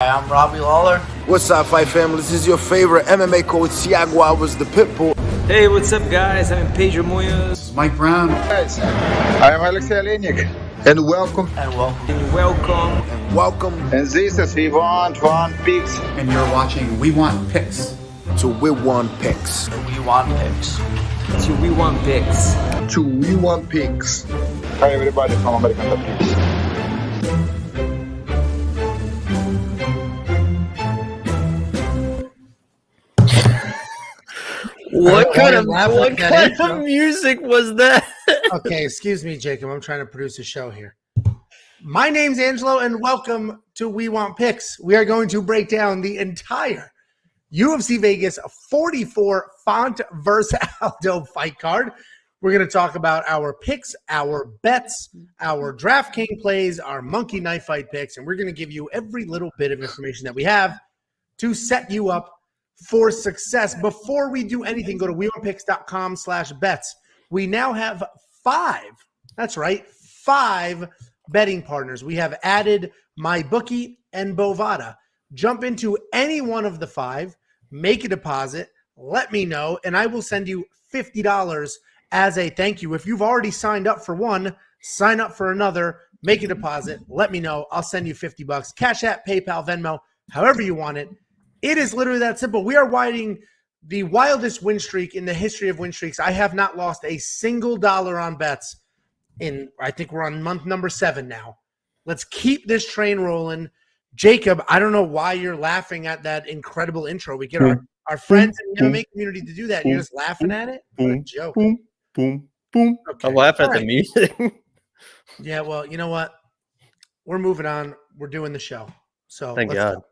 Hi, I'm Robbie Lawler. What's up, Fight Family? This is your favorite MMA coach, Thiago Alves, the Pitbull. Hey, what's up, guys? I'm Pedro Munoz. This is Mike Brown. Guys, I'm Alexei Olenik. And welcome. And welcome. And welcome. And welcome. And this is We Want One Picks. And you're watching We Want Picks. To We Want Picks. We Want Picks. To We Want Picks. To We Want Picks. Hi, everybody from American Top Picks. What kind of music was that? Okay, excuse me, Jacob. I'm trying to produce a show here. My name's Angelo, and welcome to We Want Picks. We are going to break down the entire UFC Vegas 44 Font versus Aldo fight card. We're going to talk about our picks, our bets, our DraftKings plays, our monkey knife fight picks, and we're going to give you every little bit of information that we have to set you up for success. Before we do anything, go to wewantpicks.com/bets. We now have 5. That's right, 5 betting partners. We have added MyBookie and Bovada. Jump into any one of the 5, make a deposit, let me know, and I will send you $50 as a thank you. If you've already signed up for one, sign up for another, make a deposit, let me know. I'll send you $50. CASHAPP, PayPal, Venmo, however you want it. It is literally that simple. We are riding the wildest win streak in the history of win streaks. I have not lost a single dollar on bets I think we're on month number 7 now. Let's keep this train rolling. Jacob, I don't know why you're laughing at that incredible intro. We get our friends in the MMA community to do that. You're just laughing at it? What a joke. Okay. I'm laughing at the music. Yeah, well, you know what? We're moving on. We're doing the show. So Thank God. go.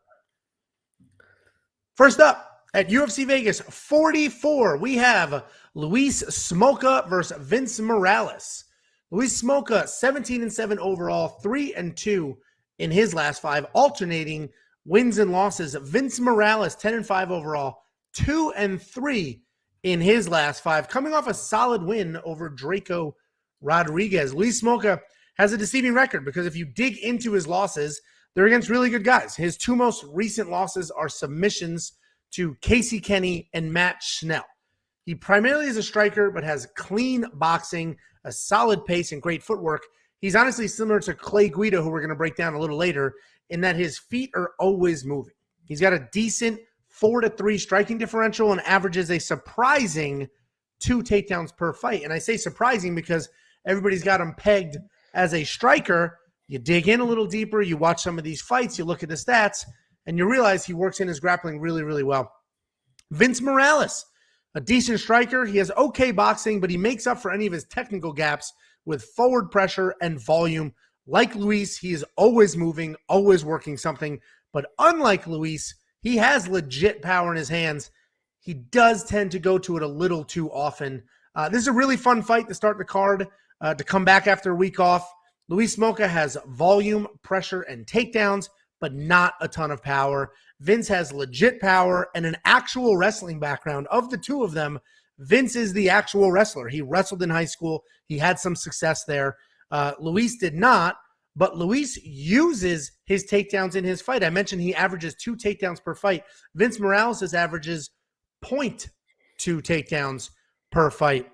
First up, at UFC Vegas 44, we have Luis Smolka versus Vince Morales. Luis Smolka, 17-7 overall, 3-2 in his last 5, alternating wins and losses. Vince Morales, 10-5 overall, 2-3 in his last 5, coming off a solid win over Draco Rodriguez. Luis Smolka has a deceiving record because if you dig into his losses, they're against really good guys. His 2 most recent losses are submissions to Casey Kenny and Matt Schnell. He primarily is a striker, but has clean boxing, a solid pace, and great footwork. He's honestly similar to Clay Guida, who we're going to break down a little later, in that his feet are always moving. He's got a decent 4-3 striking differential and averages a surprising 2 takedowns per fight. And I say surprising because everybody's got him pegged as a striker. You dig in a little deeper, you watch some of these fights, you look at the stats, and you realize he works in his grappling really, really well. Vince Morales, a decent striker. He has okay boxing, but he makes up for any of his technical gaps with forward pressure and volume. Like Luis, he is always moving, always working something. But unlike Luis, he has legit power in his hands. He does tend to go to it a little too often. This is a really fun fight to start the card, to come back after a week off. Luis Smolka has volume, pressure, and takedowns, but not a ton of power. Vince has legit power and an actual wrestling background. Of the 2 of them, Vince is the actual wrestler. He wrestled in high school. He had some success there. Luis did not, but Luis uses his takedowns in his fight. I mentioned he averages 2 takedowns per fight. Vince Morales averages 0.2 takedowns per fight.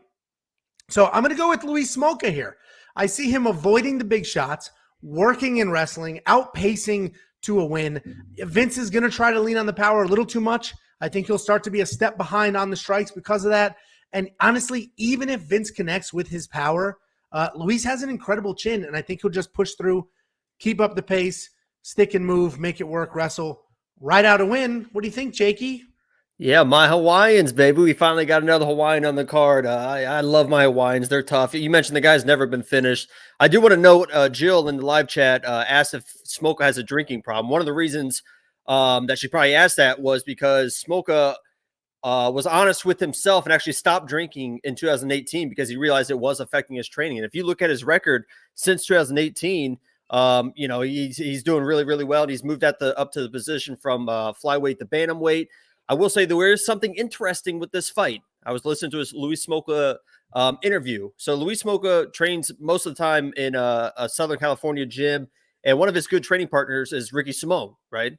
So I'm going to go with Luis Smolka here. I see him avoiding the big shots, working in wrestling, outpacing to a win. Vince is going to try to lean on the power a little too much. I think he'll start to be a step behind on the strikes because of that. And honestly, even if Vince connects with his power, Luis has an incredible chin, and I think he'll just push through, keep up the pace, stick and move, make it work, wrestle, ride out a win. What do you think, Jakey? Yeah, my Hawaiians, baby. We finally got another Hawaiian on the card. I love my Hawaiians. They're tough. You mentioned the guy's never been finished. I do want to note, Jill in the live chat asked if Smolka has a drinking problem. One of the reasons that she probably asked that was because Smolka was honest with himself and actually stopped drinking in 2018 because he realized it was affecting his training. And if you look at his record since 2018, he's doing really, really well. And he's moved up to the position from flyweight to bantamweight. I will say there is something interesting with this fight. I was listening to his Luis Smolka interview. So Luis Smolka trains most of the time in a Southern California gym, and one of his good training partners is Ricky Simone, right?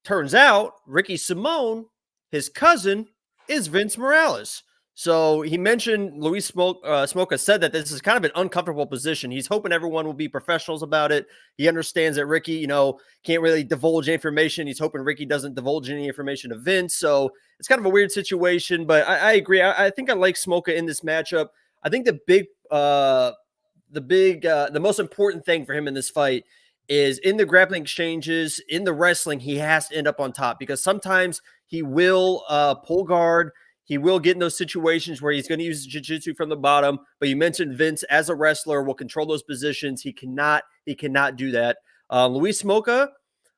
turns out Ricky Simone, his cousin, is Vince Morales. So he mentioned Luis Smoka said that this is kind of an uncomfortable position. He's hoping everyone will be professionals about it. He understands that Ricky, can't really divulge information. He's hoping Ricky doesn't divulge any information to Vince. So it's kind of a weird situation, but I agree. I think I like Smoka in this matchup. I think the most important thing for him in this fight is in the grappling exchanges, in the wrestling, he has to end up on top because sometimes he will pull guard. He will get in those situations where he's going to use jiu-jitsu from the bottom. But you mentioned Vince as a wrestler will control those positions. He cannot do that. Luis Smoka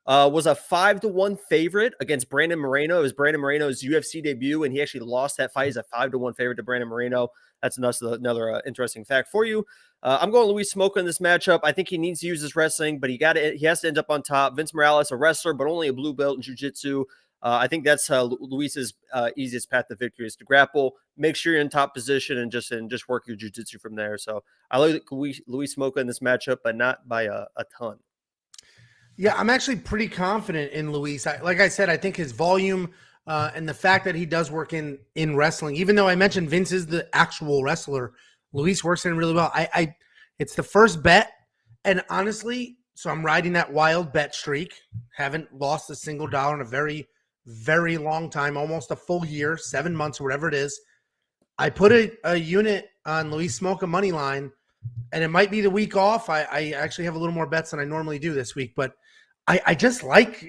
was a 5-1 favorite against Brandon Moreno. It was Brandon Moreno's UFC debut, and he actually lost that fight. He's a 5-1 favorite to Brandon Moreno. That's another interesting fact for you. I'm going Luis Smoka in this matchup. I think he needs to use his wrestling, but he has to end up on top. Vince Morales, a wrestler, but only a blue belt in jiu-jitsu. I think that's Luis's easiest path to victory is to grapple, make sure you're in top position, and just work your jiu-jitsu from there. So I like Luis Smoka in this matchup, but not by a ton. Yeah, I'm actually pretty confident in Luis. Like I said, I think his volume and the fact that he does work in wrestling, even though I mentioned Vince is the actual wrestler, Luis works in really well. It's the first bet, and honestly, so I'm riding that wild bet streak. Haven't lost a single dollar in a very, very long time, almost a full year, 7 months, or whatever it is. I put a unit on Luis Smoka money line, and it might be the week off. I actually have a little more bets than I normally do this week, but I just like,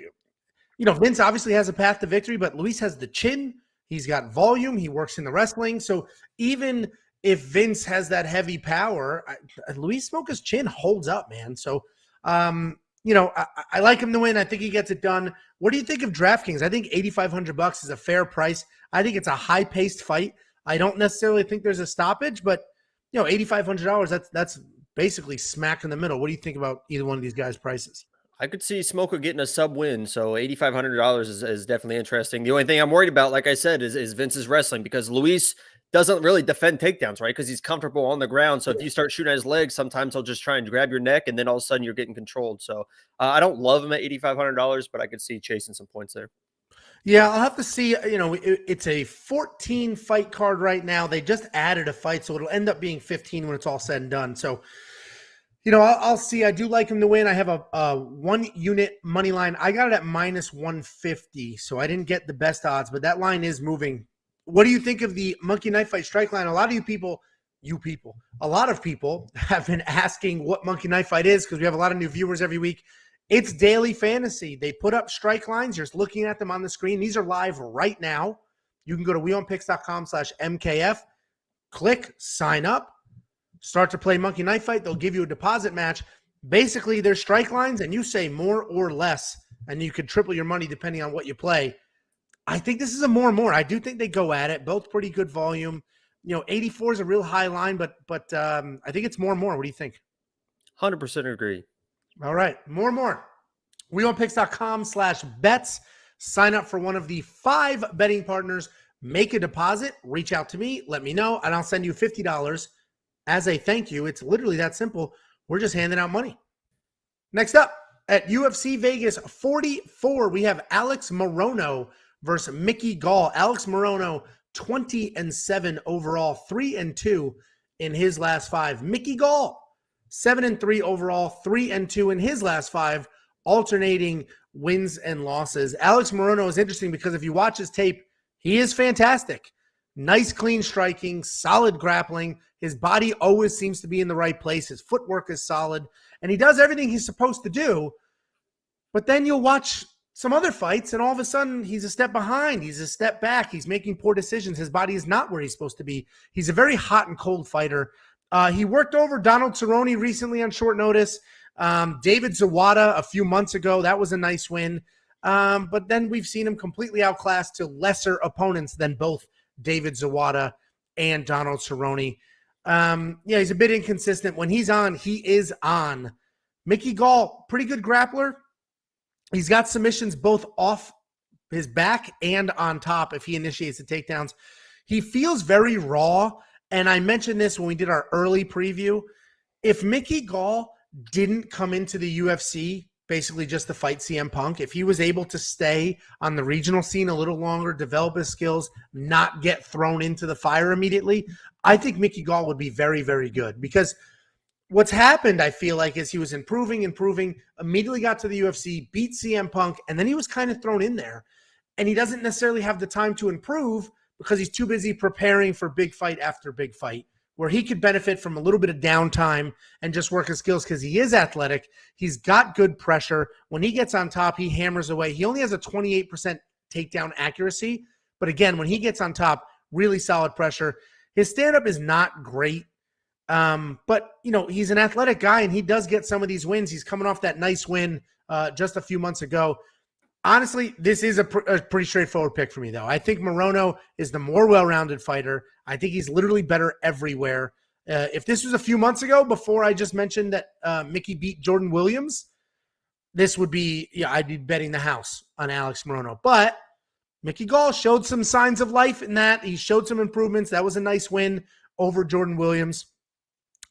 Vince obviously has a path to victory, but Luis has the chin. He's got volume. He works in the wrestling. So even if Vince has that heavy power, Luis Smoka's chin holds up, man. So, I like him to win. I think he gets it done. What do you think of DraftKings? I think $8,500 is a fair price. I think it's a high-paced fight. I don't necessarily think there's a stoppage, but $8,500, that's basically smack in the middle. What do you think about either one of these guys' prices? I could see Smoka getting a sub win, so $8,500 is definitely interesting. The only thing I'm worried about, like I said, is Vince's wrestling because Luis doesn't really defend takedowns, right? Because he's comfortable on the ground. So if you start shooting at his legs, sometimes he'll just try and grab your neck, and then all of a sudden you're getting controlled. So I don't love him at $8,500, but I could see chasing some points there. Yeah, I'll have to see. It's a 14 fight card right now. They just added a fight, so it'll end up being 15 when it's all said and done. So, I'll see. I do like him to win. I have a 1 unit money line. I got it at -150, so I didn't get the best odds, but that line is moving. What do you think of the Monkey Knife Fight strike line? A lot of people have been asking what Monkey Knife Fight is because we have a lot of new viewers every week. It's daily fantasy. They put up strike lines. You're just looking at them on the screen. These are live right now. You can go to wewantpicks.com/MKF, click sign up, start to play Monkey Knife Fight. They'll give you a deposit match. Basically, there's strike lines, and you say more or less, and you could triple your money depending on what you play. I think this is a more. I do think they go at it. Both pretty good volume. 84 is a real high line, but I think it's more. What do you think? 100% agree. All right, more. wewantpicks.com/bets. Sign up for one of the 5 betting partners. Make a deposit. Reach out to me. Let me know, and I'll send you $50 as a thank you. It's literally that simple. We're just handing out money. Next up, at UFC Vegas 44, we have Alex Moreno versus Mickey Gall. Alex Moreno, 20-7 overall, 3-2 in his last 5. Mickey Gall, 7-3 overall, 3-2 in his last 5, alternating wins and losses. Alex Moreno is interesting because if you watch his tape, he is fantastic. Nice, clean striking, solid grappling. His body always seems to be in the right place. His footwork is solid, and he does everything he's supposed to do. But then you'll watch some other fights, and all of a sudden, he's a step behind. He's a step back. He's making poor decisions. His body is not where he's supposed to be. He's a very hot and cold fighter. He worked over Donald Cerrone recently on short notice. David Zawada a few months ago. That was a nice win. But then we've seen him completely outclassed to lesser opponents than both David Zawada and Donald Cerrone. He's a bit inconsistent. When he's on, he is on. Mickey Gall, pretty good grappler. He's got submissions both off his back and on top if he initiates the takedowns. He feels very raw, and I mentioned this when we did our early preview. If Mickey Gall didn't come into the UFC basically just to fight CM Punk. If he was able to stay on the regional scene a little longer, develop his skills, not get thrown into the fire immediately, I think Mickey Gall would be very, very good. Because what's happened, I feel like, is he was improving, immediately got to the UFC, beat CM Punk, and then he was kind of thrown in there. And he doesn't necessarily have the time to improve because he's too busy preparing for big fight after big fight, where he could benefit from a little bit of downtime and just work his skills because he is athletic. He's got good pressure. When he gets on top, he hammers away. He only has a 28% takedown accuracy. But again, when he gets on top, really solid pressure. His stand-up is not great. But, he's an athletic guy, and he does get some of these wins. He's coming off that nice win just a few months ago. Honestly, this is a pretty straightforward pick for me, though. I think Moreno is the more well-rounded fighter. I think he's literally better everywhere. If this was a few months ago, before I just mentioned that Mickey beat Jordan Williams, this would be, I'd be betting the house on Alex Moreno. But Mickey Gall showed some signs of life in that. He showed some improvements. That was a nice win over Jordan Williams.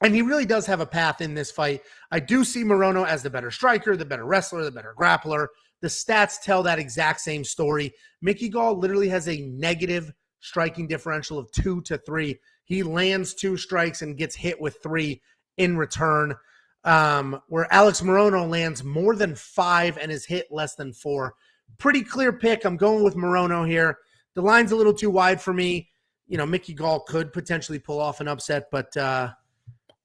And he really does have a path in this fight. I do see Moreno as the better striker, the better wrestler, the better grappler. The stats tell that exact same story. Mickey Gall literally has a negative striking differential of 2 to 3. He lands 2 strikes and gets hit with 3 in return, where Alex Moreno lands more than 5 and is hit less than 4. Pretty clear pick. I'm going with Moreno here. The line's a little too wide for me. Mickey Gall could potentially pull off an upset, but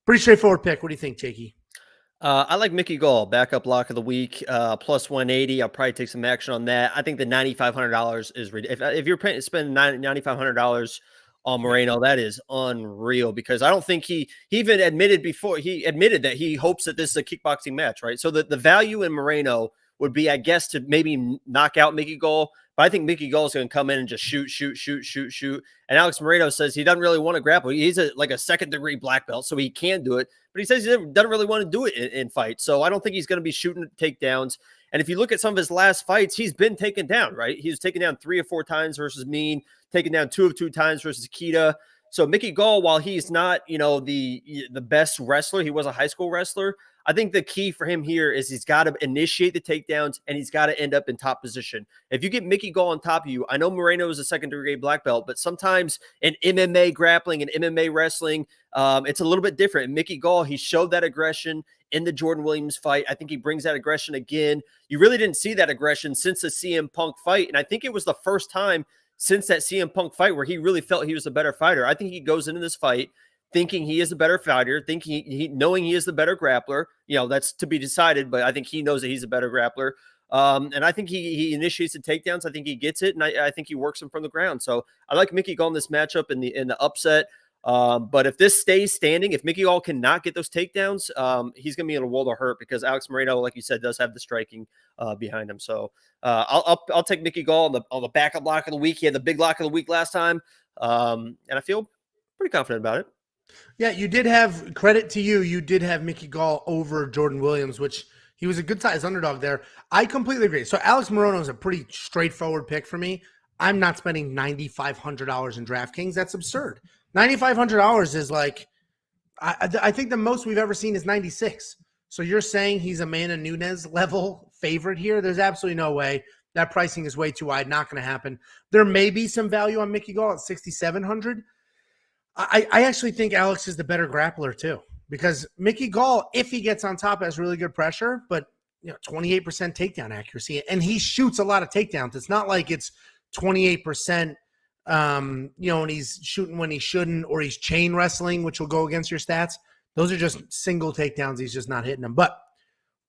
pretty straightforward pick. What do you think, Jakey? I like Mickey Gall, backup lock of the week, plus 180. I'll probably take some action on that. I think the $9,500 is if you're spending $9,500 on Moreno, that is unreal, because I don't think he even admitted that he hopes that this is a kickboxing match, right? So the value in Moreno would be, I guess, to maybe knock out Mickey Gall. But I think Mickey Gall is going to come in and just shoot. And Alex Moreno says he doesn't really want to grapple. He's like a second-degree black belt, so he can do it. But he says he doesn't really want to do it in fights. So I don't think he's going to be shooting takedowns. And if you look at some of his last fights, he's been taken down, right? He was taken down 3 or 4 times versus Mean, taken down 2 of 2 times versus Guida. So Mickey Gall, while he's not, the best wrestler, he was a high school wrestler. I think the key for him here is he's got to initiate the takedowns and he's got to end up in top position. If you get Mickey Gall on top of you, I know Moreno is a second-degree black belt, but sometimes in MMA grappling and MMA wrestling, it's a little bit different. And Mickey Gall, he showed that aggression in the Jordan Williams fight. I think he brings that aggression again. You really didn't see that aggression since the CM Punk fight, and I think it was the first time since that CM Punk fight where he really felt he was a better fighter. I think he goes into this fight thinking he is a better fighter, thinking knowing he is the better grappler. That's to be decided, but I think he knows that he's a better grappler. And I think he initiates the takedowns. I think he gets it, and I think he works him from the ground. So I like Mickey Gall in this matchup in the upset. But if this stays standing, if Mickey Gall cannot get those takedowns, he's going to be in a world of hurt, because Alex Moreno, like you said, does have the striking behind him. So I'll take Mickey Gall on the backup lock of the week. He had the big lock of the week last time, and I feel pretty confident about it. Yeah, you did have credit to you. You did have Mickey Gall over Jordan Williams, which he was a good size underdog there. I completely agree. So Alex Moreno is a pretty straightforward pick for me. I'm not spending $9,500 in DraftKings. That's absurd. $9,500 is like, I think the most we've ever seen is 96. So you're saying he's a Mana Nunes level favorite here? There's absolutely no way. That pricing is way too wide. Not going to happen. There may be some value on Mickey Gall at 6,700. I actually think Alex is the better grappler too, because Mickey Gall, if he gets on top, has really good pressure, but 28% takedown accuracy, and he shoots a lot of takedowns. It's not like it's 28%, and he's shooting when he shouldn't, or he's chain wrestling, which will go against your stats. Those are just single takedowns. He's just not hitting them. But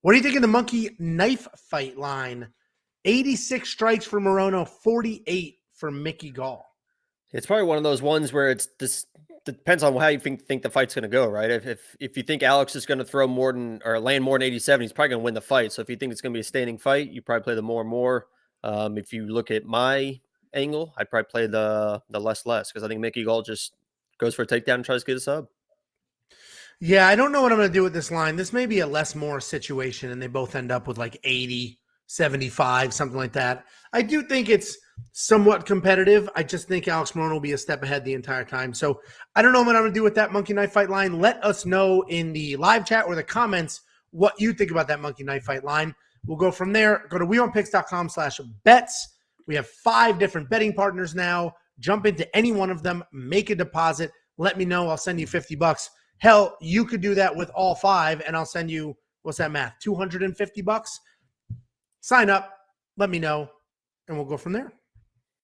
what do you think of the monkey knife fight line? 86 strikes for Moreno, 48 for Mickey Gall. It's probably one of those ones where it's just depends on how you think the fight's going to go, right? If you think Alex is going to throw more than or land more than 87, he's probably going to win the fight. So if you think it's going to be a standing fight, you probably play the more and more. If you look at my angle, I'd probably play the less, because I think Mickey Gall just goes for a takedown and tries to get a sub. Yeah, I don't know what I'm going to do with this line. This may be a less more situation, and they both end up with like 80, 75, something like that. I do think it's somewhat competitive. I just think Alex Moreno will be a step ahead the entire time. So I don't know what I'm going to do with that monkey knife fight line. Let us know in the live chat or the comments what you think about that monkey knife fight line. We'll go from there. Go to wewantpicks.com/bets. We have 5 different betting partners now. Jump into any one of them, make a deposit. Let me know. I'll send you $50. Hell, you could do that with all 5, and I'll send you, what's that math, $250? Sign up, let me know, and we'll go from there.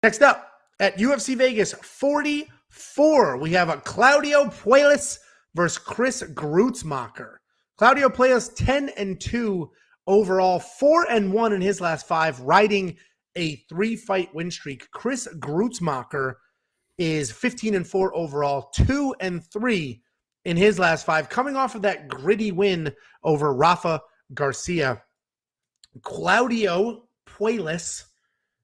Next up, at UFC Vegas 44, we have a Claudio Puelles versus Chris Grutzmacher. Claudio Puelles 10-2 overall, 4-1 in his last 5, riding a 3-fight win streak. Chris Grutzmacher is 15-4 overall, 2-3 in his last 5, coming off of that gritty win over Rafa Garcia. Claudio Puelles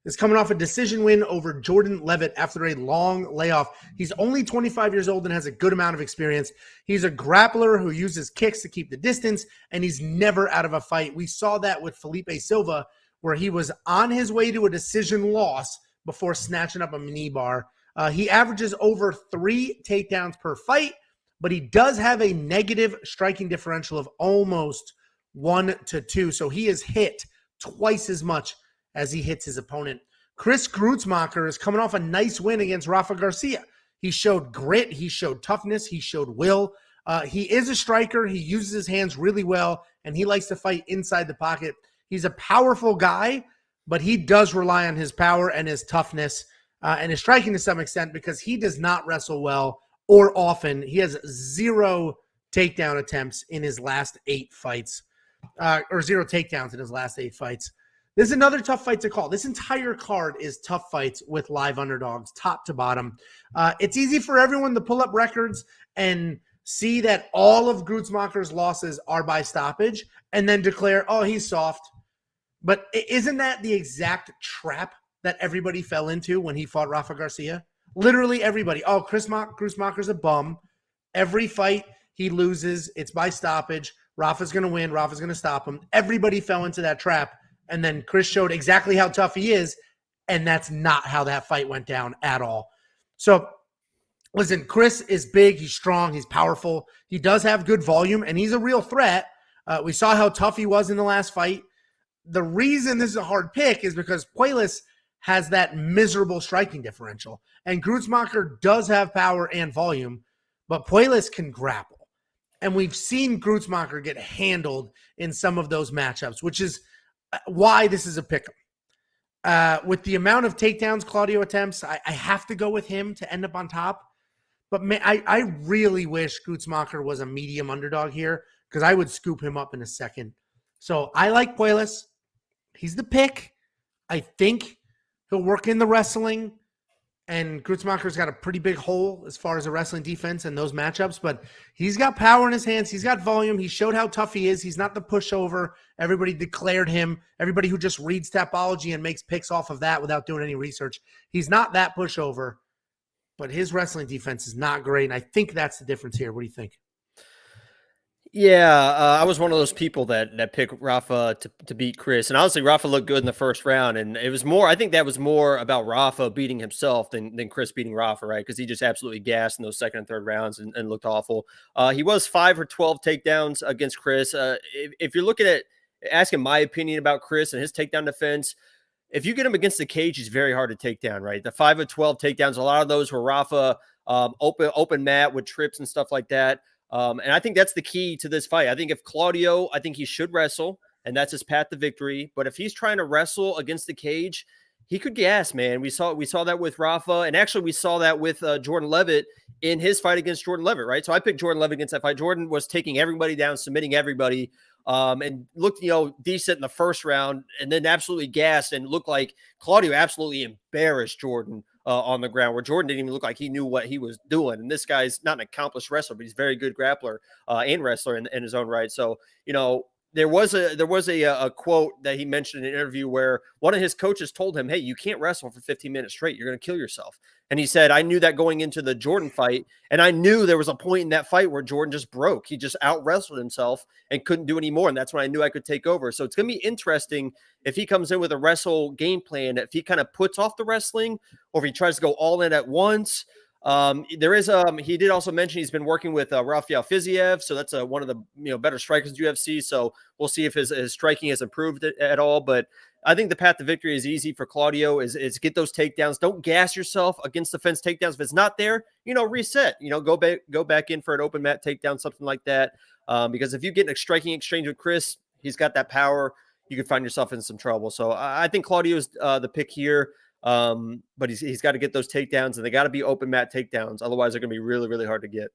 is coming off a decision win over Jordan Levitt after a long layoff. He's only 25 years old and has a good amount of experience. He's a grappler who uses kicks to keep the distance, and he's never out of a fight. We saw that with Felipe Silva, where he was on his way to a decision loss before snatching up a knee bar. He averages over 3 takedowns per fight, but he does have a negative striking differential of almost 1-2. So he is hit twice as much as he hits his opponent. Chris Grutzmacher is coming off a nice win against Rafa Garcia. He showed grit, he showed toughness, he showed will. He is a striker. He uses his hands really well, and he likes to fight inside the pocket. He's a powerful guy, but he does rely on his power and his toughness and his striking to some extent because he does not wrestle well or often. He has 0 takedown attempts in his last 8 fights, or 0 takedowns in his last 8 fights. This is another tough fight to call. This entire card is tough fights with live underdogs, top to bottom. It's easy for everyone to pull up records and see that all of Grutzmacher's losses are by stoppage and then declare, oh, he's soft. But isn't that the exact trap that everybody fell into when he fought Rafa Garcia? Literally everybody. Oh, Grutzmacher's a bum. Every fight he loses, it's by stoppage. Rafa's going to win. Rafa's going to stop him. Everybody fell into that trap. And then Chris showed exactly how tough he is, and that's not how that fight went down at all. So, listen, Chris is big. He's strong. He's powerful. He does have good volume, and he's a real threat. We saw how tough he was in the last fight. The reason this is a hard pick is because Puelles has that miserable striking differential, and Grutzmacher does have power and volume, but Puelles can grapple. And we've seen Grutzmacher get handled in some of those matchups, which is why this is a pick 'em. With the amount of takedowns Claudio attempts, I have to go with him to end up on top. But man, I really wish Grutzmacher was a medium underdog here because I would scoop him up in a second. So I like Puelles. He's the pick. I think he'll work in the wrestling. And Grutzmacher's got a pretty big hole as far as the wrestling defense and those matchups, but he's got power in his hands. He's got volume. He showed how tough he is. He's not the pushover. Everybody declared him. Everybody who just reads Tapology and makes picks off of that without doing any research. He's not that pushover, but his wrestling defense is not great. And I think that's the difference here. What do you think? Yeah, I was one of those people that picked Rafa to beat Chris. And honestly, Rafa looked good in the first round. And it was more, I think that was more about Rafa beating himself than Chris beating Rafa, right? Because he just absolutely gassed in those second and third rounds and looked awful. He was 5 or 12 takedowns against Chris. If you're looking at asking my opinion about Chris and his takedown defense, if you get him against the cage, he's very hard to take down, right? The 5 of 12 takedowns, a lot of those were Rafa open mat with trips and stuff like that. And I think that's the key to this fight. I think if Claudio, I think he should wrestle, and that's his path to victory. But if he's trying to wrestle against the cage, he could gas, man. We saw that with Rafa, and actually we saw that with Jordan Levitt in his fight against Jordan Levitt, right? So I picked Jordan Levitt against that fight. Jordan was taking everybody down, submitting everybody, and looked, decent in the first round, and then absolutely gassed and looked like Claudio absolutely embarrassed Jordan on the ground, where Jordan didn't even look like he knew what he was doing. And this guy's not an accomplished wrestler, but he's a very good grappler and wrestler in his own right. So, there was a quote that he mentioned in an interview where one of his coaches told him, hey, you can't wrestle for 15 minutes straight. You're going to kill yourself. And he said, I knew that going into the Jordan fight. And I knew there was a point in that fight where Jordan just broke. He just out wrestled himself and couldn't do any more. And that's when I knew I could take over. So it's going to be interesting if he comes in with a wrestle game plan, if he kind of puts off the wrestling or if he tries to go all in at once. There is he did also mention he's been working with Rafael Fiziev, so that's one of the better strikers in UFC. So we'll see if his striking has improved at all. But I think the path to victory is easy for Claudio. Is get those takedowns. Don't gas yourself against the fence takedowns. If it's not there, reset. Go back in for an open mat takedown, something like that. Because if you get a striking exchange with Chris, he's got that power. You could find yourself in some trouble. So I think Claudio is the pick here. But he's got to get those takedowns, and they got to be open mat takedowns. Otherwise, they're going to be really, really hard to get.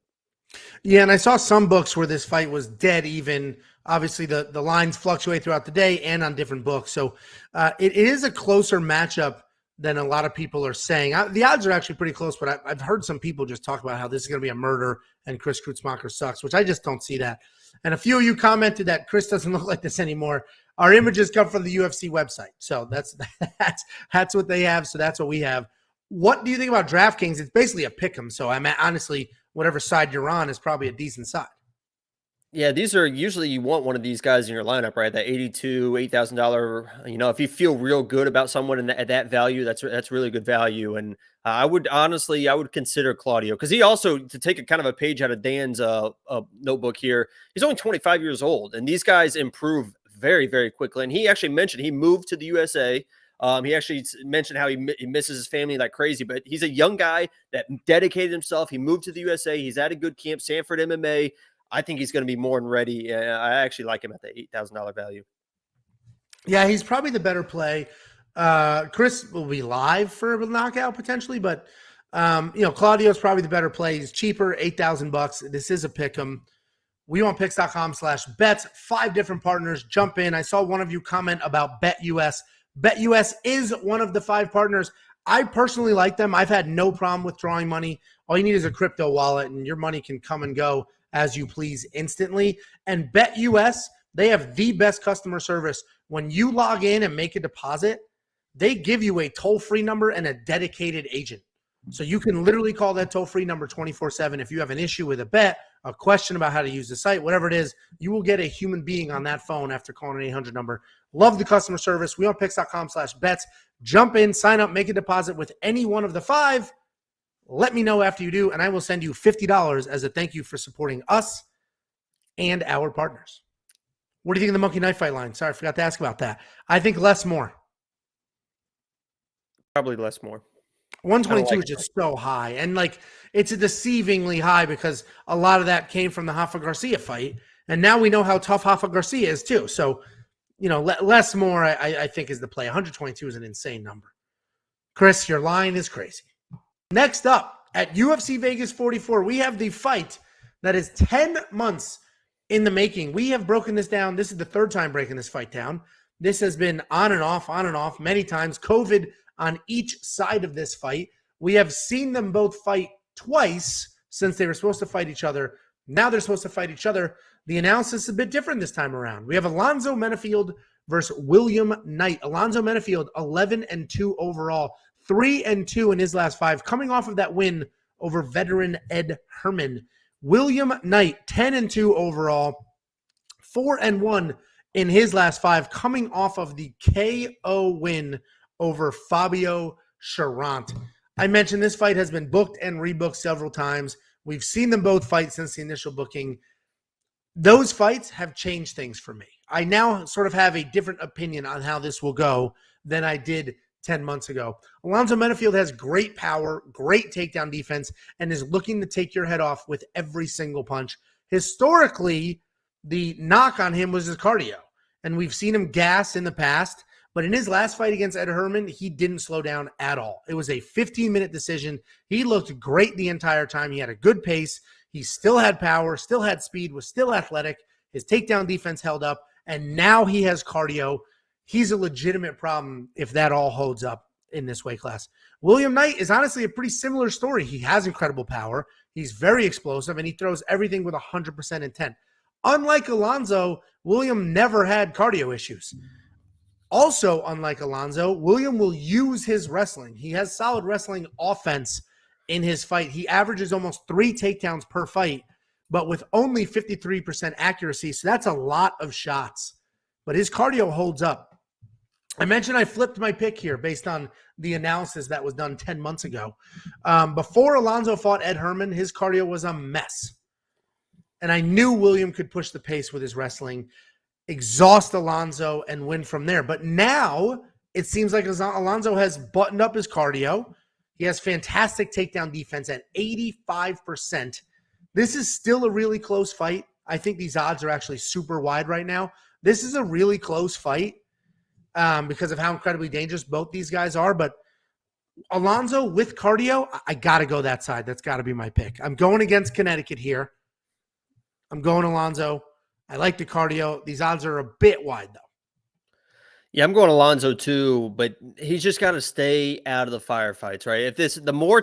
Yeah, and I saw some books where this fight was dead even. Obviously, the lines fluctuate throughout the day and on different books. So it is a closer matchup than a lot of people are saying. The odds are actually pretty close, but I've heard some people just talk about how this is going to be a murder and Chris Kreutzmacher sucks, which I just don't see that. And a few of you commented that Chris doesn't look like this anymore. Our images come from the UFC website. So that's what they have. So that's what we have. What do you think about DraftKings? It's basically a pick 'em. So honestly, whatever side you're on is probably a decent side. Yeah, these are usually you want one of these guys in your lineup, right? That $8,000. If you feel real good about someone at that value, that's really good value. And I would consider Claudio, because he also, to take a kind of a page out of Dan's notebook here, he's only 25 years old, and these guys improve very, very quickly. And he actually mentioned he moved to the USA. He actually mentioned how he misses his family like crazy, but he's a young guy that dedicated himself. He moved to the USA. He's at a good camp, Sanford MMA. I think he's going to be more than ready. I actually like him at the $8,000 value. Yeah, he's probably the better play. Chris will be live for a knockout potentially, but Claudio's probably the better play. He's cheaper, $8,000. This is a pick 'em. wewantpicks.com/bets. 5 different partners. Jump in. I saw one of you comment about BetUS. BetUS is one of the 5 partners. I personally like them. I've had no problem withdrawing money. All you need is a crypto wallet, and your money can come and go as you please instantly. And BetUS, they have the best customer service. When you log in and make a deposit, they give you a toll-free number and a dedicated agent. So you can literally call that toll-free number 24/7. If you have an issue with a bet, a question about how to use the site, whatever it is, you will get a human being on that phone after calling an 800 number. Love the customer service. wewantpicks.com/bets. Jump in, sign up, make a deposit with any one of the 5. Let me know after you do, and I will send you $50 as a thank you for supporting us and our partners. What do you think of the Monkey Knife Fight line? Sorry, I forgot to ask about that. I think less more. Probably less more. 122 is just so high. And it's a deceivingly high because a lot of that came from the Rafa Garcia fight. And now we know how tough Rafa Garcia is too. So, less more, I think, is the play. 122 is an insane number. Chris, your line is crazy. Next up, at UFC Vegas 44, we have the fight that is 10 months in the making. We have broken this down. This is the 3rd time breaking this fight down. This has been on and off many times. COVID on each side of this fight. We have seen them both fight twice since they were supposed to fight each other. Now they're supposed to fight each other. The analysis is a bit different this time around. We have Alonzo Menefield versus William Knight. Alonzo Menefield, 11-2 overall, 3-2 in his last 5, coming off of that win over veteran Ed Herman. William Knight, 10-2 overall, 4-1 in his last 5, coming off of the KO win over Fabio Charant. I mentioned this fight has been booked and rebooked several times. We've seen them both fight since the initial booking. Those fights have changed things for me. I now sort of have a different opinion on how this will go than I did 10 months ago. Alonzo Menefield has great power, great takedown defense, and is looking to take your head off with every single punch. Historically, the knock on him was his cardio, and we've seen him gas in the past, but in his last fight against Ed Herman, he didn't slow down at all. It was a 15-minute decision. He looked great the entire time. He had a good pace. He still had power, still had speed, was still athletic. His takedown defense held up, and now he has cardio. He's a legitimate problem if that all holds up in this weight class. William Knight is honestly a pretty similar story. He has incredible power. He's very explosive, and he throws everything with 100% intent. Unlike Alonzo, William never had cardio issues. Also, unlike Alonzo, William will use his wrestling. He has solid wrestling offense in his fight. He averages almost 3 takedowns per fight, but with only 53% accuracy. So that's a lot of shots. But his cardio holds up. I mentioned I flipped my pick here based on the analysis that was done 10 months ago. Before Alonzo fought Ed Herman, his cardio was a mess. And I knew William could push the pace with his wrestling, exhaust Alonzo, and win from there. But now it seems like Alonzo has buttoned up his cardio. He has fantastic takedown defense at 85%. This is still a really close fight. I think these odds are actually super wide right now. This is a really close fight because of how incredibly dangerous both these guys are. But Alonzo with cardio, I got to go that side. That's got to be my pick. I'm going against Connecticut here. I'm going Alonzo. I like the cardio. These odds are a bit wide, though. Yeah, I'm going Alonzo too, but he's just got to stay out of the firefights, right? If the more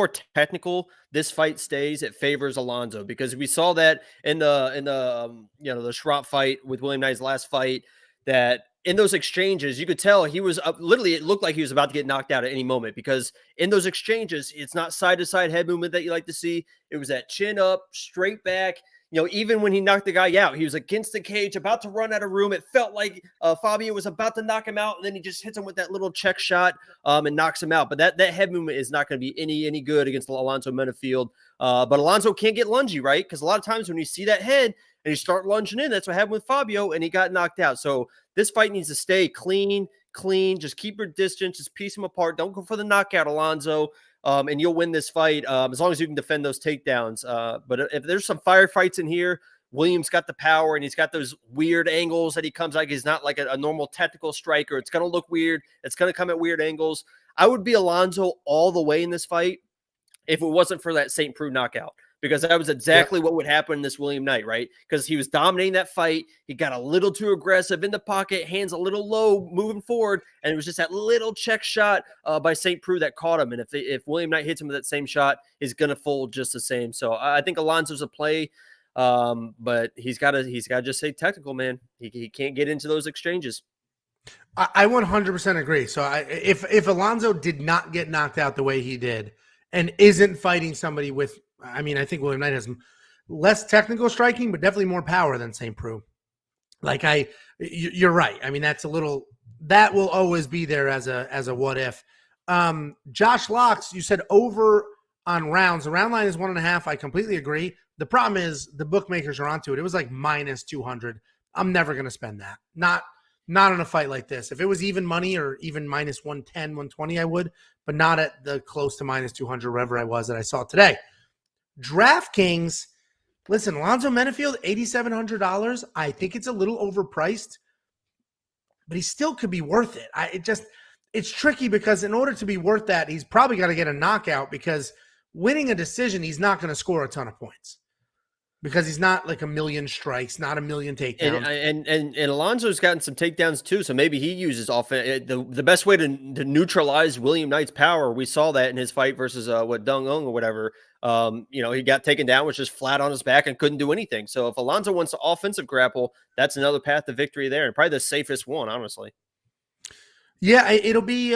technical this fight stays, it favors Alonzo, because we saw that in the the Schropp fight with William Knight's last fight, that in those exchanges you could tell he was literally, it looked like he was about to get knocked out at any moment, because in those exchanges it's not side to side head movement that you like to see. It was that chin up, straight back. Even when he knocked the guy out, he was against the cage, about to run out of room. It felt like Fabio was about to knock him out, and then he just hits him with that little check shot and knocks him out. But that head movement is not going to be any good against Alonzo Menafield. But Alonzo can't get lungy, right? Because a lot of times when you see that head and you start lunging in, that's what happened with Fabio, and he got knocked out. So this fight needs to stay clean. Just keep your distance. Just piece him apart. Don't go for the knockout, Alonzo. And you'll win this fight as long as you can defend those takedowns. But if there's some firefights in here, Williams got the power, and he's got those weird angles that he comes like he's not like a normal technical striker. It's going to look weird. It's going to come at weird angles. I would be Alonzo all the way in this fight if it wasn't for that St. Preux knockout, because that was exactly what would happen in this William Knight, right? Because he was dominating that fight. He got a little too aggressive in the pocket, hands a little low, moving forward, and it was just that little check shot by St. Preux that caught him. And if William Knight hits him with that same shot, he's going to fold just the same. So I think Alonzo's a play, but he's got to just stay technical, man. He can't get into those exchanges. I 100% agree. So if Alonzo did not get knocked out the way he did and isn't fighting somebody with, I think William Knight has less technical striking, but definitely more power than St. Preux. You're right. That will always be there as a what if. Josh Locks, you said over on rounds. The round line is 1.5. I completely agree. The problem is the bookmakers are onto it. It was like minus 200. I'm never going to spend that. Not on a fight like this. If it was even money or even minus 110, 120, I would, but not at the close to minus 200, wherever I was that I saw today. DraftKings, listen, Alonzo Menafield, $8,700. I think it's a little overpriced, but he still could be worth it. It's tricky because in order to be worth that, he's probably got to get a knockout, because winning a decision, he's not going to score a ton of points, because he's not like a million strikes, not a million takedowns. And Alonzo's gotten some takedowns too, so maybe he uses offense. The best way to neutralize William Knight's power, we saw that in his fight versus Dung Ung or whatever. He got taken down, was just flat on his back and couldn't do anything. So if Alonzo wants to offensive grapple, that's another path to victory there, and probably the safest one, honestly. Yeah, it'll be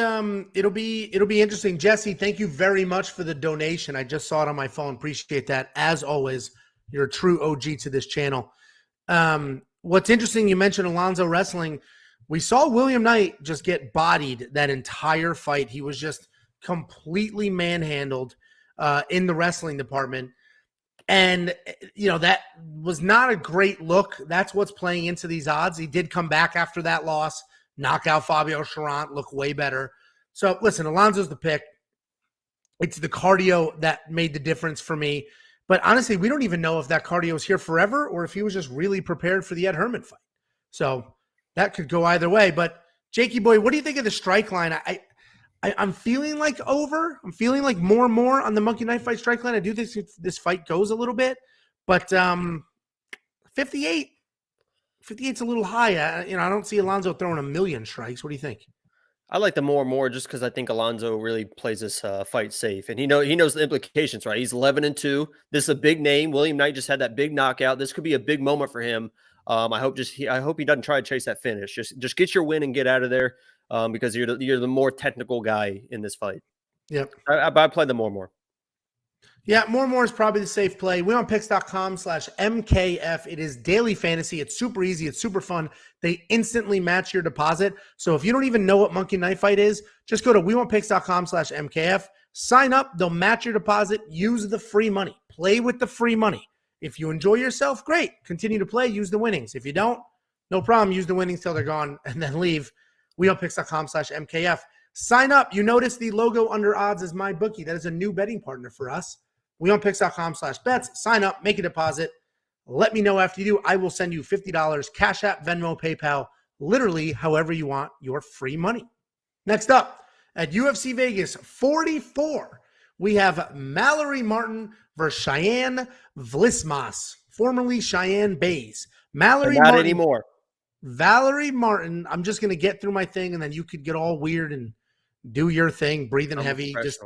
interesting. Jesse, thank you very much for the donation. I just saw it on my phone. Appreciate that. As always, you're a true OG to this channel. What's interesting, you mentioned Alonzo wrestling. We saw William Knight just get bodied that entire fight. He was just completely manhandled in the wrestling department. And, that was not a great look. That's what's playing into these odds. He did come back after that loss, knock out Fabio Charant, look way better. So, listen, Alonzo's the pick. It's the cardio that made the difference for me. But honestly, we don't even know if that cardio is here forever or if he was just really prepared for the Ed Herman fight. So that could go either way. But Jakey boy, what do you think of the strike line? I'm feeling like over. I'm feeling like more and more on the Monkey Knife Fight strike line. I do think this fight goes a little bit, but 58's a little high. I don't see Alonzo throwing a million strikes. What do you think? I like the more and more just because I think Alonzo really plays this fight safe, and he knows the implications, right? He's 11-2. This is a big name. William Knight just had that big knockout. This could be a big moment for him. I hope he doesn't try to chase that finish. Just get your win and get out of there, because you're the more technical guy in this fight. Yep. I play the more and more. Yeah, more is probably the safe play. wewantpicks.com/MKF. It is daily fantasy. It's super easy. It's super fun. They instantly match your deposit. So if you don't even know what Monkey Knife Fight is, just go to wewantpicks.com/MKF. Sign up. They'll match your deposit. Use the free money. Play with the free money. If you enjoy yourself, great. Continue to play. Use the winnings. If you don't, no problem. Use the winnings till they're gone and then leave. wewantpicks.com/MKF. Sign up. You notice the logo under odds is my bookie. That is a new betting partner for us. wewantpicks.com/bets. Sign up, make a deposit. Let me know after you do. I will send you $50, Cash App, Venmo, PayPal, literally however you want your free money. Next up, at UFC Vegas 44, we have Mallory Martin versus Cheyenne Vlis, formerly Cheyenne Vlis. Not anymore. Valerie Martin, I'm just going to get through my thing, and then you could get all weird and do your thing, breathing heavy. Just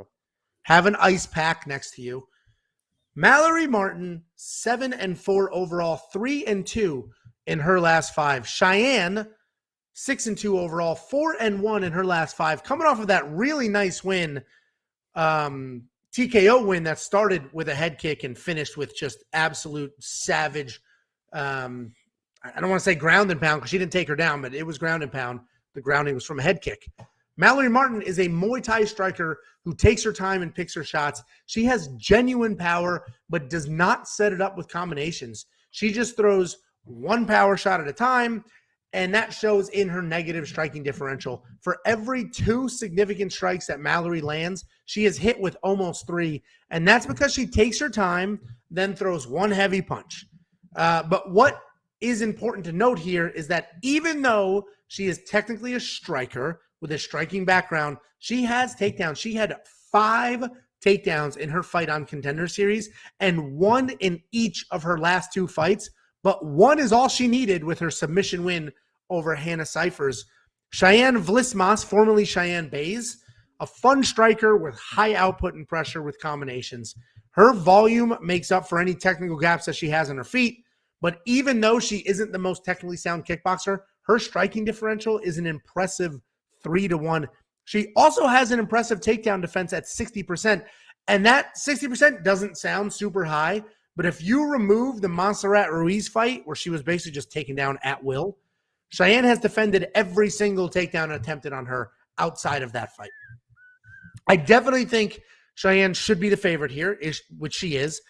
have an ice pack next to you. Mallory Martin, 7-4 overall, 3-2 in her last 5. Cheyenne, 6-2 overall, 4-1 in her last 5. Coming off of that really nice win, TKO win that started with a head kick and finished with just absolute savage. I don't want to say ground and pound because she didn't take her down, but it was ground and pound. The grounding was from a head kick. Mallory Martin is a Muay Thai striker who takes her time and picks her shots. She has genuine power, but does not set it up with combinations. She just throws one power shot at a time, and that shows in her negative striking differential. For every 2 significant strikes that Mallory lands, she is hit with almost 3, and that's because she takes her time, then throws one heavy punch. But what is important to note here is that even though she is technically a striker with a striking background, she has takedowns. She had 5 takedowns in her fight on Contender Series and 1 in each of her last 2 fights, but 1 is all she needed with her submission win over Hannah Cyphers. Cheyenne Vlis, formerly Cheyenne Vlis, a fun striker with high output and pressure with combinations. Her volume makes up for any technical gaps that she has on her feet, but even though she isn't the most technically sound kickboxer, her striking differential is an impressive 3-1. She also has an impressive takedown defense at 60%, and that 60% doesn't sound super high, but if you remove the Montserrat Ruiz fight where she was basically just taken down at will, Cheyenne has defended every single takedown attempted on her outside of that fight. I definitely think Cheyenne should be the favorite here, which she is.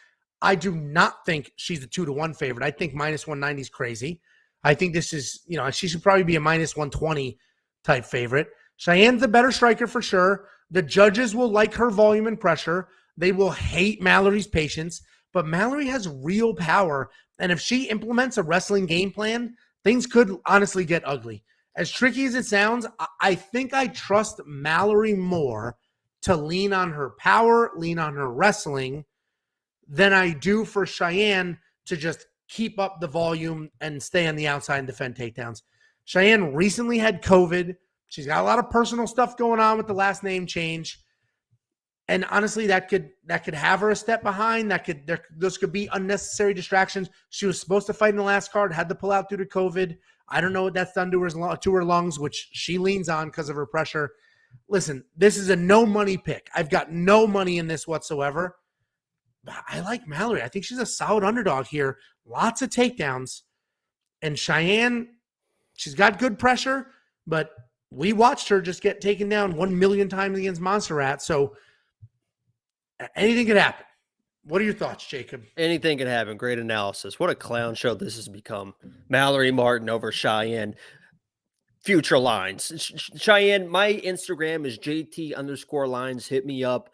I do not think she's a 2-1 favorite. I think minus 190 is crazy. I think this is, she should probably be a minus 120 type favorite. Cheyenne's the better striker for sure. The judges will like her volume and pressure. They will hate Mallory's patience, but Mallory has real power. And if she implements a wrestling game plan, things could honestly get ugly. As tricky as it sounds, I think I trust Mallory more to lean on her power, lean on her wrestling, than I do for Cheyenne to just keep up the volume and stay on the outside and defend takedowns. Cheyenne recently had COVID. She's got a lot of personal stuff going on with the last name change. And honestly, that could have her a step behind. Those could be unnecessary distractions. She was supposed to fight in the last card, had to pull out due to COVID. I don't know what that's done to her lungs, which she leans on because of her pressure. Listen, this is a no money pick. I've got no money in this whatsoever. I like Mallory. I think she's a solid underdog here. Lots of takedowns. And Cheyenne, she's got good pressure, but we watched her just get taken down 1 million times against Montserrat. So anything could happen. What are your thoughts, Jacob? Anything can happen. Great analysis. What a clown show this has become. Mallory Martin over Cheyenne. Future lines. Cheyenne, my Instagram is JT_lines. Hit me up.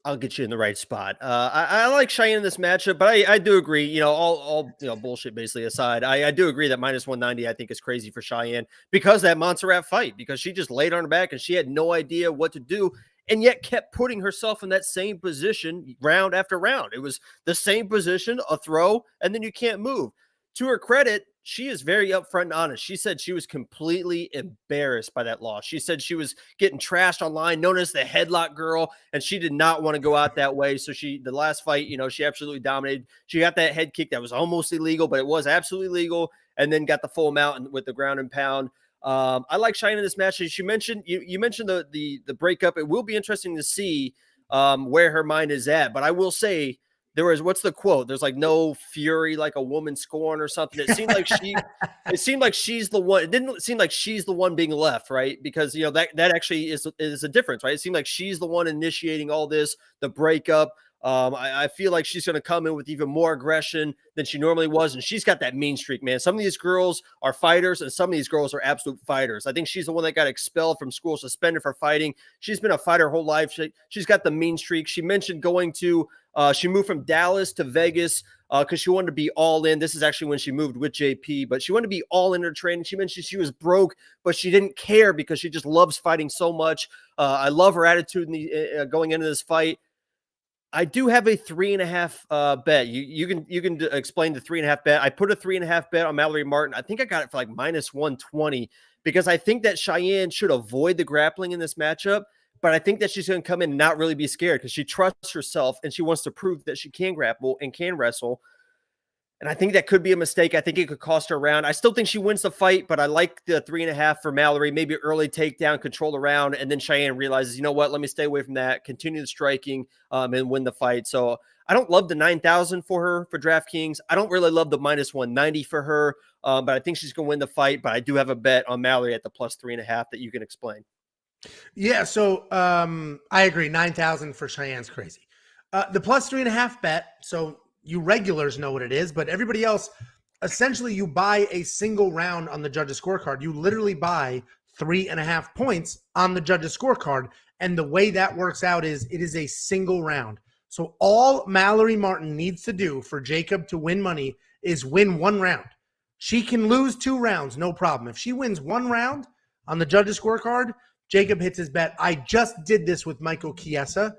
I'll get you in the right spot. I like Cheyenne in this matchup, but I do agree, all bullshit basically aside, I do agree that minus 190 I think is crazy for Cheyenne because that Montserrat fight, because she just laid on her back and she had no idea what to do and yet kept putting herself in that same position round after round. It was the same position, a throw, and then you can't move. To her credit, she is very upfront and honest. She said she was completely embarrassed by that loss. She said she was getting trashed online, known as the headlock girl, and she did not want to go out that way. So the last fight, she absolutely dominated. She got that head kick that was almost illegal, but it was absolutely legal, and then got the full mount with the ground and pound. I like Cheyenne in this match. She mentioned you mentioned the breakup. It will be interesting to see where her mind is at. But I will say, there was, what's the quote? There's like no fury like a woman scorn or something. It seemed like she's the one. It didn't seem like she's the one being left, right? Because that actually is a difference, right? It seemed like she's the one initiating all this, the breakup. I feel like she's going to come in with even more aggression than she normally was. And she's got that mean streak, man. Some of these girls are fighters and some of these girls are absolute fighters. I think she's the one that got expelled from school, suspended for fighting. She's been a fighter her whole life. She's got the mean streak. She mentioned going to, she moved from Dallas to Vegas because she wanted to be all in. This is actually when she moved with JP, but she wanted to be all in her training. She mentioned she was broke, but she didn't care because she just loves fighting so much. I love her attitude in going into this fight. I do have a 3.5 bet. You can explain the 3.5 bet. I put a 3.5 bet on Mallory Martin. I think I got it for like -120 because I think that Cheyenne should avoid the grappling in this matchup. But I think that she's going to come in and not really be scared because she trusts herself and she wants to prove that she can grapple and can wrestle. And I think that could be a mistake. I think it could cost her a round. I still think she wins the fight, but I like the 3.5 for Mallory. Maybe early takedown, control the round, and then Cheyenne realizes, you know what, let me stay away from that, continue the striking, and win the fight. So I don't love the 9,000 for her for DraftKings. I don't really love the -190 for her, but I think she's going to win the fight. But I do have a bet on Mallory at the +3.5 that you can explain. Yeah, so I agree. 9,000 for Cheyenne's crazy. The +3.5 bet, so you regulars know what it is, but everybody else, essentially you buy a single round on the judge's scorecard. You literally buy 3.5 points on the judge's scorecard. And the way that works out is it is a single round. So all Mallory Martin needs to do for Jacob to win money is win one round. She can lose 2 rounds, no problem. If she wins 1 round on the judge's scorecard, Jacob hits his bet. I just did this with Michael Chiesa.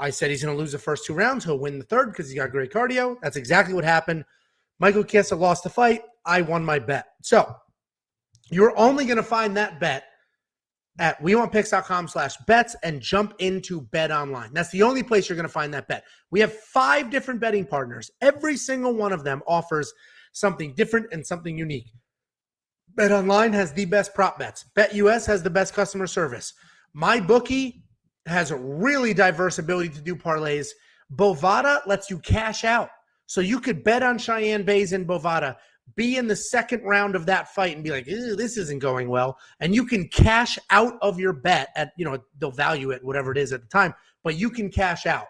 I said he's going to lose the first 2 rounds. He'll win the third because he's got great cardio. That's exactly what happened. Michael Chiesa lost the fight. I won my bet. So you're only going to find that bet at wewantpicks.com/bets and jump into Bet Online. That's the only place you're going to find that bet. We have 5 different betting partners. Every single one of them offers something different and something unique. Bet Online has the best prop bets. BetUS has the best customer service. MyBookie has a really diverse ability to do parlays. Bovada lets you cash out. So you could bet on Cheyenne Vlis and Bovada, be in the second round of that fight and be like, this isn't going well. And you can cash out of your bet at, they'll value it, whatever it is at the time, but you can cash out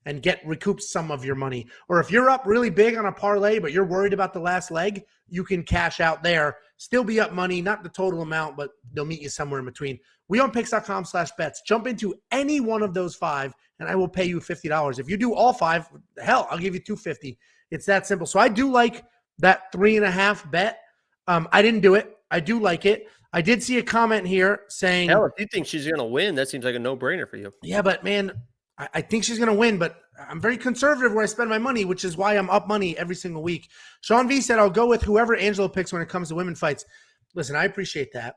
and recoup some of your money. Or if you're up really big on a parlay, but you're worried about the last leg, you can cash out there, still be up money, not the total amount, but they'll meet you somewhere in between. wewantpicks.com/bets. Jump into any one of those 5, and I will pay you $50. If you do all 5, hell, I'll give you $250. It's that simple. So I do like that 3.5 bet. I didn't do it. I do like it. I did see a comment here saying, hell, if you think she's going to win, that seems like a no-brainer for you. Yeah, but man, I think she's going to win, but I'm very conservative where I spend my money, which is why I'm up money every single week. Sean V said, I'll go with whoever Angelo picks when it comes to women fights. Listen, I appreciate that.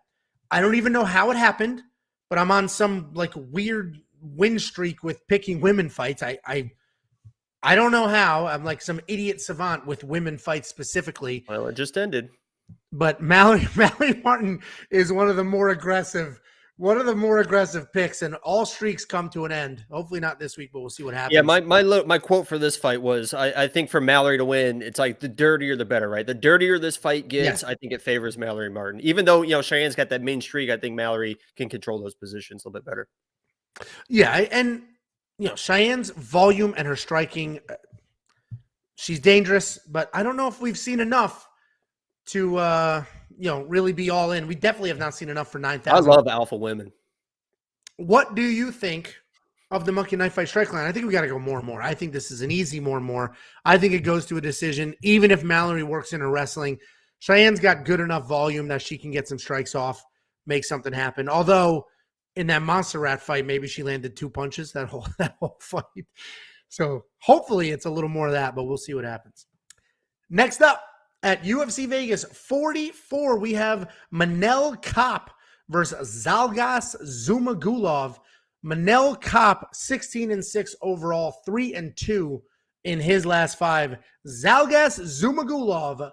I don't even know how it happened, but I'm on some weird win streak with picking women fights. I don't know how. I'm like some idiot savant with women fights specifically. Well, it just ended. But Mallory Martin is one of the more aggressive picks, and all streaks come to an end. Hopefully not this week, but we'll see what happens. Yeah, my quote for this fight was, I think for Mallory to win, it's like the dirtier the better, right? The dirtier this fight gets, I think it favors Mallory Martin. Even though, Cheyenne's got that main streak, I think Mallory can control those positions a little bit better. Yeah, and Cheyenne's volume and her striking, she's dangerous, but I don't know if we've seen enough to really be all in. We definitely have not seen enough for 9,000. I love alpha women. What do you think of the Monkey Knife Fight strike line? I think we got to go more and more. I think this is an easy more and more. I think it goes to a decision, even if Mallory works in her wrestling. Cheyenne's got good enough volume that she can get some strikes off, make something happen. Although in that Monster Rat fight, maybe she landed 2 punches that whole fight. So hopefully it's a little more of that, but we'll see what happens. Next up, at UFC Vegas 44, we have Manell Copp versus Zalgas Zuma Gulov. Manell Copp, 16-6 overall, 3-2 in his last 5. Zalgas Zuma Gulov,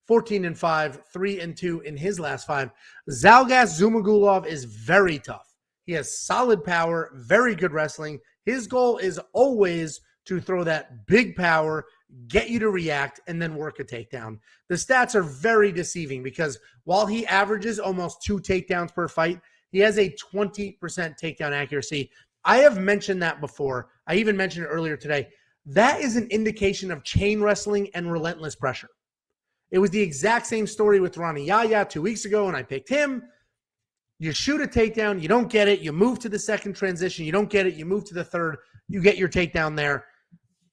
14-5, 3-2 in his last 5. Zalgas Zuma Gulov is very tough. He has solid power, very good wrestling. His goal is always to throw that big power, get you to react, and then work a takedown. The stats are very deceiving because while he averages almost 2 takedowns per fight, he has a 20% takedown accuracy. I have mentioned that before. I even mentioned it earlier today. That is an indication of chain wrestling and relentless pressure. It was the exact same story with Ronnie Yaya 2 weeks ago, and I picked him. You shoot a takedown, you don't get it. You move to the second transition, you don't get it. You move to the third, you get your takedown there.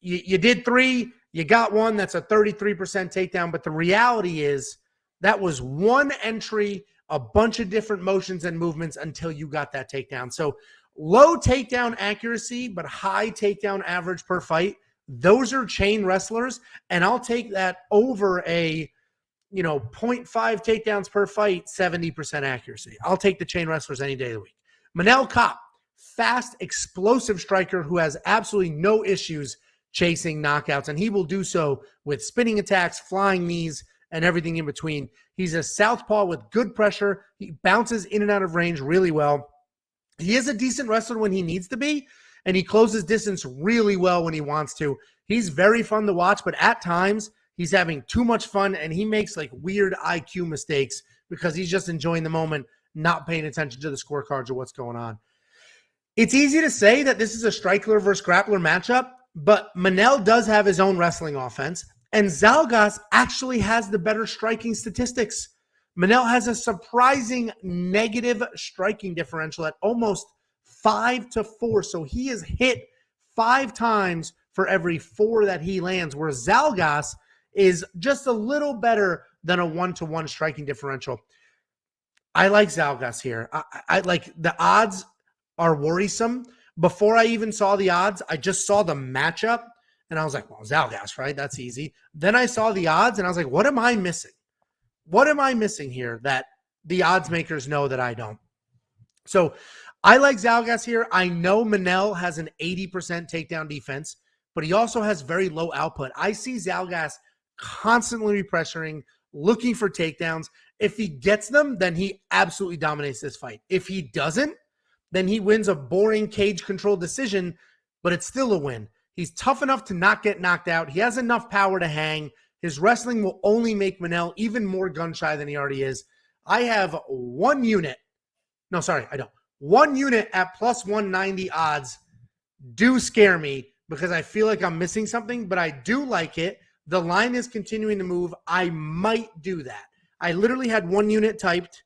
You did 3, you got 1. That's a 33% takedown. But the reality is that was one entry, a bunch of different motions and movements until you got that takedown. So low takedown accuracy, but high takedown average per fight. Those are chain wrestlers. And I'll take that over a 0.5 takedowns per fight, 70% accuracy. I'll take the chain wrestlers any day of the week. Manell Copp, fast, explosive striker who has absolutely no issues chasing knockouts, and he will do so with spinning attacks, flying knees, and everything in between. He's a southpaw with good pressure. He bounces in and out of range really well. He is a decent wrestler when he needs to be, and he closes distance really well when he wants to. He's very fun to watch, but at times he's having too much fun, and he makes like weird IQ mistakes because he's just enjoying the moment, not paying attention to the scorecards or what's going on. It's easy to say that this is a striker versus grappler matchup, but Manell does have his own wrestling offense, and Zalgas actually has the better striking statistics. Manell has a surprising negative striking differential at almost 5-4, so he is hit 5 times for every 4 that he lands, where Zalgas is just a little better than a 1-to-1 striking differential. I like Zalgas here. I like the odds are worrisome. Before I even saw the odds, I just saw the matchup, and I was like, well, Zalgas, right? That's easy. Then I saw the odds, and I was like, what am I missing? What am I missing here that the odds makers know that I don't? So I like Zalgas here. I know Manell has an 80% takedown defense, but he also has very low output. I see Zalgas constantly pressuring, looking for takedowns. If he gets them, then he absolutely dominates this fight. If he doesn't, then he wins a boring cage control decision, but it's still a win. He's tough enough to not get knocked out. He has enough power to hang. His wrestling will only make Manell even more gun-shy than he already is. I have 1 unit. No, sorry, I don't. 1 unit at plus 190 odds do scare me because I feel like I'm missing something, but I do like it. The line is continuing to move. I might do that. I literally had 1 unit typed.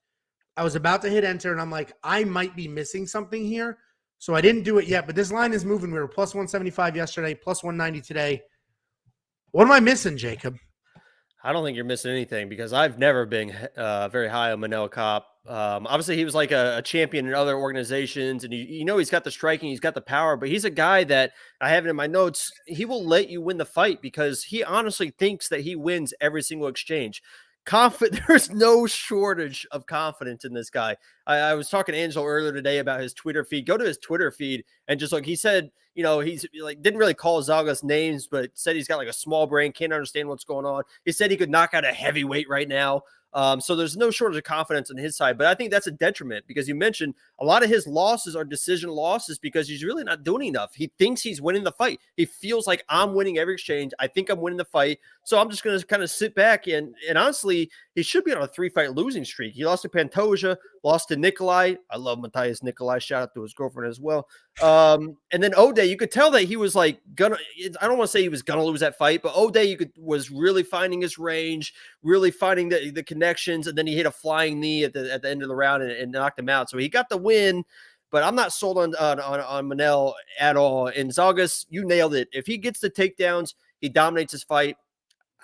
I was about to hit enter, and I'm like, I might be missing something here. So I didn't do it yet, but this line is moving. We were plus 175 yesterday, plus 190 today. What am I missing, Jacob? I don't think you're missing anything because I've never been very high on Manell Copp. Obviously, he was like a champion in other organizations, and he's got the striking, he's got the power, but he's a guy that I have it in my notes. He will let you win the fight because he honestly thinks that he wins every single exchange. There's no shortage of confidence in this guy. I was talking to Angelo earlier today about his Twitter feed. Go to his Twitter feed and just like he said, he's like didn't really call Zalgas names, but said he's got like a small brain, can't understand what's going on. He said he could knock out a heavyweight right now. So there's no shortage of confidence on his side, but I think that's a detriment because you mentioned a lot of his losses are decision losses because he's really not doing enough. He thinks he's winning the fight. He feels like I'm winning every exchange. I think I'm winning the fight. So I'm just going to kind of sit back and honestly, he should be on a 3-fight losing streak. He lost to Pantoja, lost to Nikolai. I love Matthias Nikolai. Shout out to his girlfriend as well. And then O'Day, you could tell that he was like I don't want to say he was gonna lose that fight, but O'Day was really finding his range, really finding the connections, and then he hit a flying knee at the end of the round and knocked him out. So he got the win, but I'm not sold on Manell at all. And Zalgas, you nailed it. If he gets the takedowns, he dominates his fight.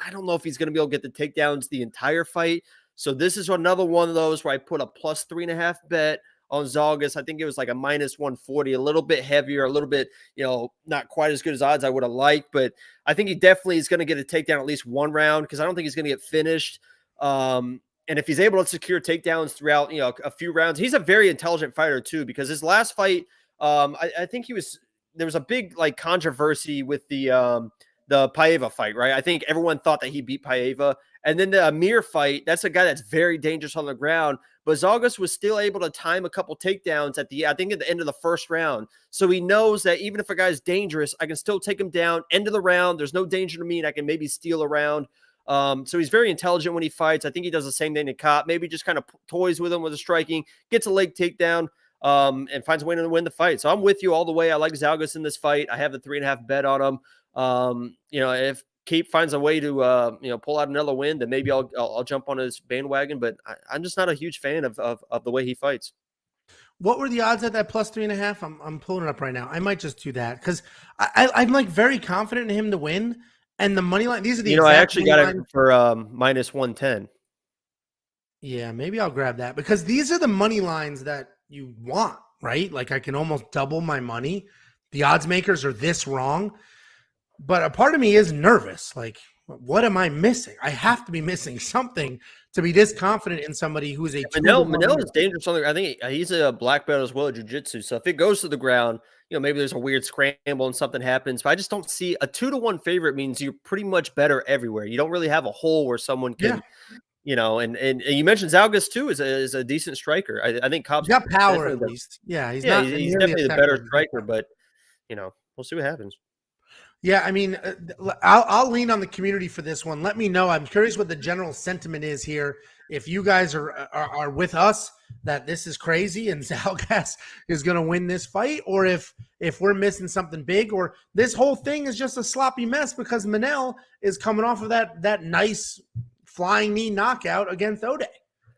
I don't know if he's gonna be able to get the takedowns the entire fight. So this is another one of those where I put a plus 3.5 bet on Zalgas. I think it was like a minus 140, a little bit heavier, a little bit, not quite as good as odds I would have liked, but I think he definitely is going to get a takedown at least 1 round because I don't think he's going to get finished. And if he's able to secure takedowns throughout, a few rounds, he's a very intelligent fighter too, because his last fight, I think there was a big like controversy with the Paiva fight, right? I think everyone thought that he beat Paiva. And then the Amir fight, that's a guy that's very dangerous on the ground. but Zalgas was still able to time a couple takedowns at the end of the first round. So he knows that even if a guy's dangerous, I can still take him down, end of the round. There's no danger to me, and I can maybe steal a round. So he's very intelligent when he fights. I think he does the same thing to Copp. Maybe just kind of toys with him with the striking, gets a leg takedown, and finds a way to win the fight. So I'm with you all the way. I like Zalgas in this fight. I have the 3.5 bet on him. If Copp finds a way to pull out another win, then maybe I'll jump on his bandwagon. But I'm just not a huge fan of the way he fights. What were the odds at that plus 3.5? I'm pulling it up right now. I might just do that because I'm like very confident in him to win. And the money line, these are the I actually got it for minus 110. Yeah, maybe I'll grab that because these are the money lines that you want, right? Like I can almost double my money. The odds makers are this wrong. But a part of me is nervous. Like, what am I missing? I have to be missing something to be this confident in somebody who's a Manell is dangerous. I think he's a black belt as well at jiu-jitsu. So if it goes to the ground, maybe there's a weird scramble and something happens. But I just don't see a 2-1 favorite means you're pretty much better everywhere. You don't really have a hole where someone can, and you mentioned Zalgas too is a decent striker. I think Cobb's got power at least. Yeah, he's definitely the better striker, but we'll see what happens. Yeah, I mean, I'll lean on the community for this one. Let me know. I'm curious what the general sentiment is here. If you guys are with us that this is crazy and Zalgas is going to win this fight, or if we're missing something big, or this whole thing is just a sloppy mess because Manell is coming off of that nice flying knee knockout against Ode.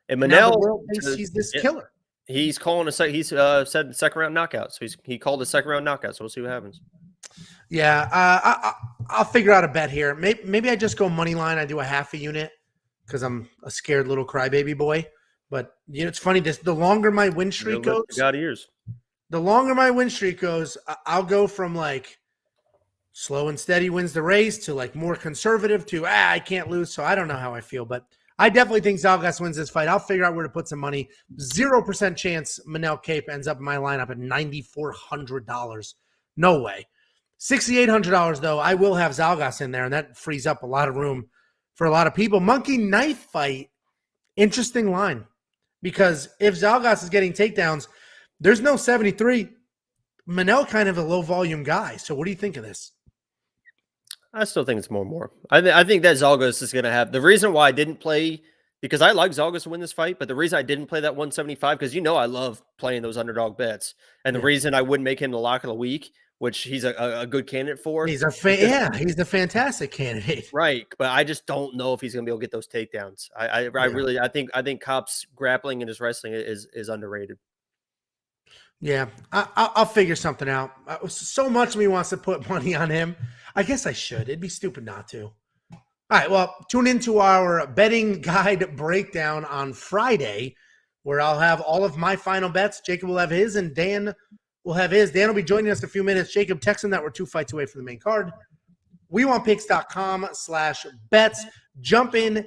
And Manell thinks he's this killer. He's calling he's said second round knockout. So he called a second round knockout. So we'll see what happens. Yeah, I'll figure out a bet here. Maybe I just go money line. I do a half a unit because I'm a scared little crybaby boy. But it's funny. The longer my win streak goes, the longer my win streak goes, I'll go from like slow and steady wins the race to like more conservative to I can't lose. So I don't know how I feel, but I definitely think Zalgas wins this fight. I'll figure out where to put some money. 0% chance Manell Copp ends up in my lineup at $9,400. No way. $6,800 though. I will have Zalgas in there, and that frees up a lot of room for a lot of people. Monkey knife fight, interesting line, because if Zalgas is getting takedowns, there's no 73. Manell kind of a low volume guy. So what do you think of this? I still think it's more. I think that Zalgas is going to have the reason why I didn't play, because I like Zalgas to win this fight, but the reason I didn't play that 175 because I love playing those underdog bets, and the reason I wouldn't make him the lock of the week, which he's a good candidate for. He's a fantastic candidate. Right. But I just don't know if he's going to be able to get those takedowns. I think Copp's grappling and his wrestling is underrated. Yeah. I'll figure something out. So much of me wants to put money on him. I guess I should. It'd be stupid not to. All right. Well, tune into our betting guide breakdown on Friday, where I'll have all of my final bets. Jacob will have his, and Dan will have his. Dan will be joining us in a few minutes. Jacob, text him that we're 2 fights away from the main card. wewantpicks.com/bets. Jump in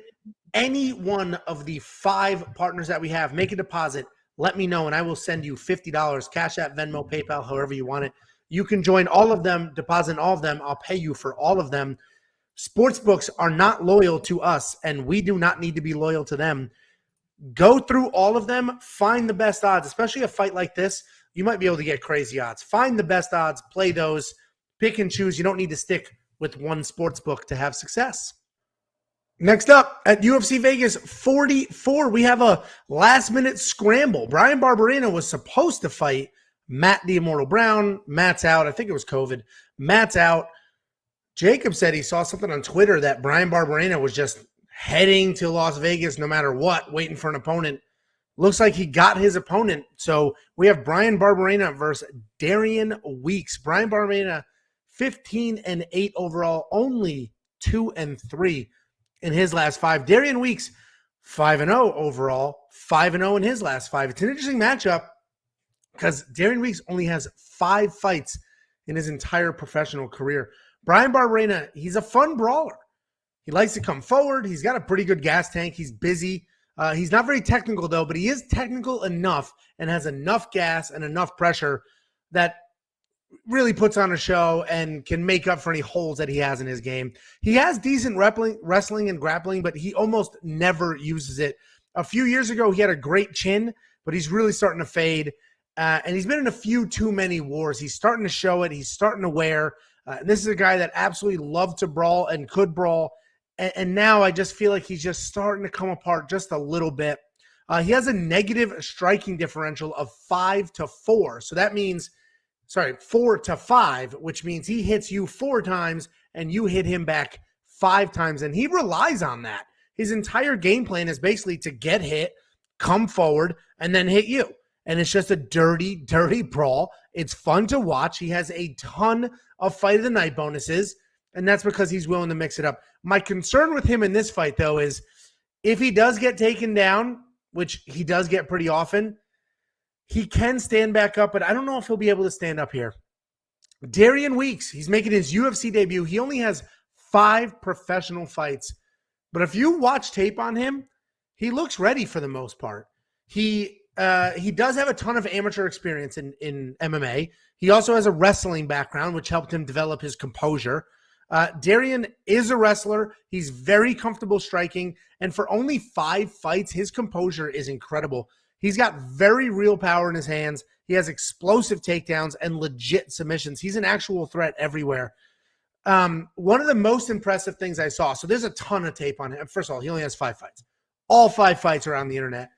any one of the 5 partners that we have. Make a deposit. Let me know, and I will send you $50. CASHAPP, Venmo, PayPal, however you want it. You can join all of them, deposit all of them. I'll pay you for all of them. Sportsbooks are not loyal to us, and we do not need to be loyal to them. Go through all of them. Find the best odds, especially a fight like this. You might be able to get crazy odds. Find the best odds, play those, pick and choose. You don't need to stick with one sports book to have success. Next up at UFC Vegas 44, we have a last-minute scramble. Bryan Barberena was supposed to fight Matt the Immortal Brown. Matt's out. I think it was COVID. Matt's out. Jacob said he saw something on Twitter that Bryan Barberena was just heading to Las Vegas no matter what, waiting for an opponent. Looks like he got his opponent. So we have Bryan Barberena versus Darian Weeks. Bryan Barberena, 15-8 overall, only 2-3 in his last 5. Darian Weeks, 5-0 overall, 5-0 in his last 5. It's an interesting matchup because Darian Weeks only has 5 fights in his entire professional career. Bryan Barberena, he's a fun brawler. He likes to come forward. He's got a pretty good gas tank. He's busy. He's not very technical, though, but he is technical enough and has enough gas and enough pressure that really puts on a show and can make up for any holes that he has in his game. He has decent wrestling and grappling, but he almost never uses it. A few years ago, he had a great chin, but he's really starting to fade. And he's been in a few too many wars. He's starting to show it. He's starting to wear. And this is a guy that absolutely loved to brawl and could brawl. And now I just feel like he's just starting to come apart just a little bit. He has a negative striking differential of 5-4. So that means, 4-5, which means he hits you 4 times and you hit him back 5 times. And he relies on that. His entire game plan is basically to get hit, come forward, and then hit you. And it's just a dirty, dirty brawl. It's fun to watch. He has a ton of fight of the night bonuses, and that's because he's willing to mix it up. My concern with him in this fight, though, is if he does get taken down, which he does get pretty often, he can stand back up, but I don't know if he'll be able to stand up here. Darian Weeks, he's making his UFC debut. He only has 5 professional fights, but if you watch tape on him, he looks ready for the most part. He does have a ton of amateur experience in MMA. He also has a wrestling background, which helped him develop his composure. Darian is a wrestler. He's very comfortable striking. And for only 5 fights, his composure is incredible. He's got very real power in his hands. He has explosive takedowns and legit submissions. He's an actual threat everywhere. One of the most impressive things I saw, so there's a ton of tape on him. First of all, he only has 5 fights. All 5 fights are on the internet.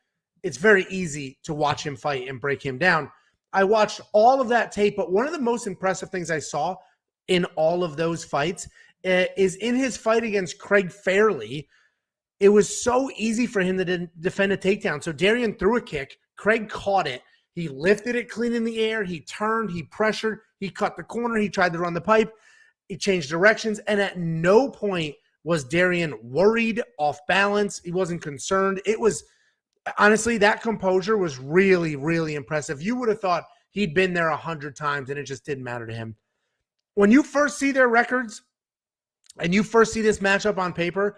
It's very easy to watch him fight and break him down. I watched all of that tape, but one of the most impressive things I saw in all of those fights is in his fight against Craig Fairley. It was so easy for him to defend a takedown. So Darian threw a kick. Craig caught it. He lifted it clean in the air. He turned. He pressured. He cut the corner. He tried to run the pipe. He changed directions. And at no point was Darian worried, off balance. He wasn't concerned. It was, honestly, that composure was really, really impressive. You would have thought he'd been there 100 times and it just didn't matter to him. When you first see their records and you first see this matchup on paper,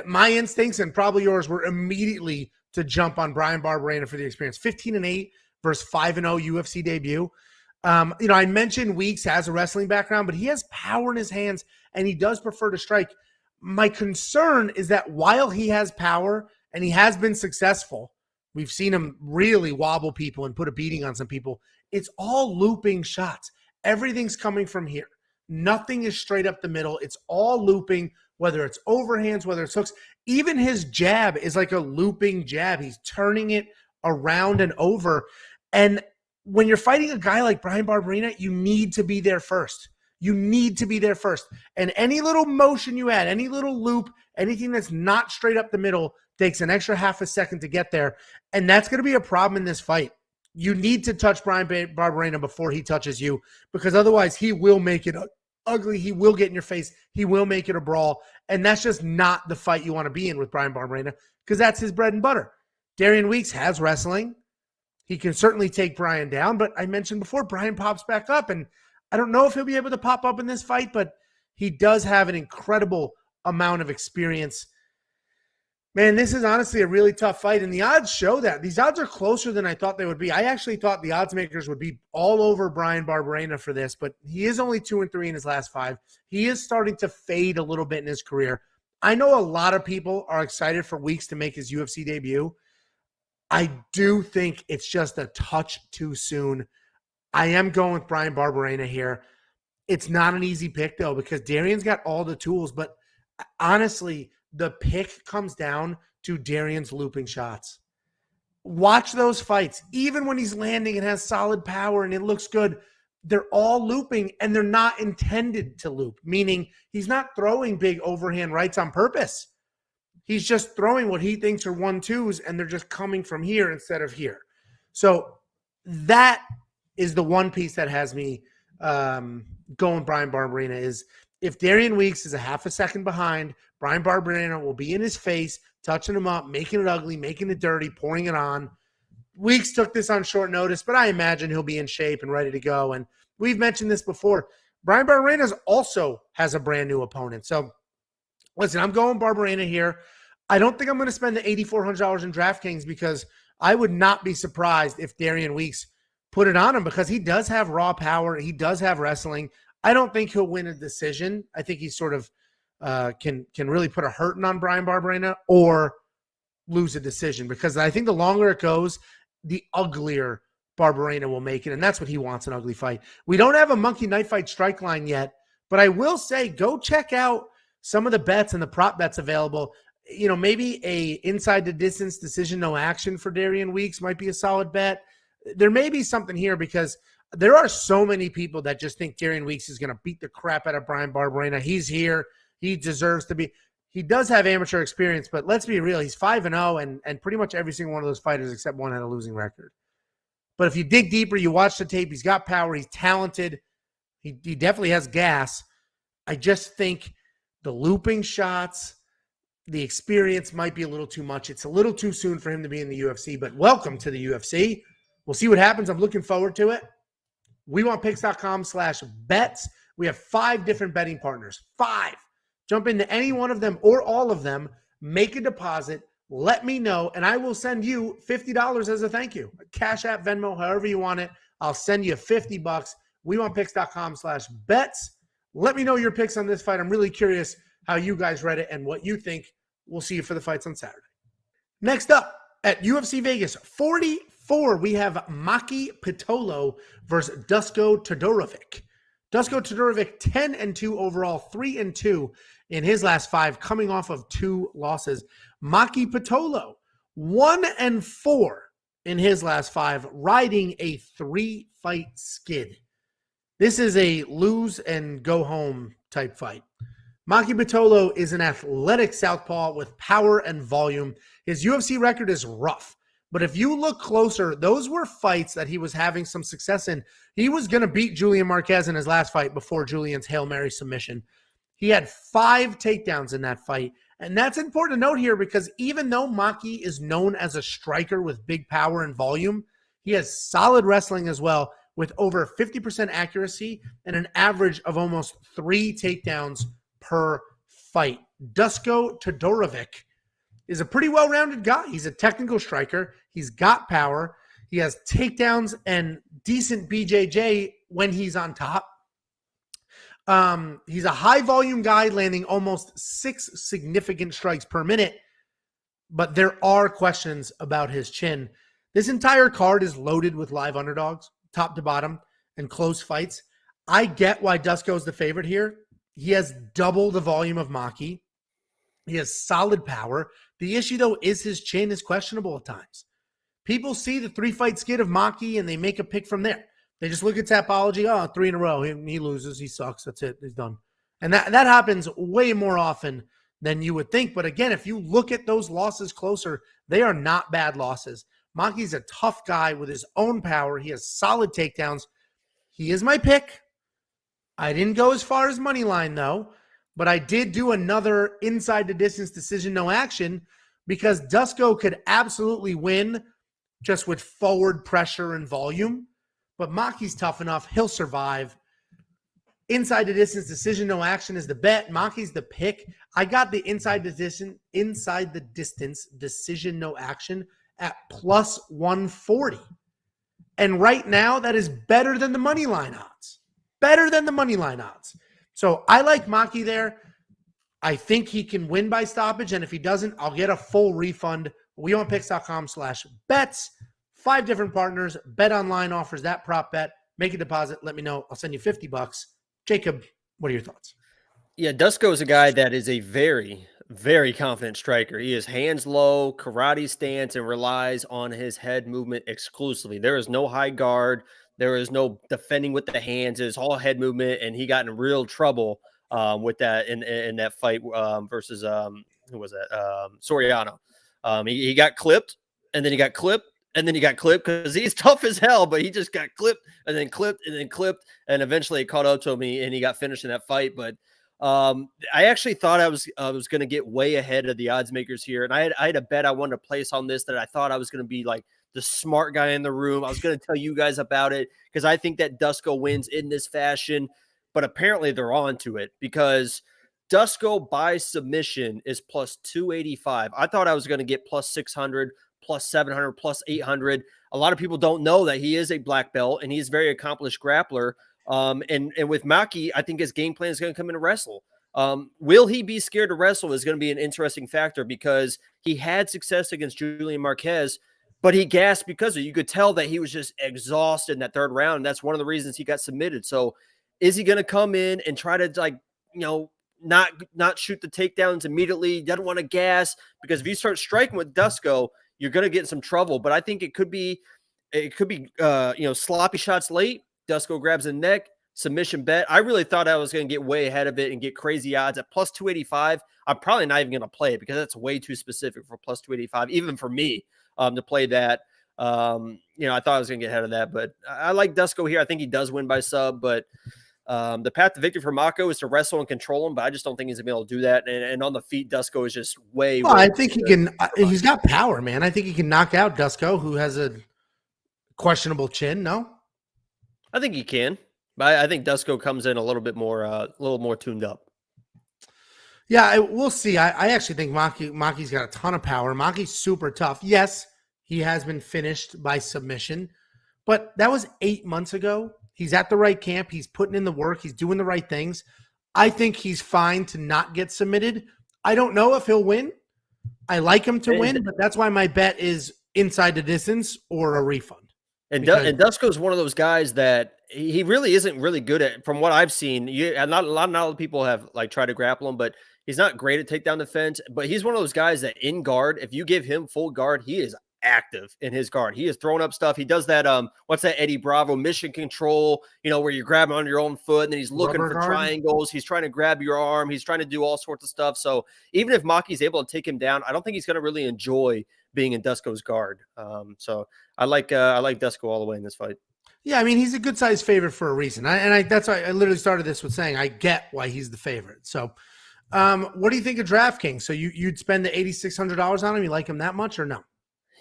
my instincts and probably yours were immediately to jump on Bryan Barberena for the experience. 15-8 versus 5-0 UFC debut. I mentioned Weeks has a wrestling background, but he has power in his hands and he does prefer to strike. My concern is that while he has power and he has been successful, we've seen him really wobble people and put a beating on some people. It's all looping shots. Everything's coming from here. Nothing is straight up the middle. It's all looping, whether it's overhands, whether it's hooks. Even his jab is like a looping jab. He's turning it around and over. And when you're fighting a guy like Bryan Barberena, you need to be there first. You need to be there first. And any little motion you add, any little loop, anything that's not straight up the middle takes an extra half a second to get there. And that's going to be a problem in this fight. You need to touch Bryan Barberena before he touches you, because otherwise he will make it ugly. He will get in your face. He will make it a brawl. And that's just not the fight you want to be in with Bryan Barberena, because that's his bread and butter. Darian Weeks has wrestling. He can certainly take Bryan down, but I mentioned before, Bryan pops back up, and I don't know if he'll be able to pop up in this fight, but he does have an incredible amount of experience. Man, this is honestly a really tough fight, and the odds show that. These odds are closer than I thought they would be. I actually thought the odds makers would be all over Bryan Barberena for this, but he is only 2-3 in his last 5. He is starting to fade a little bit in his career. I know a lot of people are excited for Weeks to make his UFC debut. I do think it's just a touch too soon. I am going with Bryan Barberena here. It's not an easy pick, though, because Darian's got all the tools, but honestly, the pick comes down to Darian's looping shots. Watch those fights. Even when he's landing and has solid power and it looks good, they're all looping and they're not intended to loop, meaning he's not throwing big overhand rights on purpose. He's just throwing what he thinks are 1-2s and they're just coming from here instead of here. So that is the one piece that has me going Bryan Barberena is if Darian Weeks is a half a second behind, Bryan Barberena will be in his face, touching him up, making it ugly, making it dirty, pouring it on. Weeks took this on short notice, but I imagine he'll be in shape and ready to go. And we've mentioned this before. Bryan Barberena also has a brand new opponent. So listen, I'm going Barberena here. I don't think I'm going to spend the $8,400 in DraftKings because I would not be surprised if Darian Weeks put it on him because he does have raw power. He does have wrestling. I don't think he'll win a decision. I think he sort of can really put a hurting on Bryan Barberena, or lose a decision, because I think the longer it goes, the uglier Barberena will make it, and that's what he wants, an ugly fight. We don't have a Monkey Knife Fight strike line yet, but I will say go check out some of the bets and the prop bets available. You know, maybe a inside the distance decision, no action for Darian Weeks might be a solid bet. There may be something here because there are so many people that just think Darian Weeks is going to beat the crap out of Brian Barberena. He's here. He deserves to be. He does have amateur experience, but let's be real. He's 5-0, and pretty much every single one of those fighters except one had a losing record. But if you dig deeper, you watch the tape, he's got power, he's talented. He definitely has gas. I just think the looping shots, the experience might be a little too much. It's a little too soon for him to be in the UFC, but welcome to the UFC. We'll see what happens. I'm looking forward to it. wewantpicks.com/bets. We have 5 different betting partners. 5. Jump into any one of them or all of them. Make a deposit. Let me know, and I will send you $50 as a thank you. Cash App, Venmo, however you want it. I'll send you $50. wewantpicks.com/bets. Let me know your picks on this fight. I'm really curious how you guys read it and what you think. We'll see you for the fights on Saturday. Next up at UFC Vegas 44, we have Maki Pitolo versus Dusko Todorovic. Dusko Todorovic 10-2 overall, 3-2 in his last 5, coming off of 2 losses. Maki Pitolo 1-4 in his last 5, riding a 3-fight skid. This is a lose and go home type fight. Maki Pitolo is an athletic southpaw with power and volume. His UFC record is rough, but if you look closer, those were fights that he was having some success in. He was going to beat Julian Marquez in his last fight before Julian's Hail Mary submission. He had 5 takedowns in that fight, and that's important to note here because even though Maki is known as a striker with big power and volume, he has solid wrestling as well with over 50% accuracy and an average of almost 3 takedowns per fight. Dusko Todorovic is a pretty well-rounded guy. He's a technical striker. He's got power. He has takedowns and decent BJJ when he's on top. He's a high-volume guy landing almost 6 significant strikes per minute, but there are questions about his chin. This entire card is loaded with live underdogs, top to bottom, and close fights. I get why Dusko is the favorite here. He has double the volume of Maki. He has solid power. The issue, though, is his chin is questionable at times. People see the 3-fight skid of Maki, and they make a pick from there. They just look at Tapology. Oh, 3 in a row. He loses. He sucks. That's it. He's done. And that happens way more often than you would think. But again, if you look at those losses closer, they are not bad losses. Maki's a tough guy with his own power. He has solid takedowns. He is my pick. I didn't go as far as money line, though. But I did do another inside the distance decision, no action, because Dusko could absolutely win just with forward pressure and volume. But Maki's tough enough. He'll survive. Inside the distance decision, no action is the bet. Maki's the pick. I got the inside the distance decision, no action at plus 140. And right now, that is better than the money line odds. Better than the money line odds. So I like Maki there. I think he can win by stoppage. And if he doesn't, I'll get a full refund. wewantpicks.com/bets. 5 different partners. Bet Online offers that prop bet. Make a deposit. Let me know. I'll send you $50. Jacob, what are your thoughts? Yeah, Dusko is a guy that is a very, very confident striker. He is hands low, karate stance, and relies on his head movement exclusively. There is no high guard. There is no defending with the hands. It's all head movement, and he got in real trouble with that in that fight versus who was that? Soriano. He got clipped, and then he got clipped, and then he got clipped because he's tough as hell, but he just got clipped, and then clipped, and then clipped, and eventually it caught up to me, and he got finished in that fight. But I actually thought I was going to get way ahead of the odds makers here, and I had a bet I wanted to place on this that I thought I was going to be like the smart guy in the room. I was going to tell you guys about it because I think that Dusko wins in this fashion, but apparently they're on to it because Dusko by submission is plus 285. I thought I was going to get plus 600, plus 700, plus 800. A lot of people don't know that he is a black belt and he's a very accomplished grappler. And with Maki, I think his game plan is going to come in and wrestle. Will he be scared to wrestle is going to be an interesting factor because he had success against Julian Marquez, but he gasped because of it. You could tell that he was just exhausted in that third round. And that's one of the reasons he got submitted. So is he going to come in and try to not shoot the takedowns immediately? Doesn't want to gas, because if you start striking with Dusko, you're going to get in some trouble. But I think it could be sloppy shots late. Dusko grabs the neck, submission bet. I really thought I was going to get way ahead of it and get crazy odds at plus 285. I'm probably not even going to play it because that's way too specific for plus 285, even for me to play that. I thought I was going to get ahead of that, but I like Dusko here. I think he does win by sub, but the path to victory for Mako is to wrestle and control him, but I just don't think he's going to be able to do that. And on the feet, Dusko is just way. I think he can. He's got power, man. I think he can knock out Dusko, who has a questionable chin. No, I think he can, but I think Dusko comes in a little bit more tuned up. Yeah, we'll see. I actually think Maki's got a ton of power. Maki's super tough. Yes, he has been finished by submission, but that was 8 months ago. He's at the right camp. He's putting in the work. He's doing the right things. I think he's fine to not get submitted. I don't know if he'll win. I like him to win, but that's why my bet is inside the distance or a refund. And Dusko is one of those guys that he really isn't really good at, from what I've seen. Not a lot of people have tried to grapple him, but he's not great at takedown defense. But he's one of those guys that in guard, if you give him full guard, he is active in his guard. He is throwing up stuff. He does that what's that Eddie Bravo mission control, where you're grabbing on your own foot and then he's looking for triangles. He's trying to grab your arm. He's trying to do all sorts of stuff. So even if Maki's able to take him down, I don't think he's going to really enjoy being in Dusko's guard. So I like Dusko all the way in this fight. Yeah, I mean, he's a good size favorite for a reason. That's why I literally started this with saying I get why he's the favorite. So what do you think of DraftKings? So you'd spend the $8,600 on him? You like him that much or no?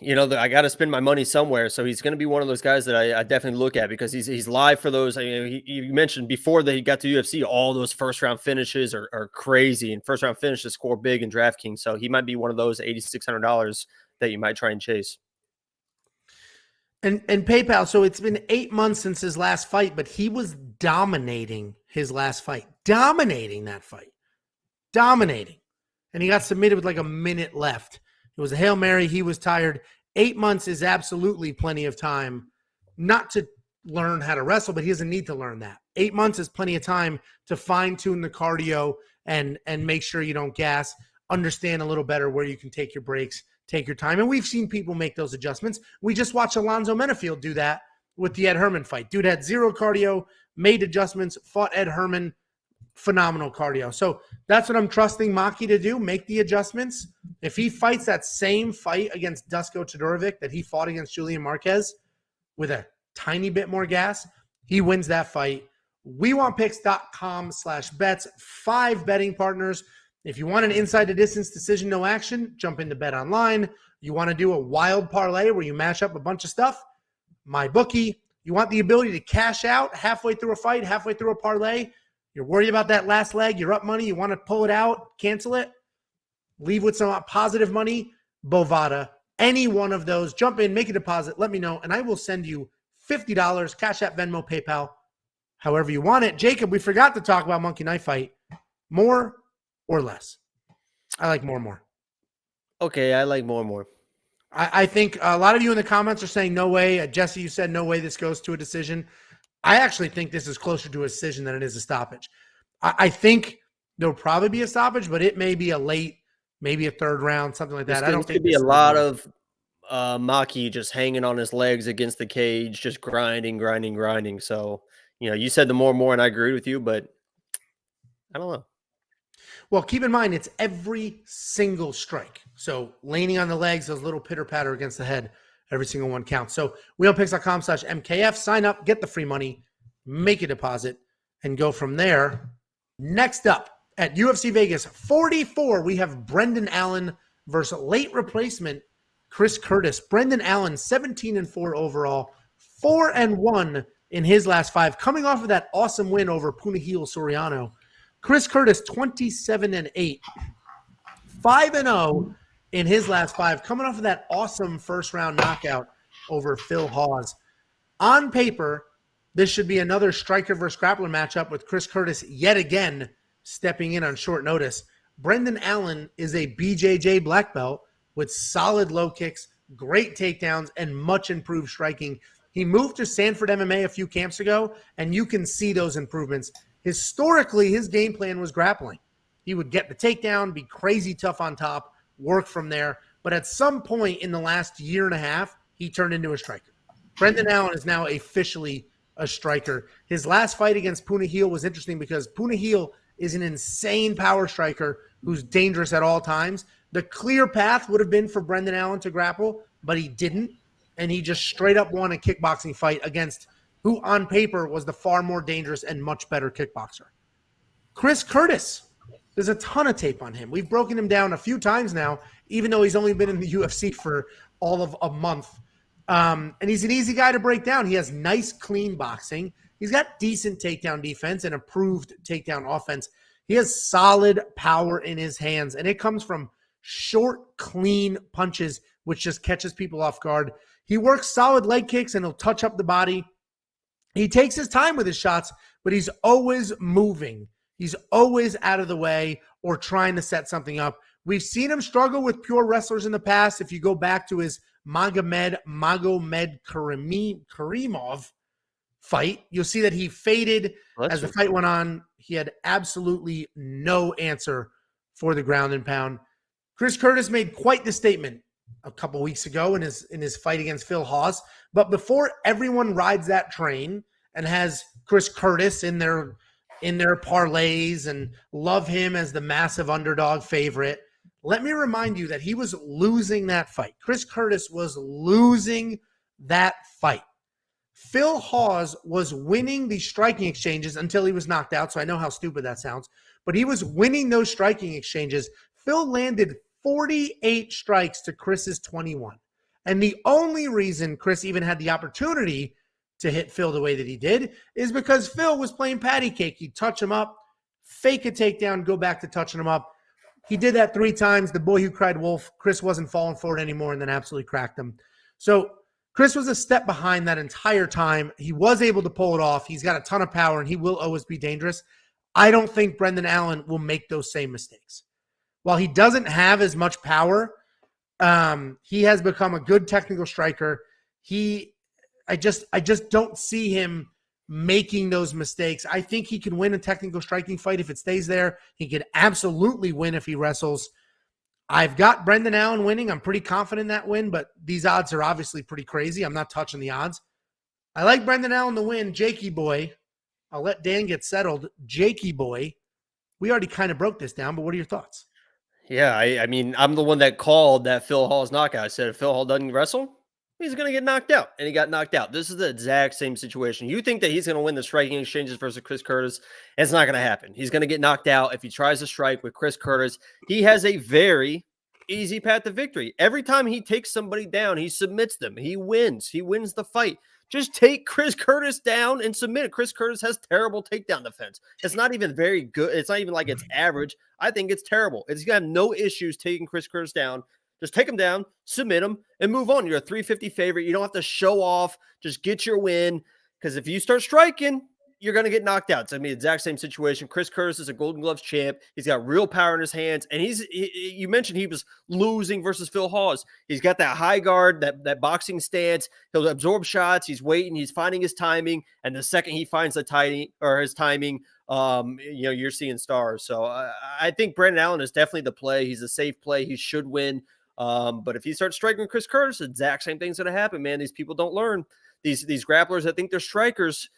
I got to spend my money somewhere. So he's going to be one of those guys that I definitely look at because he's live for those. You mentioned before that he got to UFC, all those first round finishes are crazy, and first round finishes score big in DraftKings. So he might be one of those $8,600 that you might try and chase. And PayPal. So it's been 8 months since his last fight, but he was dominating his last fight, dominating that fight, dominating. And he got submitted with like a minute left. It was a Hail Mary. He was tired. 8 months is absolutely plenty of time not to learn how to wrestle, but he doesn't need to learn that. 8 months is plenty of time to fine tune the cardio and make sure you don't gas, understand a little better where you can take your breaks, take your time. And we've seen people make those adjustments. We just watched Alonzo Menefield do that with the Ed Herman fight. Dude had zero cardio, made adjustments, fought Ed Herman, phenomenal cardio. So that's what I'm trusting Maki to do, make the adjustments. If he fights that same fight against Dusko Todorovic that he fought against Julian Marquez with a tiny bit more gas, he wins that fight. wewantpicks.com/bets, 5 betting partners. If you want an inside the distance decision, no action, jump into Bet Online. You want to do a wild parlay where you mash up a bunch of stuff, my bookie. You want the ability to cash out halfway through a fight, halfway through a parlay. You're worried about that last leg. You're up money. You want to pull it out, cancel it, leave with some positive money. Bovada, any one of those. Jump in, make a deposit. Let me know, and I will send you $50. Cash App, Venmo, PayPal, however you want it. Jacob, we forgot to talk about Monkey Knife Fight. More or less? I like more. Okay, I like more. I think a lot of you in the comments are saying no way. Jesse, you said no way this goes to a decision. I actually think this is closer to a decision than it is a stoppage. I think there'll probably be a stoppage, but it may be a late, maybe a third round, something like that. I don't think it could be a lot of Maki just hanging on his legs against the cage, just grinding. So, you said the more, and I agree with you, but I don't know. Well, keep in mind, it's every single strike. So leaning on the legs, those little pitter-patter against the head, every single one counts. So wewantpicks.com/MKF, sign up, get the free money, make a deposit, and go from there. Next up at UFC Vegas 44, we have Brendan Allen versus late replacement Chris Curtis. Brendan Allen, 17-4 overall, 4-1 in his last 5, coming off of that awesome win over Punahil Soriano. Chris Curtis, 27-8, 5-0 in his last 5, coming off of that awesome first-round knockout over Phil Hawes. On paper, this should be another striker versus grappler matchup with Chris Curtis yet again stepping in on short notice. Brendan Allen is a BJJ black belt with solid low kicks, great takedowns, and much improved striking. He moved to Sanford MMA a few camps ago, and you can see those improvements. Historically, his game plan was grappling. He would get the takedown, be crazy tough on top, work from there. But at some point in the last year and a half, he turned into a striker. Brendan Allen is now officially a striker. His last fight against Puna Heel was interesting because Puna Heel is an insane power striker who's dangerous at all times. The clear path would have been for Brendan Allen to grapple, but he didn't. And he just straight up won a kickboxing fight against who on paper was the far more dangerous and much better kickboxer. Chris Curtis. There's a ton of tape on him. We've broken him down a few times now, even though he's only been in the UFC for all of a month. And he's an easy guy to break down. He has nice, clean boxing. He's got decent takedown defense and improved takedown offense. He has solid power in his hands, and it comes from short, clean punches, which just catches people off guard. He works solid leg kicks, and he'll touch up the body. He takes his time with his shots, but he's always moving. He's always out of the way or trying to set something up. We've seen him struggle with pure wrestlers in the past. If you go back to his Magomed Karimov fight, you'll see that he faded as the fight went on. He had absolutely no answer for the ground and pound. Chris Curtis made quite the statement a couple weeks ago in his fight against Phil Hawes. But before everyone rides that train and has Chris Curtis in their parlays and love him as the massive underdog favorite, let me remind you that he was losing that fight. Chris Curtis was losing that fight. Phil Hawes was winning the striking exchanges until he was knocked out, so I know how stupid that sounds, but he was winning those striking exchanges. Phil landed 48 strikes to Chris's 21. And the only reason Chris even had the opportunity to hit Phil the way that he did is because Phil was playing patty cake. He'd touch him up, fake a takedown, go back to touching him up. He did that 3 times. The boy who cried wolf, Chris wasn't falling for it anymore and then absolutely cracked him. So Chris was a step behind that entire time. He was able to pull it off. He's got a ton of power and he will always be dangerous. I don't think Brendan Allen will make those same mistakes. While he doesn't have as much power, he has become a good technical striker. I just don't see him making those mistakes. I think he can win a technical striking fight if it stays there. He could absolutely win if he wrestles. I've got Brendan Allen winning. I'm pretty confident in that win, but these odds are obviously pretty crazy. I'm not touching the odds. I like Brendan Allen to win. Jakey boy. I'll let Dan get settled. Jakey boy. We already kind of broke this down, but what are your thoughts? Yeah, I mean, I'm the one that called that Phil Hall's knockout. I said if Phil Hall doesn't wrestle, he's going to get knocked out, and he got knocked out. This is the exact same situation. You think that he's going to win the striking exchanges versus Chris Curtis, and it's not going to happen. He's going to get knocked out if he tries to strike with Chris Curtis. He has a very easy path to victory. Every time he takes somebody down, he submits them. He wins. He wins the fight. Just take Chris Curtis down and submit it. Chris Curtis has terrible takedown defense. It's not even very good. It's not even like it's average. I think it's terrible. It's going to have no issues taking Chris Curtis down. Just take him down, submit him, and move on. You're a 350 favorite. You don't have to show off. Just get your win. Because if you start striking, you're going to get knocked out. It's going to be the exact same situation. Chris Curtis is a Golden Gloves champ. He's got real power in his hands. And you mentioned he was losing versus Phil Hawes. He's got that high guard, that boxing stance. He'll absorb shots. He's waiting. He's finding his timing. And the second he finds his timing, you're seeing stars. So I think Brendan Allen is definitely the play. He's a safe play. He should win. But if he starts striking Chris Curtis, the exact same thing's going to happen, man. These people don't learn. These grapplers that think they're strikers,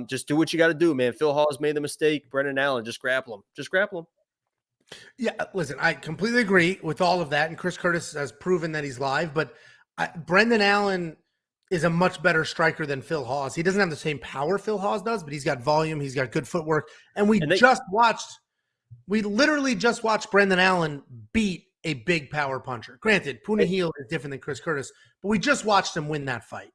just do what you got to do, man. Phil Hawes made the mistake. Brendan Allen, just grapple him. Just grapple him. Yeah, listen, I completely agree with all of that. And Chris Curtis has proven that he's live. But Brendan Allen is a much better striker than Phil Hawes. He doesn't have the same power Phil Hawes does, but he's got volume. He's got good footwork. And we literally just watched Brendan Allen beat a big power puncher. Granted, Puna Heel is different than Chris Curtis, but we just watched him win that fight.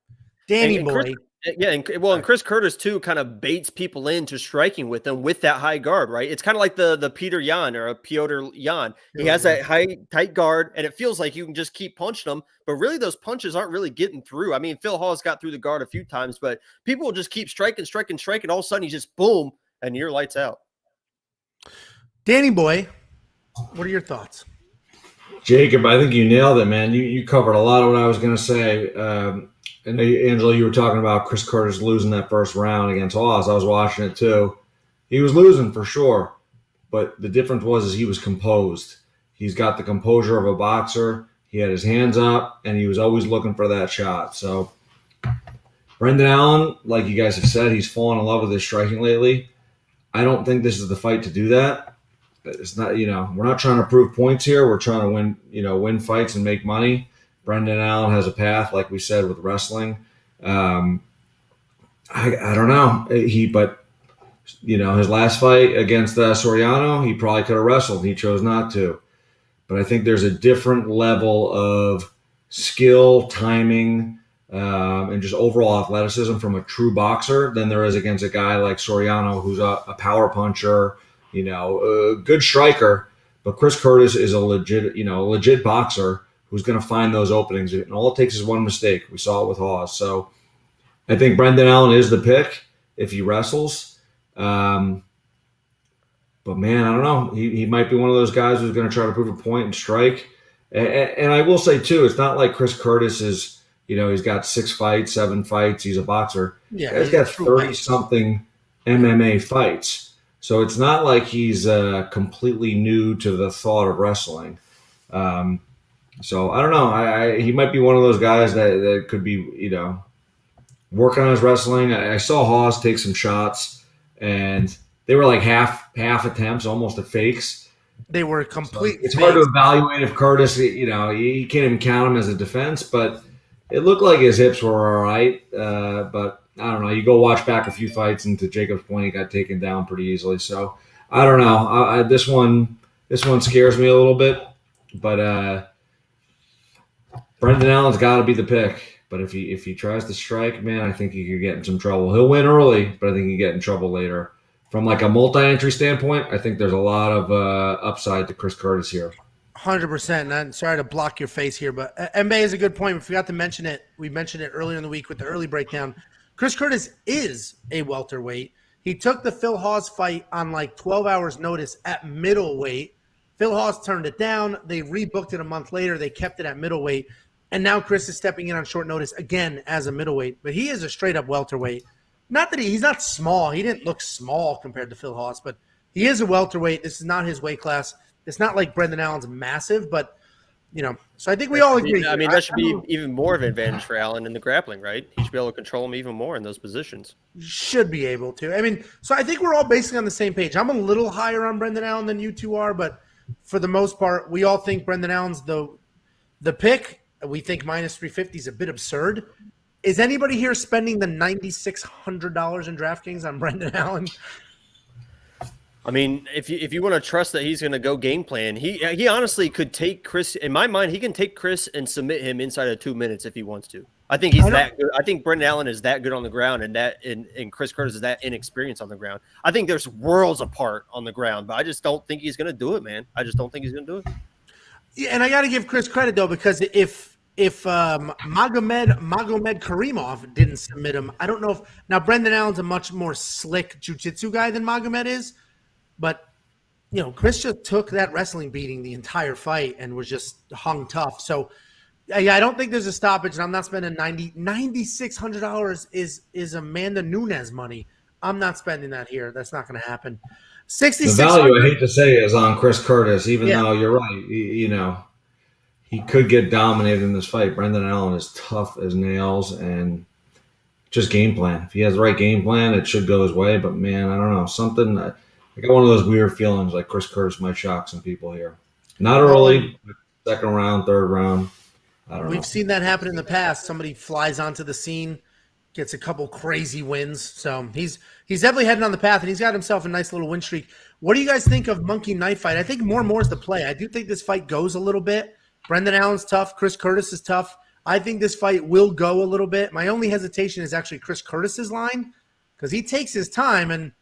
Danny boy. And Chris Curtis too kind of baits people into striking with them with that high guard, right? It's kind of like the Peter Yan or a Piotr Yan. He has that high, tight guard, and it feels like you can just keep punching them, but really those punches aren't really getting through. I mean, Phil Hawes got through the guard a few times, but people will just keep striking. All of a sudden, you just boom, and your lights out. Danny boy, what are your thoughts? Jacob, I think you nailed it, man. You covered a lot of what I was going to say. And Angelo, you were talking about Chris Curtis losing that first round against Hawes. I was watching it too. He was losing for sure, but the difference was he was composed. He's got the composure of a boxer. He had his hands up, and he was always looking for that shot. So Brendan Allen, like you guys have said, he's fallen in love with his striking lately. I don't think this is the fight to do that. It's not, we're not trying to prove points here. We're trying to win fights and make money. Brendan Allen has a path, like we said, with wrestling. I don't know. But his last fight against Soriano, he probably could have wrestled. He chose not to. But I think there's a different level of skill, timing, and just overall athleticism from a true boxer than there is against a guy like Soriano, who's a power puncher, a good striker. But Chris Curtis is a legit boxer who's going to find those openings. And all it takes is one mistake. We saw it with Hawes. So I think Brendan Allen is the pick if he wrestles. But, man, I don't know. He might be one of those guys who's going to try to prove a point and strike. And I will say, too, it's not like Chris Curtis is, he's got 6 fights, 7 fights. He's a boxer. Yeah, he's got 30-something MMA fights. So it's not like he's completely new to the thought of wrestling. So I don't know. He might be one of those guys that could be, working on his wrestling. I saw Hawes take some shots, and they were like half attempts, almost at fakes. They were complete. So it's hard to evaluate if Curtis, you can't even count him as a defense, but it looked like his hips were all right. But I don't know. You go watch back a few fights, and to Jacob's point, he got taken down pretty easily. So I don't know. This one scares me a little bit, but Brendan Allen's got to be the pick. But if he tries to strike, man, I think he could get in some trouble. He'll win early, but I think he could get in trouble later. From like a multi-entry standpoint, I think there's a lot of upside to Chris Curtis here. 100%. And I'm sorry to block your face here, but MBA is a good point. We forgot to mention it. We mentioned it earlier in the week with the early breakdown. Chris Curtis is a welterweight. He took the Phil Hawes fight on like 12 hours notice at middleweight. Phil Hawes turned it down. They rebooked it a month later. They kept it at middleweight. And now Chris is stepping in on short notice again as a middleweight. But he is a straight-up welterweight. Not that he's not small. He didn't look small compared to Phil Hawes, but he is a welterweight. This is not his weight class. It's not like Brendan Allen's massive, but, so I think we all agree. I mean, that should be even more of an advantage for Allen in the grappling, right? He should be able to control him even more in those positions. Should be able to. I mean, so I think we're all basically on the same page. I'm a little higher on Brendan Allen than you two are, but for the most part, we all think Brendan Allen's the pick. We think minus 350 is a bit absurd. Is anybody here spending the $9,600 in DraftKings on Brendan Allen? I mean, if you want to trust that he's going to go game plan, he honestly could take Chris. In my mind, he can take Chris and submit him inside of 2 minutes if he wants to. I think he's that good. I think Brendan Allen is that good on the ground, and Chris Curtis is that inexperienced on the ground. I think there's worlds apart on the ground, but I just don't think he's going to do it, man. I just don't think he's going to do it. Yeah, and I got to give Chris credit though, because if Magomed Karimov didn't submit him, I don't know if now Brendan Allen's a much more slick jiu-jitsu guy than Magomed is, but Chris just took that wrestling beating the entire fight and was just hung tough. So yeah, I don't think there's a stoppage, and I'm not spending $9,600 is Amanda Nunes money. I'm not spending that here. That's not going to happen. The value, I hate to say, is on Chris Curtis, even though you're right. He could get dominated in this fight. Brendan Allen is tough as nails, and just game plan. If he has the right game plan, it should go his way. But, man, I don't know. I got one of those weird feelings like Chris Curtis might shock some people here. Not early, second round, third round. I don't know. We've seen that happen in the past. Somebody flies onto the scene, gets a couple crazy wins. So he's definitely heading on the path, and he's got himself a nice little win streak. What do you guys think of Monkey Knife Fight? I think more and more is the play. I do think this fight goes a little bit. Brendan Allen's tough. Chris Curtis is tough. I think this fight will go a little bit. My only hesitation is actually Chris Curtis's line, because he takes his time. And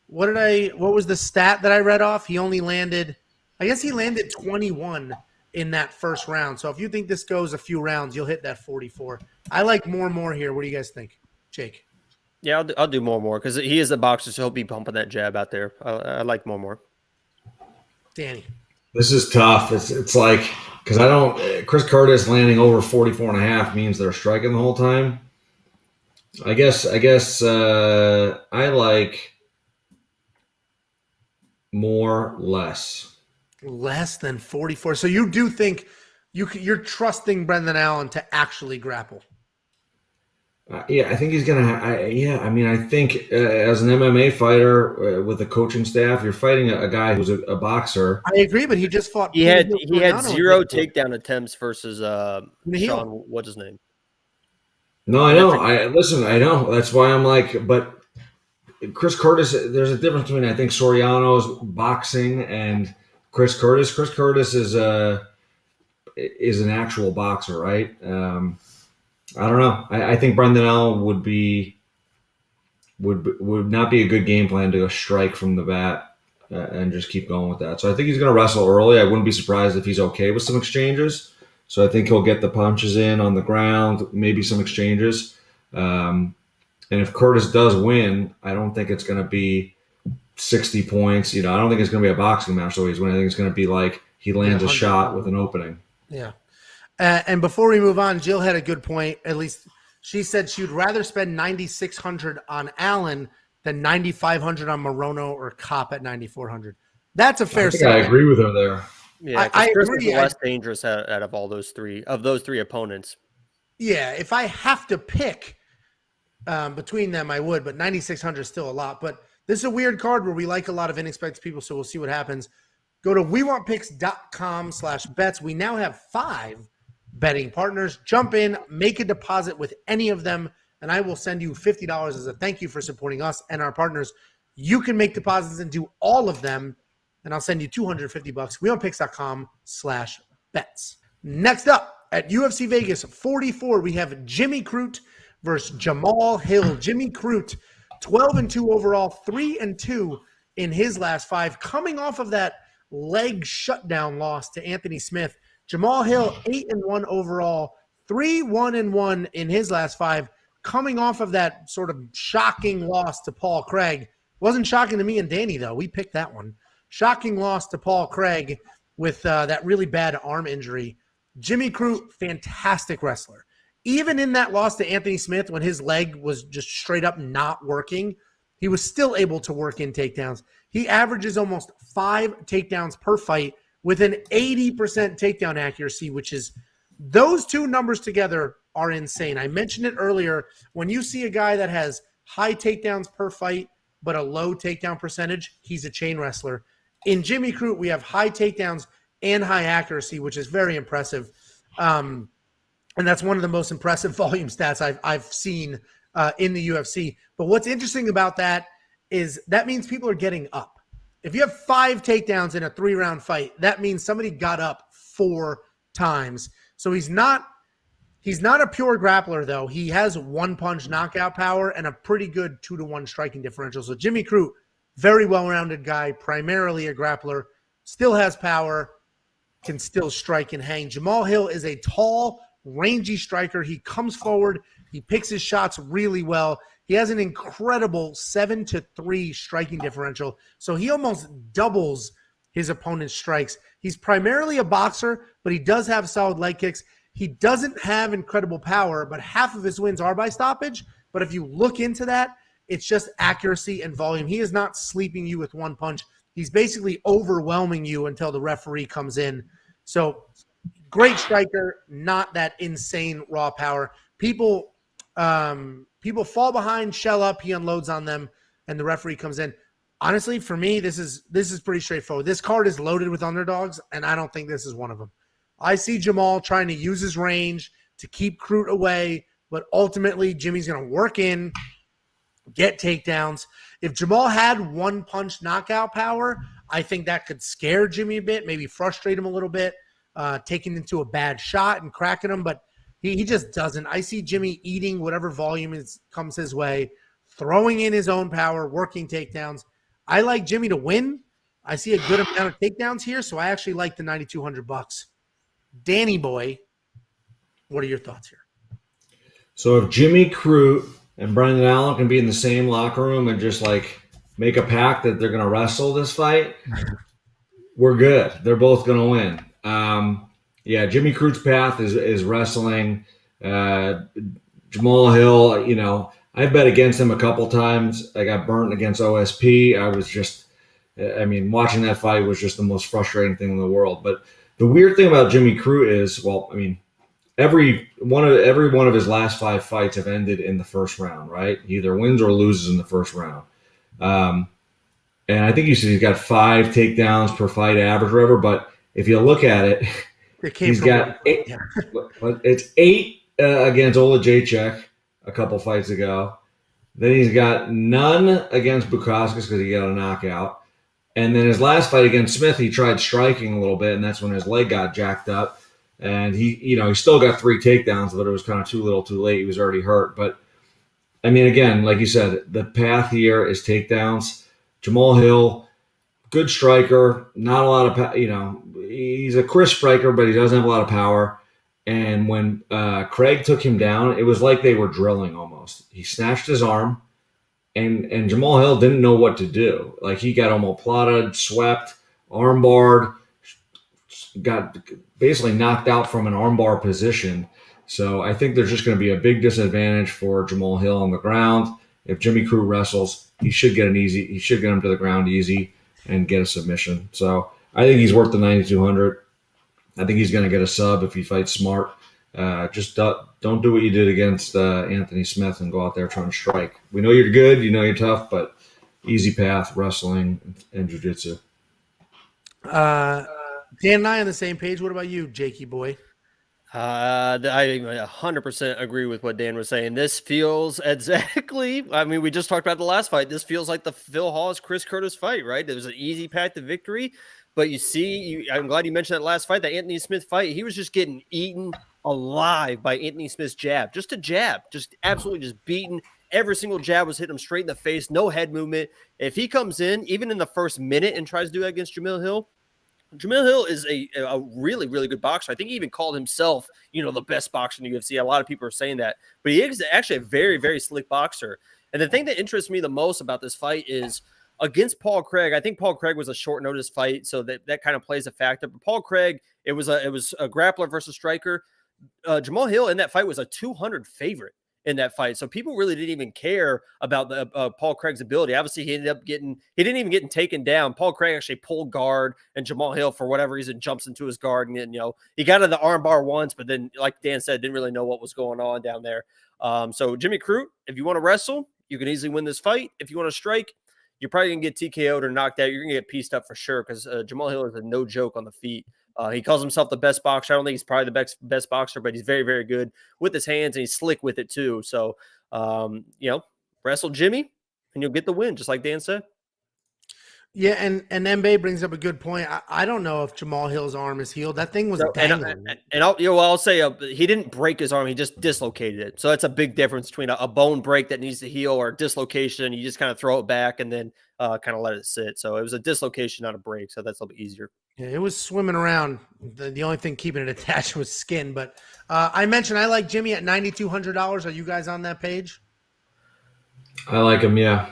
what was the stat that I read off? He landed 21 in that first round. So if you think this goes a few rounds, you'll hit that 44. I like more here. What do you guys think, Jake? Yeah, I'll do more because he is a boxer, so he'll be pumping that jab out there. I like more. Danny. This is tough. It's like, because I don't, Chris Curtis landing over 44.5 means they're striking the whole time. I guess I like more less. Less than 44. So you do think you're trusting Brendan Allen to actually grapple? Yeah, I think he's gonna. I mean, I think as an MMA fighter with a coaching staff, you're fighting a guy who's a boxer. I agree, but he just fought. He had 0 takedown attempts versus Sean. What's his name? No, I know. I know. That's why I'm like, but Chris Curtis. There's a difference between I think Soriano's boxing and Chris Curtis. Chris Curtis is an actual boxer, right? I don't know. I think Brendan Allen would not be a good game plan to go strike from the bat and just keep going with that. So I think he's going to wrestle early. I wouldn't be surprised if he's okay with some exchanges. So I think he'll get the punches in on the ground, maybe some exchanges. And if Curtis does win, I don't think it's going to be 60 points. I don't think it's going to be a boxing match. So he's winning. I think it's going to be like he lands a shot with an opening. Yeah. And before we move on, Jill had a good point. At least she said she would rather spend $9,600 on Allen than $9,500 on Moreno or Copp at $9,400. That's a fair I agree with her there. Yeah, I Chris agree. is less dangerous out of all those three opponents. Yeah, if I have to pick between them, I would, but $9,600 is still a lot. But this is a weird card where we like a lot of inexpected people, so we'll see what happens. Go to wewantpicks.com/bets. We now have 5 betting partners. Jump in, make a deposit with any of them, and I will send you $50 as a thank you for supporting us and our partners. You can make deposits and do all of them, and I'll send you $250. wewantpicks.com/bets. Next up at UFC Vegas 44, we have Jimmy Croot versus Jamal Hill. Jimmy Croot, 12-2 overall, 3-2 in his last 5, coming off of that leg shutdown loss to Anthony Smith. Jamal Hill, 8-1 overall, 3-1-1 in his last 5, coming off of that sort of shocking loss to Paul Craig. Wasn't shocking to me and Danny, though. We picked that one. Shocking loss to Paul Craig with that really bad arm injury. Jimmy Croot, fantastic wrestler. Even in that loss to Anthony Smith, when his leg was just straight up not working, he was still able to work in takedowns. He averages almost 5 takedowns per fight with an 80% takedown accuracy, which is those two numbers together are insane. I mentioned it earlier. When you see a guy that has high takedowns per fight but a low takedown percentage, he's a chain wrestler. In Jimmy Croot, we have high takedowns and high accuracy, which is very impressive. And that's one of the most impressive volume stats I've seen in the UFC. But what's interesting about that is that means people are getting up. If you have 5 takedowns in a 3-round fight, that means somebody got up 4 times. So he's not a pure grappler, though. He has 1-punch knockout power and a pretty good 2-1 striking differential. So Jimmy Croot, very well-rounded guy, primarily a grappler, still has power, can still strike and hang. Jamal Hill is a tall, rangy striker. He comes forward. He picks his shots really well. He has an incredible 7-3 striking differential. So he almost doubles his opponent's strikes. He's primarily a boxer, but he does have solid leg kicks. He doesn't have incredible power, but half of his wins are by stoppage. But if you look into that, it's just accuracy and volume. He is not sleeping you with 1 punch. He's basically overwhelming you until the referee comes in. So great striker, not that insane raw power. People fall behind, shell up, he unloads on them, and the referee comes in. Honestly, for me, this is pretty straightforward. This card is loaded with underdogs, and I don't think this is one of them. I see Jamal trying to use his range to keep Croot away, but ultimately Jimmy's going to work in, get takedowns. If Jamal had 1-punch knockout power, I think that could scare Jimmy a bit, maybe frustrate him a little bit, taking into a bad shot and cracking him, but he just doesn't. I see Jimmy eating whatever volume comes his way, throwing in his own power, working takedowns. I like Jimmy to win. I see a good amount of takedowns here, so I actually like the $9,200. Danny boy, what are your thoughts here? So if Jimmy Croot and Brendan Allen can be in the same locker room and just like make a pact that they're going to wrestle this fight, we're good. They're both going to win. Jimmy Croot's path is wrestling. Jamal Hill, I bet against him a couple times. I got burnt against OSP. Watching that fight was just the most frustrating thing in the world. But the weird thing about Jimmy Croot is, every one of his last 5 fights have ended in the first round, right? He either wins or loses in the first round. And I think you said he's got 5 takedowns per fight average, or whatever. But if you look at it, he's got 8. It's 8 against Ola Jacek a couple fights ago. Then he's got none against Bukauskas because he got a knockout. And then his last fight against Smith, he tried striking a little bit, and that's when his leg got jacked up. And he still got 3 takedowns, but it was kind of too little, too late. He was already hurt. But again, like you said, the path here is takedowns. Jamal Hill, good striker, not a lot of he's a crisp striker, but he doesn't have a lot of power. And when Craig took him down, it was like they were drilling almost. He snatched his arm, and Jamal Hill didn't know what to do. Like, he got omoplated, swept, armbarred, got basically knocked out from an armbar position. So I think there's just going to be a big disadvantage for Jamal Hill on the ground. If Jimmy Croot wrestles, he should get him to the ground easy and get a submission. So I think he's worth the 9,200. I think he's going to get a sub if he fights smart. Just don't do what you did against Anthony Smith and go out there trying to strike. We know you're good, you're tough, but easy path, wrestling, and jiu-jitsu. Dan and I on the same page. What about you, Jakey boy? I 100% agree with what Dan was saying. This feels exactly, we just talked about the last fight. This feels like the Phil Hawes Chris Curtis fight, right? It was an easy path to victory. But I'm glad you mentioned that last fight, that Anthony Smith fight. He was just getting eaten alive by Anthony Smith's jab. Just a jab. Just absolutely just beaten. Every single jab was hitting him straight in the face. No head movement. If he comes in, even in the first minute, and tries to do that against Jamal Hill is a really, really good boxer. I think he even called himself, the best boxer in the UFC. A lot of people are saying that. But he is actually a very, very slick boxer. And the thing that interests me the most about this fight is against Paul Craig. I think Paul Craig was a short notice fight, so that kind of plays a factor. But Paul Craig, it was a grappler versus striker. Jamal Hill in that fight was a 200 favorite in that fight. So people really didn't even care about the Paul Craig's ability. Obviously, he didn't even get taken down. Paul Craig actually pulled guard, and Jamal Hill, for whatever reason, jumps into his guard. And he got in the arm bar once, but then, like Dan said, didn't really know what was going on down there. So Jimmy Croot, if you want to wrestle, you can easily win this fight. If you want to strike, you're probably going to get TKO'd or knocked out. You're going to get pieced up for sure because Jamal Hill is a no joke on the feet. He calls himself the best boxer. I don't think he's probably the best boxer, but he's very, very good with his hands, and he's slick with it too. So, wrestle Jimmy, and you'll get the win, just like Dan said. Yeah, and Mbaye brings up a good point. I don't know if Jamal Hill's arm is healed. That thing was dangling. I'll say he didn't break his arm. He just dislocated it. So that's a big difference between a bone break that needs to heal or a dislocation. You just kind of throw it back and then kind of let it sit. So it was a dislocation, not a break. So that's a little bit easier. Yeah, it was swimming around. The only thing keeping it attached was skin. But I mentioned I like Jimmy at $9,200. Are you guys on that page? I like him, yeah.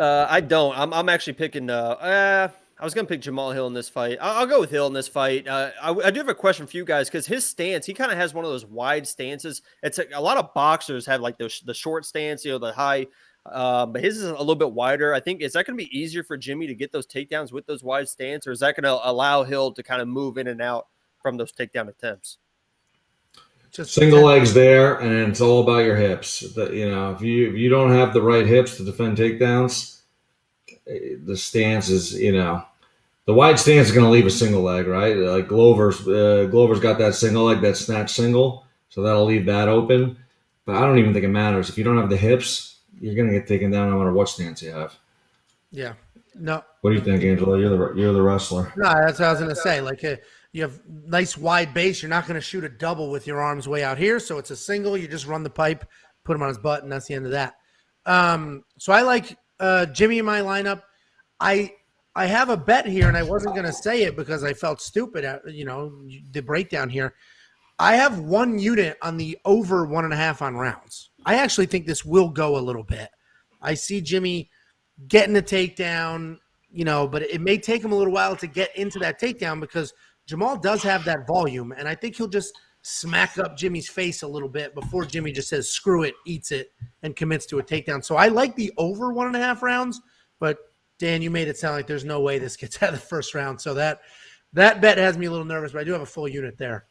I don't. I'm actually picking. I was gonna pick Jamal Hill in this fight. I'll go with Hill in this fight. I do have a question for you guys because his stance, he kind of has one of those wide stances. It's a lot of boxers have like the short stance, the high. But his is a little bit wider. I think, is that going to be easier for Jimmy to get those takedowns with those wide stance, or is that going to allow Hill to kind of move in and out from those takedown attempts? Just single legs there, and it's all about your hips. If you don't have the right hips to defend takedowns, the stance is, the wide stance is going to leave a single leg, right? Like Glover's got that single leg, that snatch single, so that'll leave that open. But I don't even think it matters if you don't have the hips. You're going to get taken down no matter what stance you have. Yeah. No. What do you think, Angelo? You're the wrestler. No, that's what I was going to say. Like you have nice wide base. You're not going to shoot a double with your arms way out here. So it's a single. You just run the pipe, put him on his butt, and that's the end of that. So I like Jimmy in my lineup. I have a bet here, and I wasn't going to say it because I felt stupid at the breakdown here. I have one unit on the over 1.5 on rounds. I actually think this will go a little bit. I see Jimmy getting a takedown, but it may take him a little while to get into that takedown because Jamal does have that volume, and I think he'll just smack up Jimmy's face a little bit before Jimmy just says, screw it, eats it, and commits to a takedown. So I like the over 1.5 rounds, but Dan, you made it sound like there's no way this gets out of the first round. So that bet has me a little nervous, but I do have a full unit there.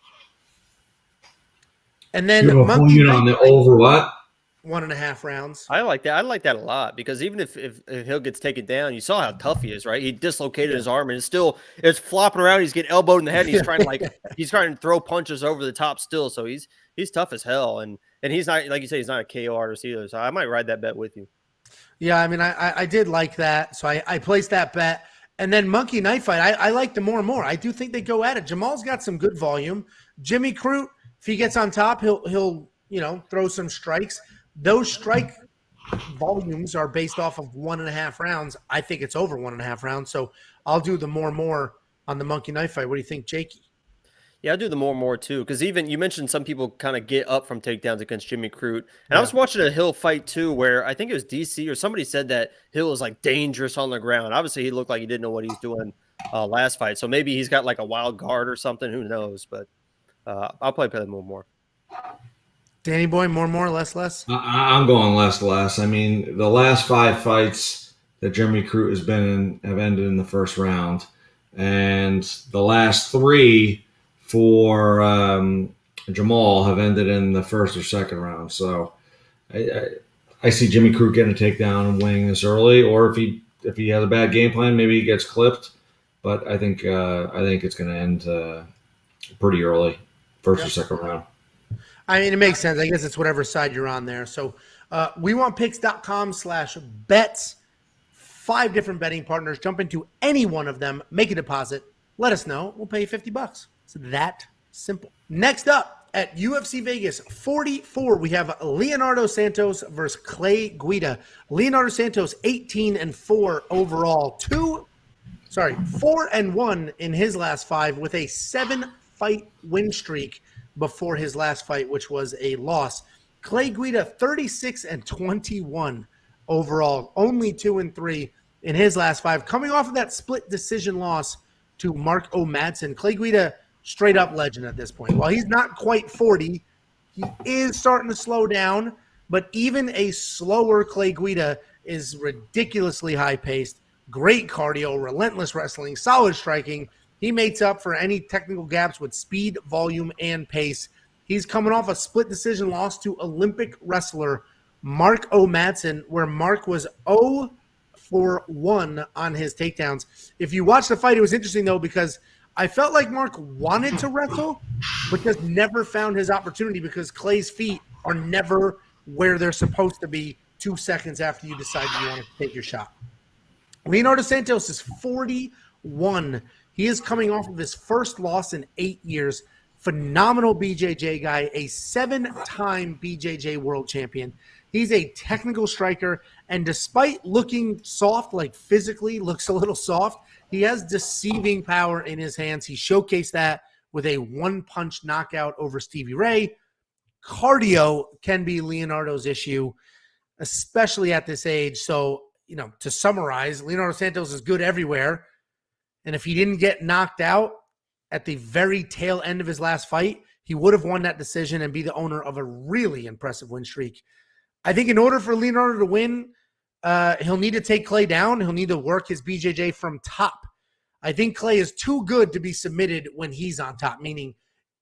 And then you have a full unit on the over what? 1.5 rounds. I like that. I like that a lot because even if Hill gets taken down, you saw how tough he is, right? He dislocated his arm and it's flopping around. He's getting elbowed in the head. And he's trying to he's trying to throw punches over the top still. So he's tough as hell. And he's not, like you say, he's not a KO artist either. So I might ride that bet with you. Yeah, I mean, I did like that. So I placed that bet. And then Monkey Knife Fight, I like them more and more. I do think they go at it. Jamal's got some good volume. Jimmy Croot, if he gets on top, he'll throw some strikes. Those strike volumes are based off of 1.5 rounds. I think it's over 1.5 rounds. So I'll do the more on the Monkey Knife Fight. What do you think, Jakey? Yeah, I'll do the more too. Because even you mentioned some people kind of get up from takedowns against Jimmy Croot. And I was watching a Hill fight too, where I think it was DC or somebody said that Hill was like dangerous on the ground. Obviously, he looked like he didn't know what he was doing last fight. So maybe he's got like a wild guard or something. Who knows? But I'll probably play more. Danny Boy, more, less? I'm going less. I mean, the last 5 fights that Jimmy Croot has been in have ended in the first round. And the last 3 for Jamal have ended in the first or second round. So I see Jimmy Croot getting a takedown and winning this early. Or if he has a bad game plan, maybe he gets clipped. But I think it's going to end pretty early, first or second round. I mean, it makes sense. I guess it's whatever side you're on there. So wewantpicks.com/bets. 5 different betting partners. Jump into any one of them. Make a deposit. Let us know. We'll pay you $50. It's that simple. Next up at UFC Vegas 44, we have Leonardo Santos versus Clay Guida. Leonardo Santos 18-4 overall. 4-1 in his last 5 with a 7-fight win streak before his last fight, which was a loss. Clay Guida 36-21 overall, only 2-3 in his last 5, coming off of that split decision loss to Mark O'Madsen. Clay Guida, straight up legend at this point. While he's not quite 40, he is starting to slow down, but even a slower Clay Guida is ridiculously high-paced, great cardio, relentless wrestling, solid striking. He makes up for any technical gaps with speed, volume, and pace. He's coming off a split decision loss to Olympic wrestler Mark O'Madsen, where Mark was 0-1 on his takedowns. If you watch the fight, it was interesting, though, because I felt like Mark wanted to wrestle, but just never found his opportunity because Clay's feet are never where they're supposed to be 2 seconds after you decide you want to take your shot. Leonardo Santos is 41. He is coming off of his first loss in 8 years. Phenomenal BJJ guy, a 7-time BJJ world champion. He's a technical striker, and despite looking soft, like physically looks a little soft, he has deceiving power in his hands. He showcased that with a 1-punch knockout over Stevie Ray. Cardio can be Leonardo's issue, especially at this age. So, to summarize, Leonardo Santos is good everywhere. And if he didn't get knocked out at the very tail end of his last fight, he would have won that decision and be the owner of a really impressive win streak. I think in order for Leonardo to win, he'll need to take Clay down. He'll need to work his BJJ from top. I think Clay is too good to be submitted when he's on top, meaning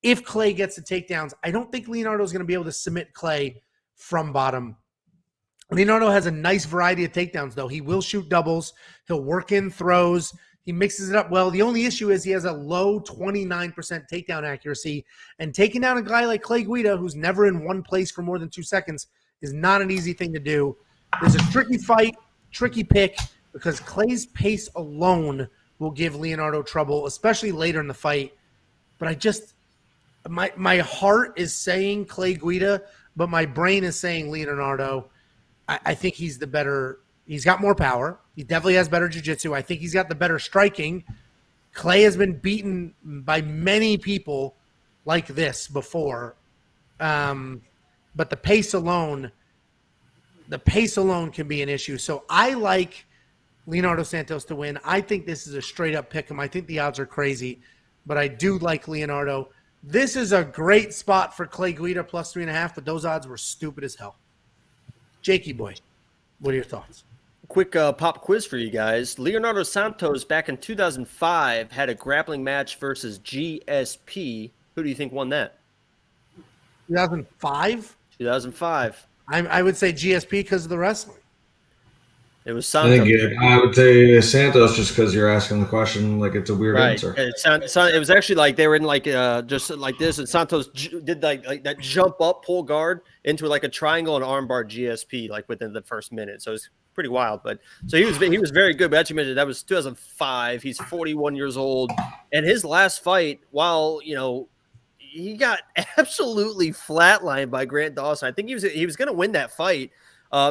if Clay gets the takedowns, I don't think Leonardo is going to be able to submit Clay from bottom. Leonardo has a nice variety of takedowns, though. He will shoot doubles. He'll work in throws. He mixes it up well. The only issue is he has a low 29% takedown accuracy, and taking down a guy like Clay Guida, who's never in one place for more than 2 seconds, is not an easy thing to do. There's a tricky fight, tricky pick, because Clay's pace alone will give Leonardo trouble, especially later in the fight. But my heart is saying Clay Guida, but my brain is saying Leonardo. I think he's the better. He's got more power. He definitely has better jiu-jitsu. I think he's got the better striking. Clay has been beaten by many people like this before. But the pace alone can be an issue. So I like Leonardo Santos to win. I think this is a straight-up pick 'em. I think the odds are crazy, but I do like Leonardo. This is a great spot for Clay Guida plus 3.5, but those odds were stupid as hell. Jakey boy, what are your thoughts? Quick pop quiz for you guys. Leonardo Santos back in 2005 had a grappling match versus GSP. Who do you think won that? 2005? 2005. I would say GSP because of the wrestling. It was I Santos. think I would say Santos just because you're asking the question like it's a weird Right. answer. It was actually like they were in like just like this, and Santos did like that jump up pull guard into like a triangle and armbar GSP like within the first minute. So it's pretty wild. But so he was very good. But as you mentioned, that was 2005. He's 41 years old, and his last fight, while he got absolutely flatlined by Grant Dawson. I think he was going to win that fight.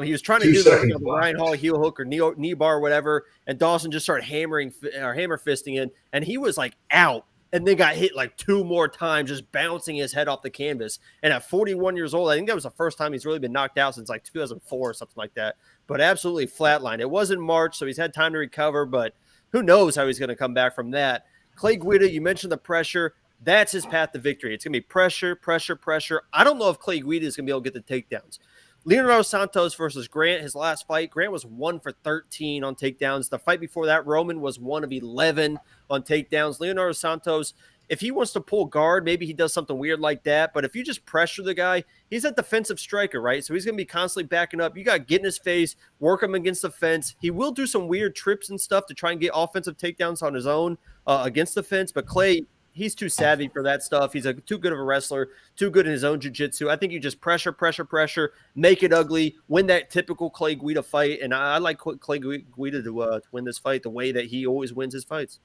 He was trying to do the Ryan Hall heel hook or knee bar or whatever, and Dawson just started hammer fisting in, and he was like out, and then got hit like 2 more times, just bouncing his head off the canvas. And at 41 years old, I think that was the first time he's really been knocked out since like 2004 or something like that. But absolutely flatlined. It was in March, so he's had time to recover, but who knows how he's going to come back from that. Clay Guida, you mentioned the pressure. That's his path to victory. It's going to be pressure, pressure, pressure. I don't know if Clay Guida is going to be able to get the takedowns. Leonardo Santos versus Grant, his last fight, Grant was 1 for 13 on takedowns. The fight before that, Roman was 1 of 11 on takedowns. Leonardo Santos, if he wants to pull guard, maybe he does something weird like that. But if you just pressure the guy, he's a defensive striker, right? So he's going to be constantly backing up. You got to get in his face, work him against the fence. He will do some weird trips and stuff to try and get offensive takedowns on his own against the fence. But Clay, he's too savvy for that stuff. He's too good of a wrestler, too good in his own jiu-jitsu. I think you just pressure, pressure, pressure, make it ugly, win that typical Clay Guida fight. And I like Clay Guida to win this fight the way that he always wins his fights.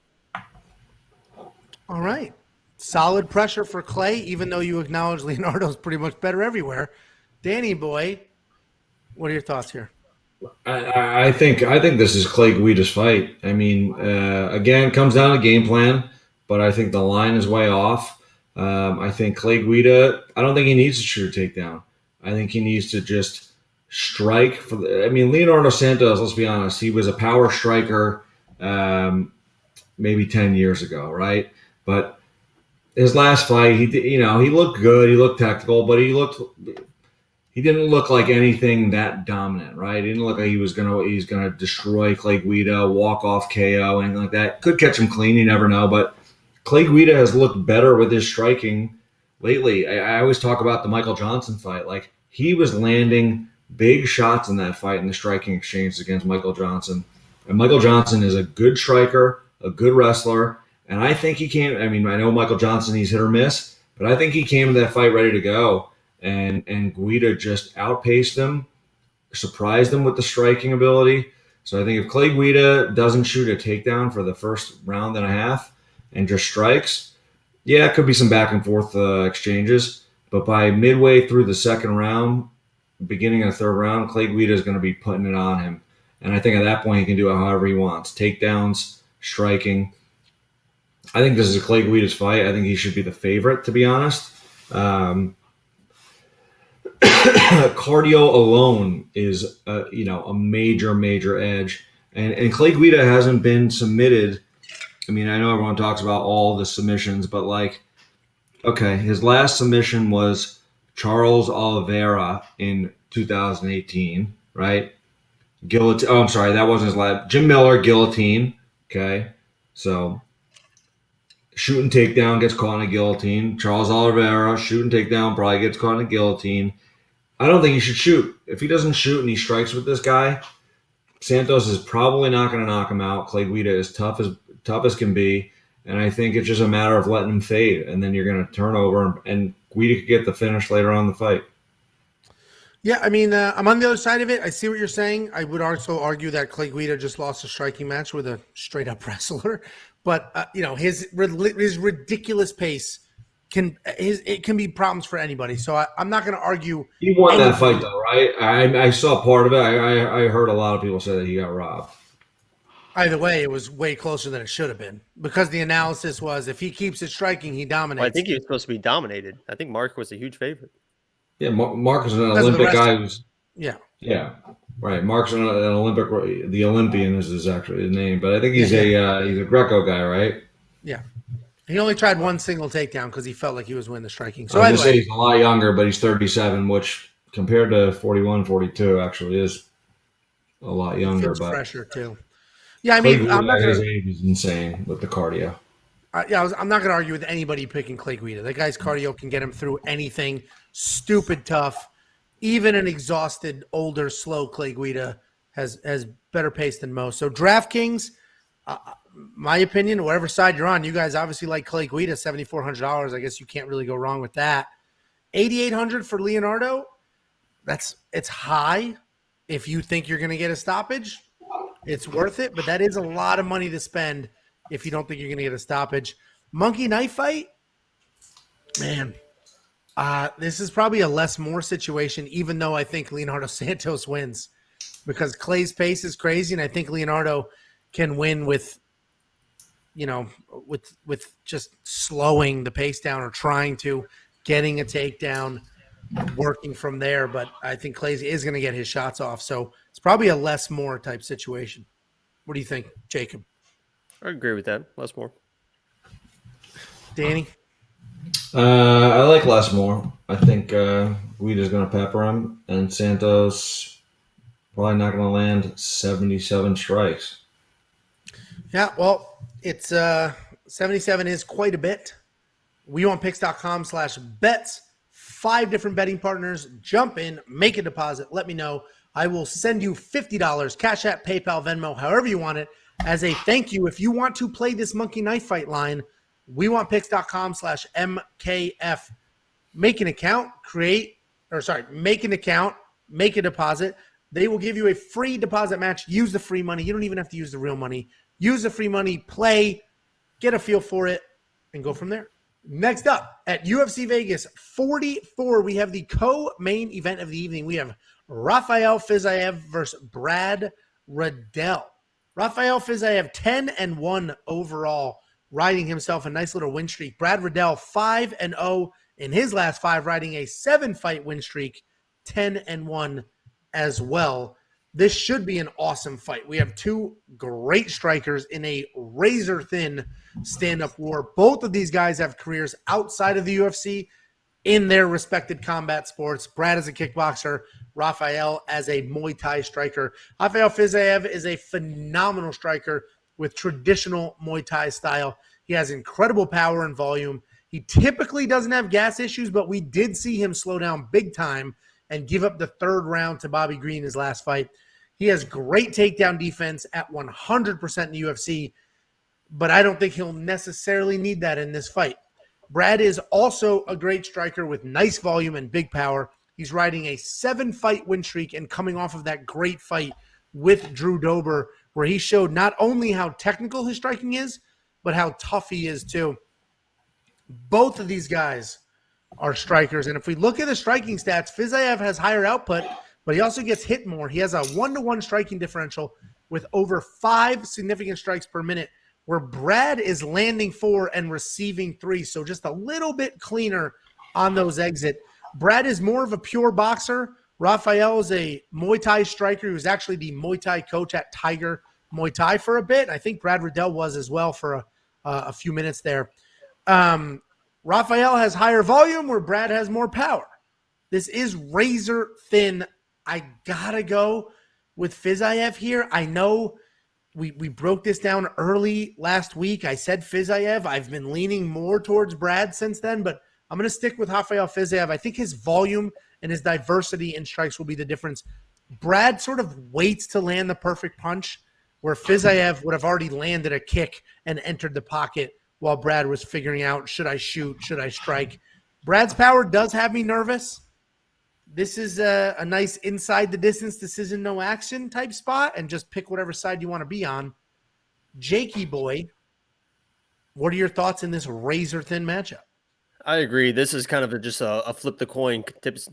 All right. Solid pressure for Clay, even though you acknowledge Leonardo's pretty much better everywhere. Danny boy, what are your thoughts here? I think this is Clay Guida's fight. I mean, again, it comes down to game plan. But I think the line is way off. I think Clay Guida, I don't think he needs to shoot a takedown. I think he needs to just strike. Leonardo Santos, let's be honest, he was a power striker maybe 10 years ago, right? But his last fight, he looked good, he looked technical, but he didn't look like anything that dominant, right? He didn't look like he's gonna destroy Clay Guida, walk off KO, anything like that. Could catch him clean, you never know, but Clay Guida has looked better with his striking lately. I always talk about the Michael Johnson fight. Like, he was landing big shots in that fight in the striking exchange against Michael Johnson. And Michael Johnson is a good striker, a good wrestler. And I think he came, I know Michael Johnson, he's hit or miss, but I think he came to that fight ready to go. And Guida just outpaced him, surprised him with the striking ability. So I think if Clay Guida doesn't shoot a takedown for the first round and a half, and just strikes, yeah, it could be some back and forth exchanges. But by midway through the second round, beginning of the third round, Clay Guida is going to be putting it on him. And I think at that point he can do it however he wants. Takedowns, striking. I think this is a Clay Guida's fight. I think he should be the favorite, to be honest. Cardio alone is a major edge. And Clay Guida hasn't been submitted. I know everyone talks about all the submissions, but his last submission was Charles Oliveira in 2018, right? Guillotine. Oh, I'm sorry, that wasn't his last. Jim Miller, guillotine. Okay, so shooting takedown, gets caught in a guillotine. Charles Oliveira, shooting takedown, probably gets caught in a guillotine. I don't think he should shoot. If he doesn't shoot and he strikes with this guy, Santos is probably not going to knock him out. Clay Guida is tough as can be, and I think it's just a matter of letting him fade, and then you're going to turn over, and Guida could get the finish later on in the fight. Yeah, I'm on the other side of it. I see what you're saying. I would also argue that Clay Guida just lost a striking match with a straight-up wrestler, but his ridiculous pace can be problems for anybody. So I'm not going to argue. He won that fight, though, right? I saw part of it. I heard a lot of people say that he got robbed. Either way, it was way closer than it should have been because the analysis was if he keeps it striking, he dominates. Well, I think he was supposed to be dominated. I think Mark was a huge favorite. Yeah, Mark was an Olympic guy. Yeah. Right, Mark's an Olympic. The Olympian is his actual name, but I think he's a Greco guy, right? Yeah. He only tried one single takedown because he felt like he was winning the striking. So I was anyway, say he's a lot younger, but he's 37, which compared to 41, 42 actually is a lot younger. feels But fresher too. Yeah, I mean, I'm not his gonna. age is insane with the cardio. I'm not gonna argue with anybody picking Clay Guida. That guy's cardio can get him through anything. Stupid tough. Even an exhausted, older, slow Clay Guida has better pace than most. So DraftKings, my opinion, whatever side you're on, you guys obviously like Clay Guida, $7,400. I guess you can't really go wrong with that. $8,800 for Leonardo. It's high. If you think you're going to get a stoppage, it's worth it. But that is a lot of money to spend if you don't think you're going to get a stoppage. Monkey knife fight, man. This is probably a less more situation, even though I think Leonardo Santos wins because Clay's pace is crazy, and I think Leonardo can win with just slowing the pace down or trying to getting a takedown, working from there. But I think Clay is going to get his shots off, so it's probably a less more type situation. What do you think, Jacob? I agree with that. Less more. Danny? I like less more. I think Guida's going to pepper him, and Santos probably not going to land 77 strikes. Yeah, well, it's 77 is quite a bit. wewantpicks.com/bets. 5 different betting partners. Jump in, make a deposit. Let me know. I will send you $50, Cash App, PayPal, Venmo, however you want it, as a thank you. If you want to play this monkey knife fight line, wewantpicks.com/MKF. Make an account, make an account, make a deposit. They will give you a free deposit match. Use the free money. You don't even have to use the real money. Use the free money, play, get a feel for it, and go from there. Next up, at UFC Vegas 44, we have the co-main event of the evening. We have Rafael Fiziev versus Brad Riddell. Rafael Fiziev 10-1 overall, riding himself a nice little win streak. Brad Riddell 5-0 in his last 5, riding a 7-fight win streak, 10-1 as well. This should be an awesome fight. We have 2 great strikers in a razor-thin stand-up war. Both of these guys have careers outside of the UFC in their respected combat sports. Brad is a kickboxer, Rafael as a Muay Thai striker. Rafael Fiziev is a phenomenal striker with traditional Muay Thai style. He has incredible power and volume. He typically doesn't have gas issues, but we did see him slow down big time and give up the 3rd round to Bobby Green his last fight. He has great takedown defense at 100% in the UFC, but I don't think he'll necessarily need that in this fight. Brad is also a great striker with nice volume and big power. He's riding a 7-fight win streak and coming off of that great fight with Drew Dober, where he showed not only how technical his striking is, but how tough he is too. Both of these guys are strikers. And if we look at the striking stats, Fiziev has higher output, but he also gets hit more. He has a 1-to-1 striking differential with over 5 significant strikes per minute, where Brad is landing 4 and receiving 3. So just a little bit cleaner on those exit. Brad is more of a pure boxer. Rafael is a Muay Thai striker who's actually the Muay Thai coach at Tiger Muay Thai for a bit. I think Brad Riddell was as well for a few minutes there. Rafael has higher volume where Brad has more power. This is razor thin. I gotta go with Fiziev here. I know we broke this down early last week. I said Fiziev. I've been leaning more towards Brad since then, but I'm going to stick with Rafael Fiziev. I think his volume and his diversity in strikes will be the difference. Brad sort of waits to land the perfect punch, where Fiziev would have already landed a kick and entered the pocket while Brad was figuring out, should I shoot, should I strike? Brad's power does have me nervous. This is a nice inside the distance decision, no action type spot, and just pick whatever side you want to be on. Jakey boy, what are your thoughts in this razor thin matchup? I agree. This is kind of just a flip the coin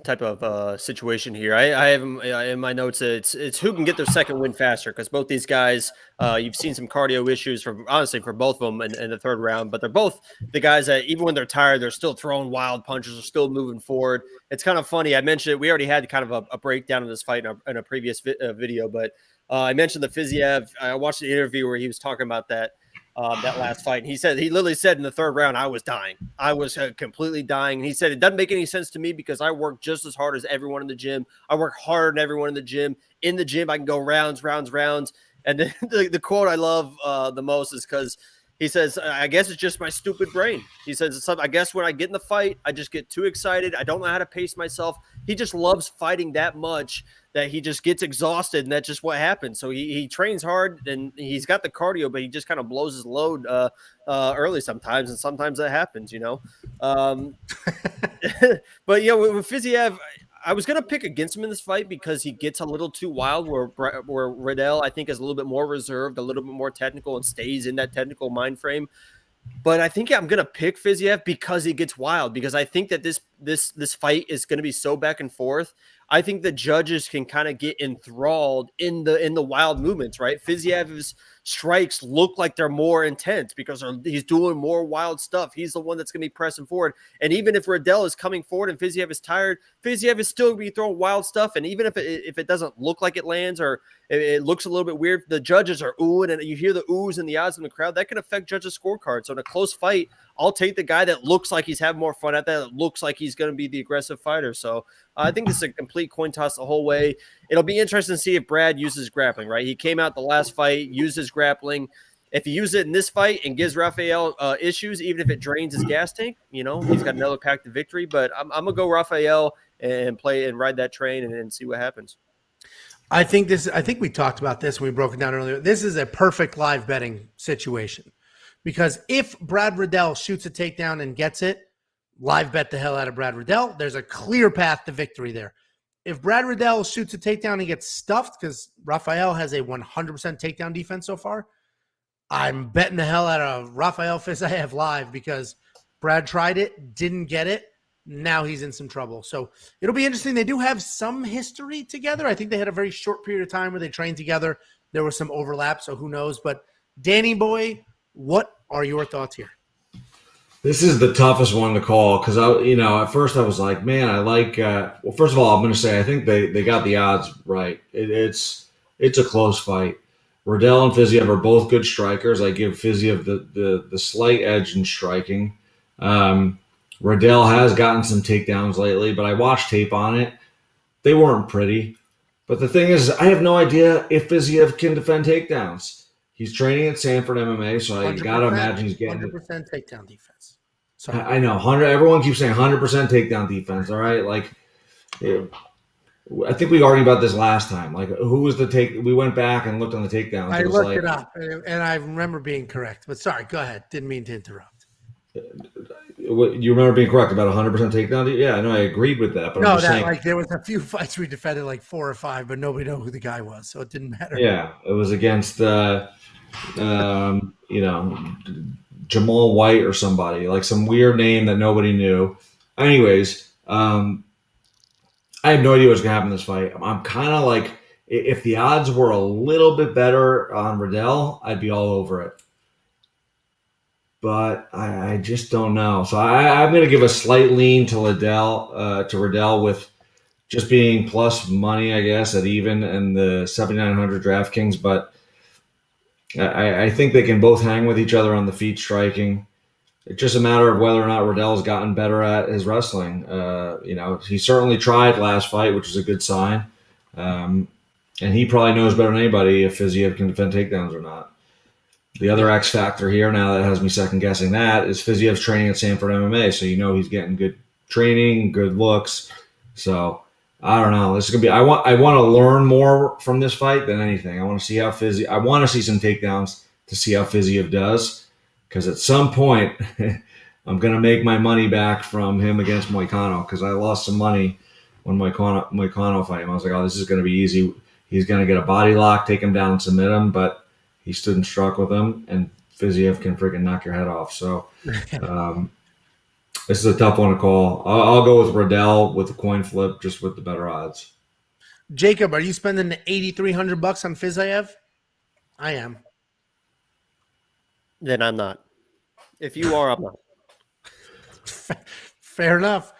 type of situation here. I have in my notes it's who can get their second win faster, because both these guys, you've seen some cardio issues from honestly for both of them in the third round, but they're both the guys that even when they're tired, they're still throwing wild punches, they're still moving forward. It's kind of funny. I mentioned it. We already had kind of a breakdown of this fight in a previous video, but I mentioned the Fiziev. I watched the interview where he was talking about that last fight. And he literally said in the third round, I was dying. I was completely dying. And he said, it doesn't make any sense to me because I work just as hard as everyone in the gym. I work harder than everyone in the gym. In the gym, I can go rounds. And then the quote I love the most is because he says, I guess it's just my stupid brain. He says, I guess when I get in the fight, I just get too excited. I don't know how to pace myself. He just loves fighting that much that he just gets exhausted, and that's just what happens. So he trains hard, and he's got the cardio, but he just kind of blows his load early sometimes, and sometimes that happens, you know. But, yeah, with Fiziev, I was going to pick against him in this fight because he gets a little too wild, where Riddell, I think, is a little bit more reserved, a little bit more technical, and stays in that technical mind frame. But I think I'm going to pick Fiziev because he gets wild, because I think that this fight is going to be so back and forth. I think the judges can kind of get enthralled in the wild movements, right? Fiziev's strikes look like they're more intense because he's doing more wild stuff. He's the one that's going to be pressing forward. And even if Riddell is coming forward and Fiziev is tired, Fiziev is still going to be throwing wild stuff. And even if it doesn't look like it lands, or it looks a little bit weird, the judges are oohing, and you hear the oohs and the odds in the crowd. That can affect judges' scorecards. So in a close fight, I'll take the guy that looks like he's having more fun at that looks like he's going to be the aggressive fighter. So I think this is a complete coin toss the whole way. It'll be interesting to see if Brad uses grappling, right? He came out the last fight, used his grappling. If he uses it in this fight and gives Rafael issues, even if it drains his gas tank, you know, he's got another path to victory. But I'm going to go Rafael and play and ride that train and see what happens. I think we talked about this when we broke it down earlier. This is a perfect live betting situation, because if Brad Riddell shoots a takedown and gets it, live bet the hell out of Brad Riddell. There's a clear path to victory there. If Brad Riddell shoots a takedown and gets stuffed, because Rafael has a 100% takedown defense so far, I'm betting the hell out of Rafael Fiziev live, because Brad tried it, didn't get it. Now he's in some trouble. So it'll be interesting. They do have some history together. I think they had a very short period of time where they trained together. There was some overlap, so who knows. But Danny boy, what are your thoughts here? This is the toughest one to call, because at first I was like, man, I like. Well, first of all, I'm going to say I think they got the odds right. It's a close fight. Riddell and Fiziev are both good strikers. I give Fiziev the slight edge in striking. Riddell has gotten some takedowns lately, but I watched tape on it. They weren't pretty. But the thing is, I have no idea if Fiziev can defend takedowns. He's training at Sanford MMA, so I got to imagine he's getting 100% takedown defense. Sorry. I know. 100. Everyone keeps saying 100% takedown defense, all right? Like, I think we argued about this last time. Like, who was the take? We went back and looked on the takedowns. I looked it up, and I remember being correct. But sorry, go ahead. Didn't mean to interrupt. You remember being correct about 100% takedown? Yeah, I know. I agreed with that. But no, I'm just saying, there was a few fights we defended like 4 or 5, but nobody knew who the guy was, so it didn't matter. Yeah, it was against Jamal White or somebody, like some weird name that nobody knew. Anyways, I have no idea what's going to happen in this fight. I'm kind of like, if the odds were a little bit better on Riddell, I'd be all over it. But I just don't know. So I'm going to give a slight lean to Riddell with just being plus money, I guess, at even and the 7,900 DraftKings. But I think they can both hang with each other on the feet striking. It's just a matter of whether or not Riddell's gotten better at his wrestling. He certainly tried last fight, which is a good sign. And he probably knows better than anybody if Fiziev can defend takedowns or not. The other X factor here, now that has me second guessing that, is Fiziev's training at Sanford MMA. So he's getting good training, good looks. So I don't know. This is gonna be. I want to learn more from this fight than anything. I want to see how I want to see some takedowns to see how Fiziev does, because at some point I'm gonna make my money back from him against Moicano, because I lost some money when Moicano fight him. I was like, oh, this is gonna be easy. He's gonna get a body lock, take him down, and submit him, but he stood and struck with him, and Fiziev can freaking knock your head off. So This is a tough one to call. I'll go with Riddell with the coin flip, just with the better odds. Jacob, are you spending the $8,300 on Fiziev? I am. Then I'm not. If you are, I'm not. Fair enough.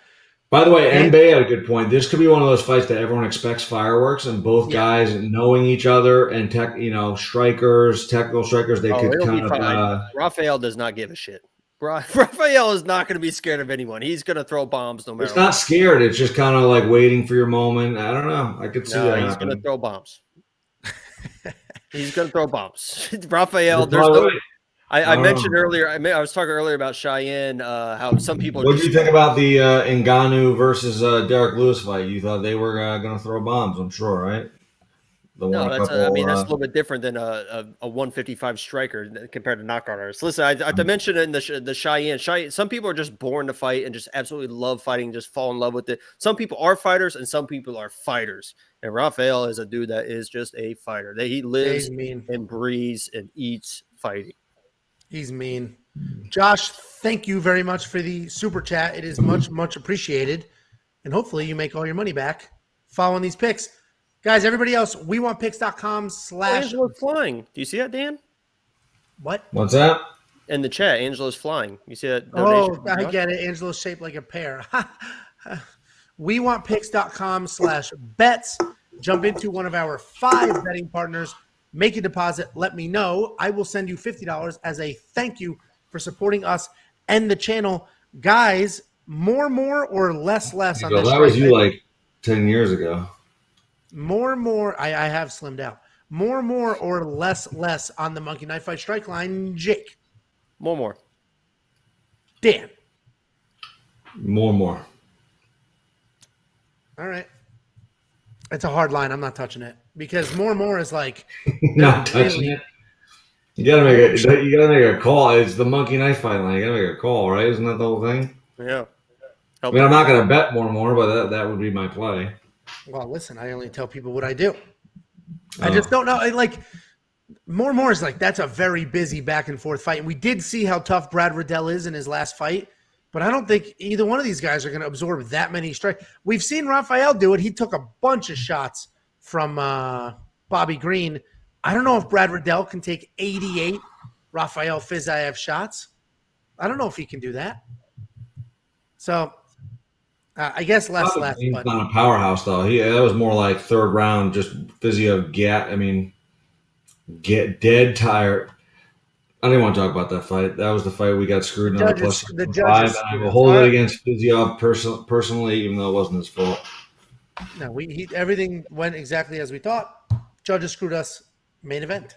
By the way, Nbe had a good point. This could be one of those fights that everyone expects fireworks, and both guys knowing each other and technical strikers, they could kind of. Rafael does not give a shit. Rafael is not going to be scared of anyone. He's going to throw bombs no matter. It's not scared. It's just kind of like waiting for your moment. I don't know. I could see that. He's going to throw bombs. He's going to throw bombs. Rafael, I mentioned earlier. I was talking earlier about Cheyenne. How some people. What do you think about the Ngannou versus Derek Lewis fight? You thought they were going to throw bombs? I'm sure, right? That's a little bit different than a 155 striker compared to knockout artists. Listen, I mentioned in the Cheyenne. Some people are just born to fight and just absolutely love fighting, just fall in love with it. Some people are fighters and some people are fighters. And Rafael is a dude that is just a fighter. He lives and breathes and eats fighting. He's mean. Josh, thank you very much for the super chat. It is much, much appreciated. And hopefully you make all your money back following these picks. Guys, everybody else, wewantpicks.com/ Angelo's flying. Do you see that, Dan? What? What's that? In the chat, Angelo's flying. You see that? Oh, I get it. Angelo's shaped like a pear. wewantpicks.com/bets. Jump into one of our 5 betting partners. Make a deposit. Let me know. I will send you $50 as a thank you for supporting us and the channel. Guys, more or less on this. That was you like 10 years ago. More. I have slimmed out. More or less on the Monkey Knife Fight strike line. Jake. More. Dan. More. All right. It's a hard line. I'm not touching it because more is like not touching it. You gotta make a call. It's the Monkey Knife Fight line. You gotta make a call, right? Isn't that the whole thing? Yeah. I mean, I'm not gonna bet more, but that would be my play. Well, listen, I only tell people what I do. I just don't know. Like more is like that's a very busy back and forth fight. And we did see how tough Brad Riddell is in his last fight. But I don't think either one of these guys are going to absorb that many strikes. We've seen Rafael do it. He took a bunch of shots from Bobby Green. I don't know if Brad Riddell can take 88 Rafael Fiziev shots. I don't know if he can do that. So I guess less. He's but not a powerhouse, though. That was more like third round, just Fiziev get dead tired. I didn't want to talk about that fight. That was the fight we got screwed in the +5. I will hold it against Fiziev personally, even though it wasn't his fault. No, everything went exactly as we thought. Judges screwed us. Main event.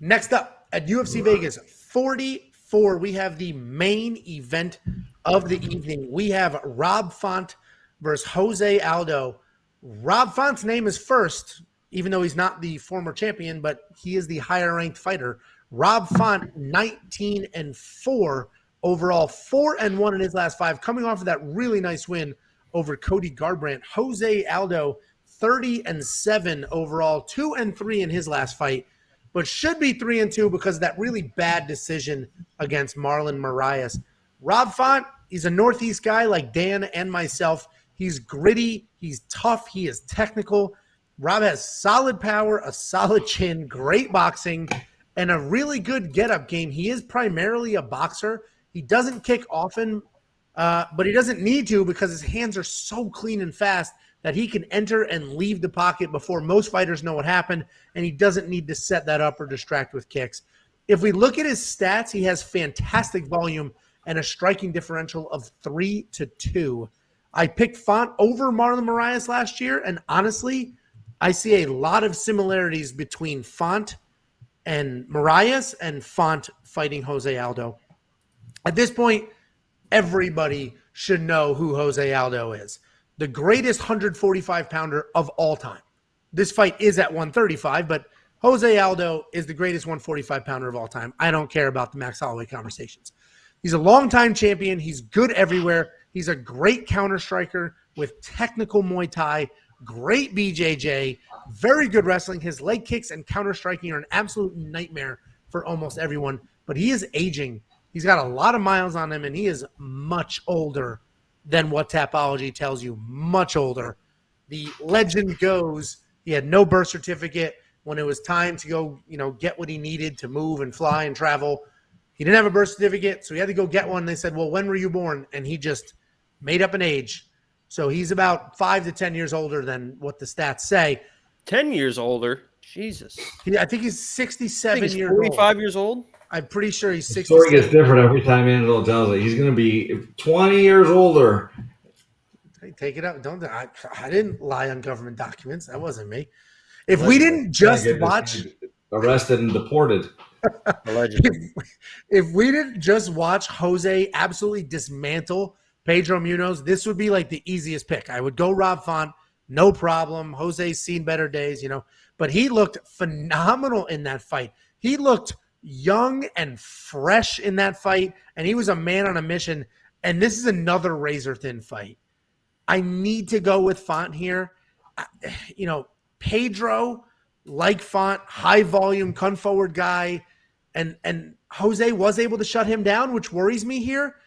Next up at UFC Vegas 44, we have the main event of the evening. We have Rob Font versus Jose Aldo. Rob Font's name is first, even though he's not the former champion, but he is the higher ranked fighter. Rob Font, 19-4 overall, 4-1 in his last 5, coming off of that really nice win over Cody Garbrandt. Jose Aldo, 30-7 overall, 2-3 in his last fight, but should be 3-2 because of that really bad decision against Marlon Moraes. Rob Font, he's a Northeast guy like Dan and myself. He's gritty, he's tough, he is technical. Rob has solid power, a solid chin, great boxing, and a really good get-up game. He is primarily a boxer. He doesn't kick often, but he doesn't need to because his hands are so clean and fast that he can enter and leave the pocket before most fighters know what happened, and he doesn't need to set that up or distract with kicks. If we look at his stats, he has fantastic volume and a striking differential of 3-2. I picked Font over Marlon Moraes last year, and honestly, I see a lot of similarities between Font and Moraes and Font fighting Jose Aldo. At this point, everybody should know who Jose Aldo is. The greatest 145-pounder of all time. This fight is at 135, but Jose Aldo is the greatest 145-pounder of all time. I don't care about the Max Holloway conversations. He's a longtime champion. He's good everywhere. He's a great counter striker with technical Muay Thai, great BJJ, very good wrestling. His leg kicks and counter striking are an absolute nightmare for almost everyone, but he is aging He's got a lot of miles on him, and he is much older than what Tapology tells you. Much older. The legend goes he had no birth certificate when it was time to go, get what he needed to move and fly and travel. He didn't have a birth certificate, so he had to go get one. They said, well, when were you born? And he just made up an age. So he's about 5 to 10 years older than what the stats say. 10 years older? Jesus. I think he's 67 he's years 45 years old? I'm pretty sure he's 67. The story gets different every time Angelo tells it. He's going to be 20 years older. Hey, take it out. I didn't lie on government documents. That wasn't me. If we didn't just watch arrested and deported. Allegedly. If we didn't just watch Jose absolutely dismantle Pedro Munoz, this would be like the easiest pick. I would go Rob Font, no problem. Jose's seen better days, but he looked phenomenal in that fight. He looked young and fresh in that fight, and he was a man on a mission. And this is another razor thin fight. I need to go with Font here. Pedro, like Font, high volume, come forward guy, and Jose was able to shut him down, which worries me here.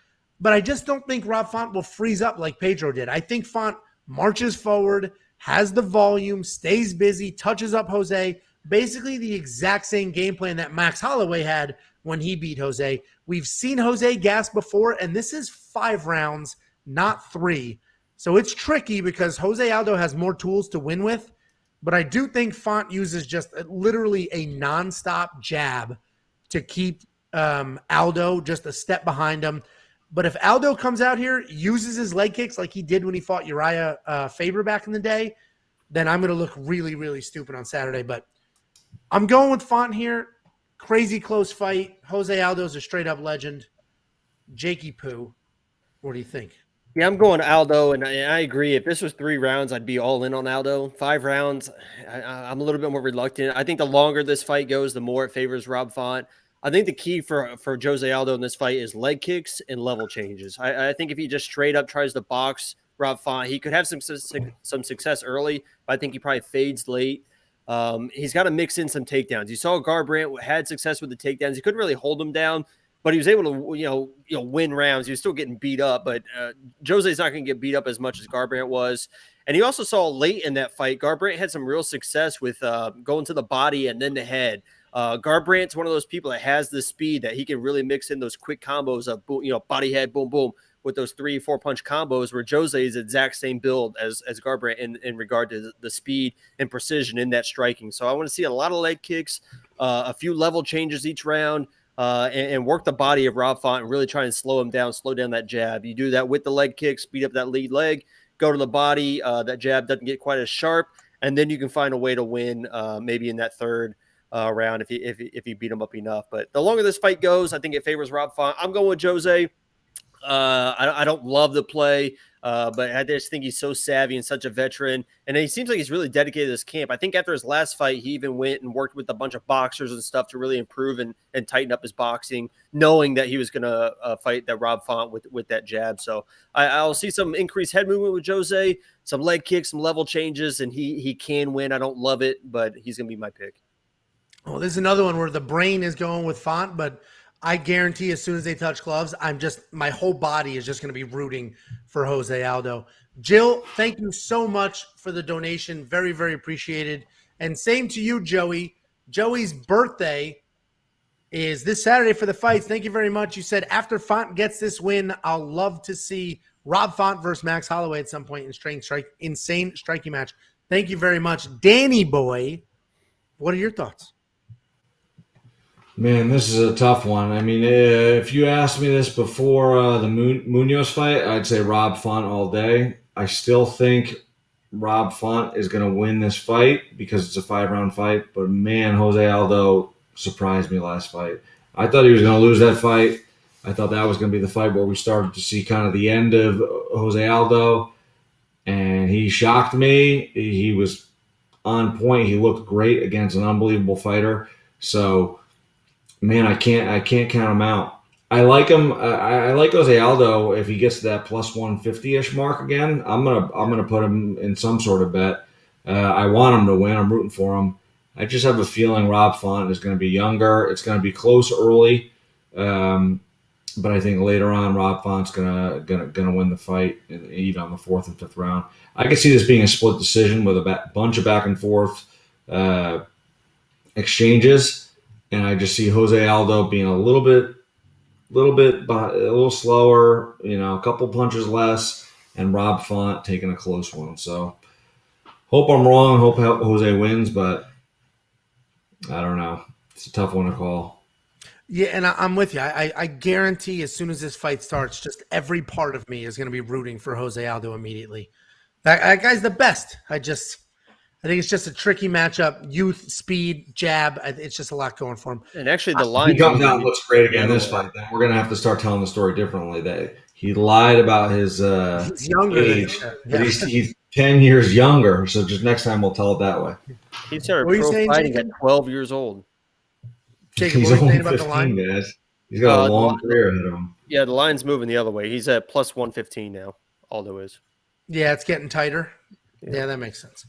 But I just don't think Rob Font will freeze up like Pedro did. I think Font marches forward, has the volume, stays busy, touches up Jose. Basically the exact same game plan that Max Holloway had when he beat Jose. We've seen Jose gas before, and this is 5 rounds, not 3. So it's tricky because Jose Aldo has more tools to win with. But I do think Font uses just literally a nonstop jab to keep Aldo just a step behind him. But if Aldo comes out here, uses his leg kicks like he did when he fought Uriah Faber back in the day, then I'm going to look really, really stupid on Saturday. But I'm going with Font here. Crazy close fight. Jose Aldo's a straight-up legend. Jakey Poo, what do you think? Yeah, I'm going Aldo, and I agree. If this was 3 rounds, I'd be all in on Aldo. 5 rounds, I'm a little bit more reluctant. I think the longer this fight goes, the more it favors Rob Font. I think the key for Jose Aldo in this fight is leg kicks and level changes. I think if he just straight up tries to box Rob Font, he could have some success early, but I think he probably fades late. He's got to mix in some takedowns. You saw Garbrandt had success with the takedowns. He couldn't really hold him down, but he was able to, win rounds. He was still getting beat up, but Jose's not going to get beat up as much as Garbrandt was. And you also saw late in that fight, Garbrandt had some real success with going to the body and then the head. Garbrandt's one of those people that has the speed that he can really mix in those quick combos of, body head, boom, boom, with those 3-4 punch combos where Jose is the exact same build as Garbrandt in regard to the speed and precision in that striking. So I want to see a lot of leg kicks, a few level changes each round, and work the body of Rob Font and really try and slow him down, slow down that jab. You do that with the leg kick, speed up that lead leg, go to the body. That jab doesn't get quite as sharp, and then you can find a way to win maybe in that third round if you beat him up enough. But the longer this fight goes, I think it favors Rob Font. I'm going with Jose. I don't love the play, but I just think he's so savvy and such a veteran. And he seems like he's really dedicated to this camp. I think after his last fight, he even went and worked with a bunch of boxers and stuff to really improve and tighten up his boxing, knowing that he was going to fight that Rob Font with that jab. So I'll see some increased head movement with Jose, some leg kicks, some level changes, and he can win. I don't love it, but he's going to be my pick. Well, this is another one where the brain is going with Font, but I guarantee as soon as they touch gloves, my whole body is just going to be rooting for Jose Aldo. Jill, thank you so much for the donation. Very, very appreciated. And same to you, Joey. Joey's birthday is this Saturday for the fights. Thank you very much. You said after Font gets this win, I'll love to see Rob Font versus Max Holloway at some point in insane striking match. Thank you very much. Danny boy, what are your thoughts? Man, this is a tough one. I mean, if you asked me this before the Munoz fight, I'd say Rob Font all day. I still think Rob Font is going to win this fight because it's a 5-round fight. But, man, Jose Aldo surprised me last fight. I thought he was going to lose that fight. I thought that was going to be the fight where we started to see kind of the end of Jose Aldo. And he shocked me. He was on point. He looked great against an unbelievable fighter. So, man, I can't count him out. I like him. I like Jose Aldo if he gets to that plus 150-ish mark again. I'm gonna put him in some sort of bet. I want him to win. I'm rooting for him. I just have a feeling Rob Font is going to be younger. It's going to be close early. But I think later on, Rob Font's gonna win the fight and eat on the 4th and 5th round. I can see this being a split decision with a bunch of back and forth exchanges, and I just see Jose Aldo being a little slower, a couple punches less, and Rob Font taking a close one. So hope I'm wrong. Hope Jose wins, but I don't know. It's a tough one to call. Yeah, and I'm with you. I guarantee as soon as this fight starts, just every part of me is going to be rooting for Jose Aldo immediately. That guy's the best. I think it's just a tricky matchup. Youth, speed, jab. It's just a lot going for him. And actually, the line. He comes out and looks great again this fight. Then we're going to have to start telling the story differently. That he lied about his he's younger age. He's 10 years younger. So just next time we'll tell it that way. He started pro fighting at 12 years old. Jacob, he's what are you only saying about 15, the line? guys. He's got a long career ahead of him. Yeah, the line's moving the other way. He's at plus 115 now. Aldo is. Yeah, it's getting tighter. Yeah, that makes sense.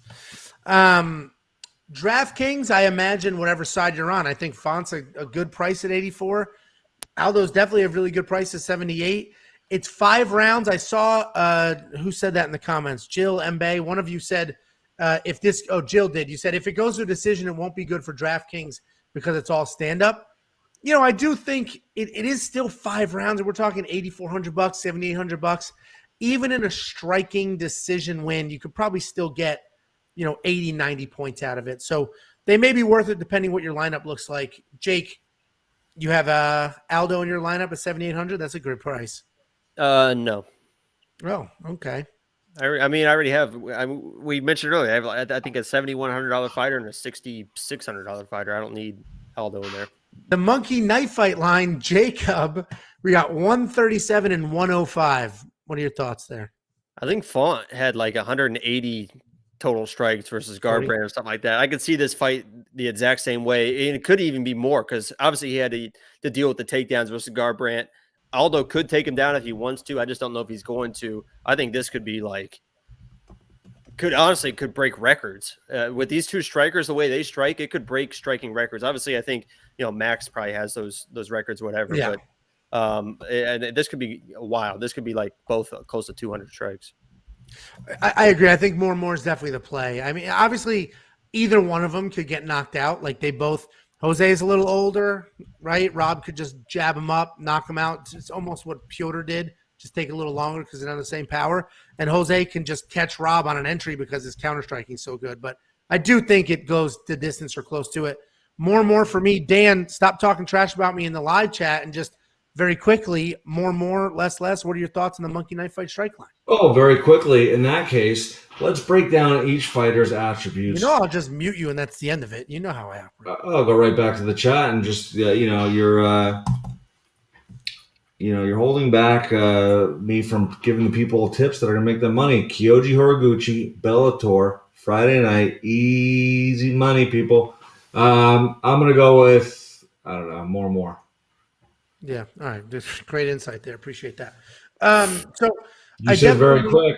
DraftKings, I imagine whatever side you're on. I think Font's a good price at 84. Aldo's definitely a really good price at 78. It's 5 rounds. I saw who said that in the comments. Jill Mbe, one of you said Jill did. You said if it goes to a decision, it won't be good for DraftKings because it's all stand-up. I do think it is still 5 rounds, and we're talking $8,400, $7,800. Even in a striking decision win, you could probably still get, 80, 90 points out of it. So they may be worth it depending what your lineup looks like. Jake, you have Aldo in your lineup at 7,800. That's a good price. No. Oh, okay. I already have. We mentioned earlier. I think a $7,100 fighter and a $6,600 fighter. I don't need Aldo in there. The Monkey Knife Fight line, Jacob. We got 137 and 105. What are your thoughts there? I think Font had like 180 total strikes versus Garbrandt or something like that. I could see this fight the exact same way, and it could even be more because obviously he had to deal with the takedowns versus Garbrandt. Aldo could take him down if he wants to. I just don't know if he's going to. I think this could be could break records with these two strikers. The way they strike, it could break striking records. Obviously, I think Max probably has those records, whatever. Yeah. But and this could be wild. This could be like both close to 200 strikes. I agree. I think more and more is definitely the play. I mean, obviously, either one of them could get knocked out. Like they both. Jose is a little older, right? Rob could just jab him up, knock him out. It's almost what Piotr did. Just take a little longer because they're not the same power. And Jose can just catch Rob on an entry because his counter-striking is so good. But I do think it goes the distance or close to it. More and more for me. Dan, stop talking trash about me in the live chat and just very quickly, more, less. What are your thoughts on the Monkey Knife Fight strike line? Oh, very quickly. In that case, let's break down each fighter's attributes. I'll just mute you and that's the end of it. You know how I operate. I'll go right back to the chat and just, you're holding back me from giving the people tips that are going to make them money. Kyoji Horiguchi, Bellator, Friday night, easy money, people. I'm going to go with, I don't know, more. Yeah. All right. Great insight there. Appreciate that. You said very quick.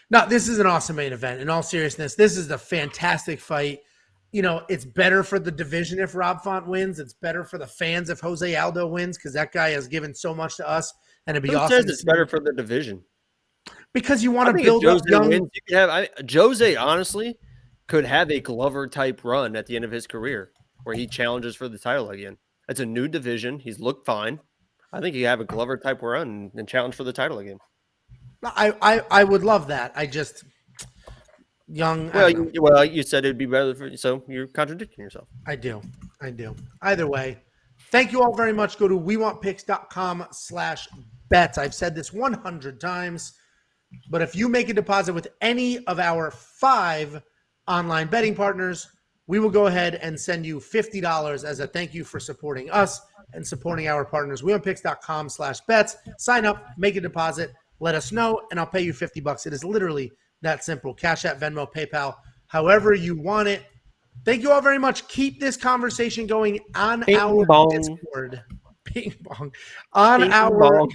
No, this is an awesome main event. In all seriousness, this is a fantastic fight. It's better for the division if Rob Font wins. It's better for the fans if Jose Aldo wins because that guy has given so much to us, and it'd be awesome. Says it's better for the division because you want to build up young. Wins, you could have Jose honestly could have a Glover type run at the end of his career where he challenges for the title again. It's a new division. He's looked fine. I think you have a Glover type run and challenge for the title again. I would love that. I just young. Well, you said it'd be better for you, so you're contradicting yourself. I do. Either way, thank you all very much. Go to wewantpicks.com/bets. I've said this 100 times, but if you make a deposit with any of our 5 online betting partners, we will go ahead and send you $50 as a thank you for supporting us and supporting our partners. wewantpicks.com/bets. Sign up, make a deposit, let us know, and I'll pay you $50. It is literally that simple. Cash App, Venmo, PayPal, however you want it. Thank you all very much. Keep this conversation going on our Discord. Ping pong. On our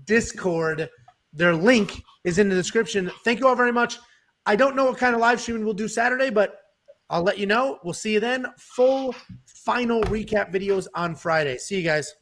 Discord. Their link is in the description. Thank you all very much. I don't know what kind of live streaming we'll do Saturday, but I'll let you know. We'll see you then. Full final recap videos on Friday. See you guys.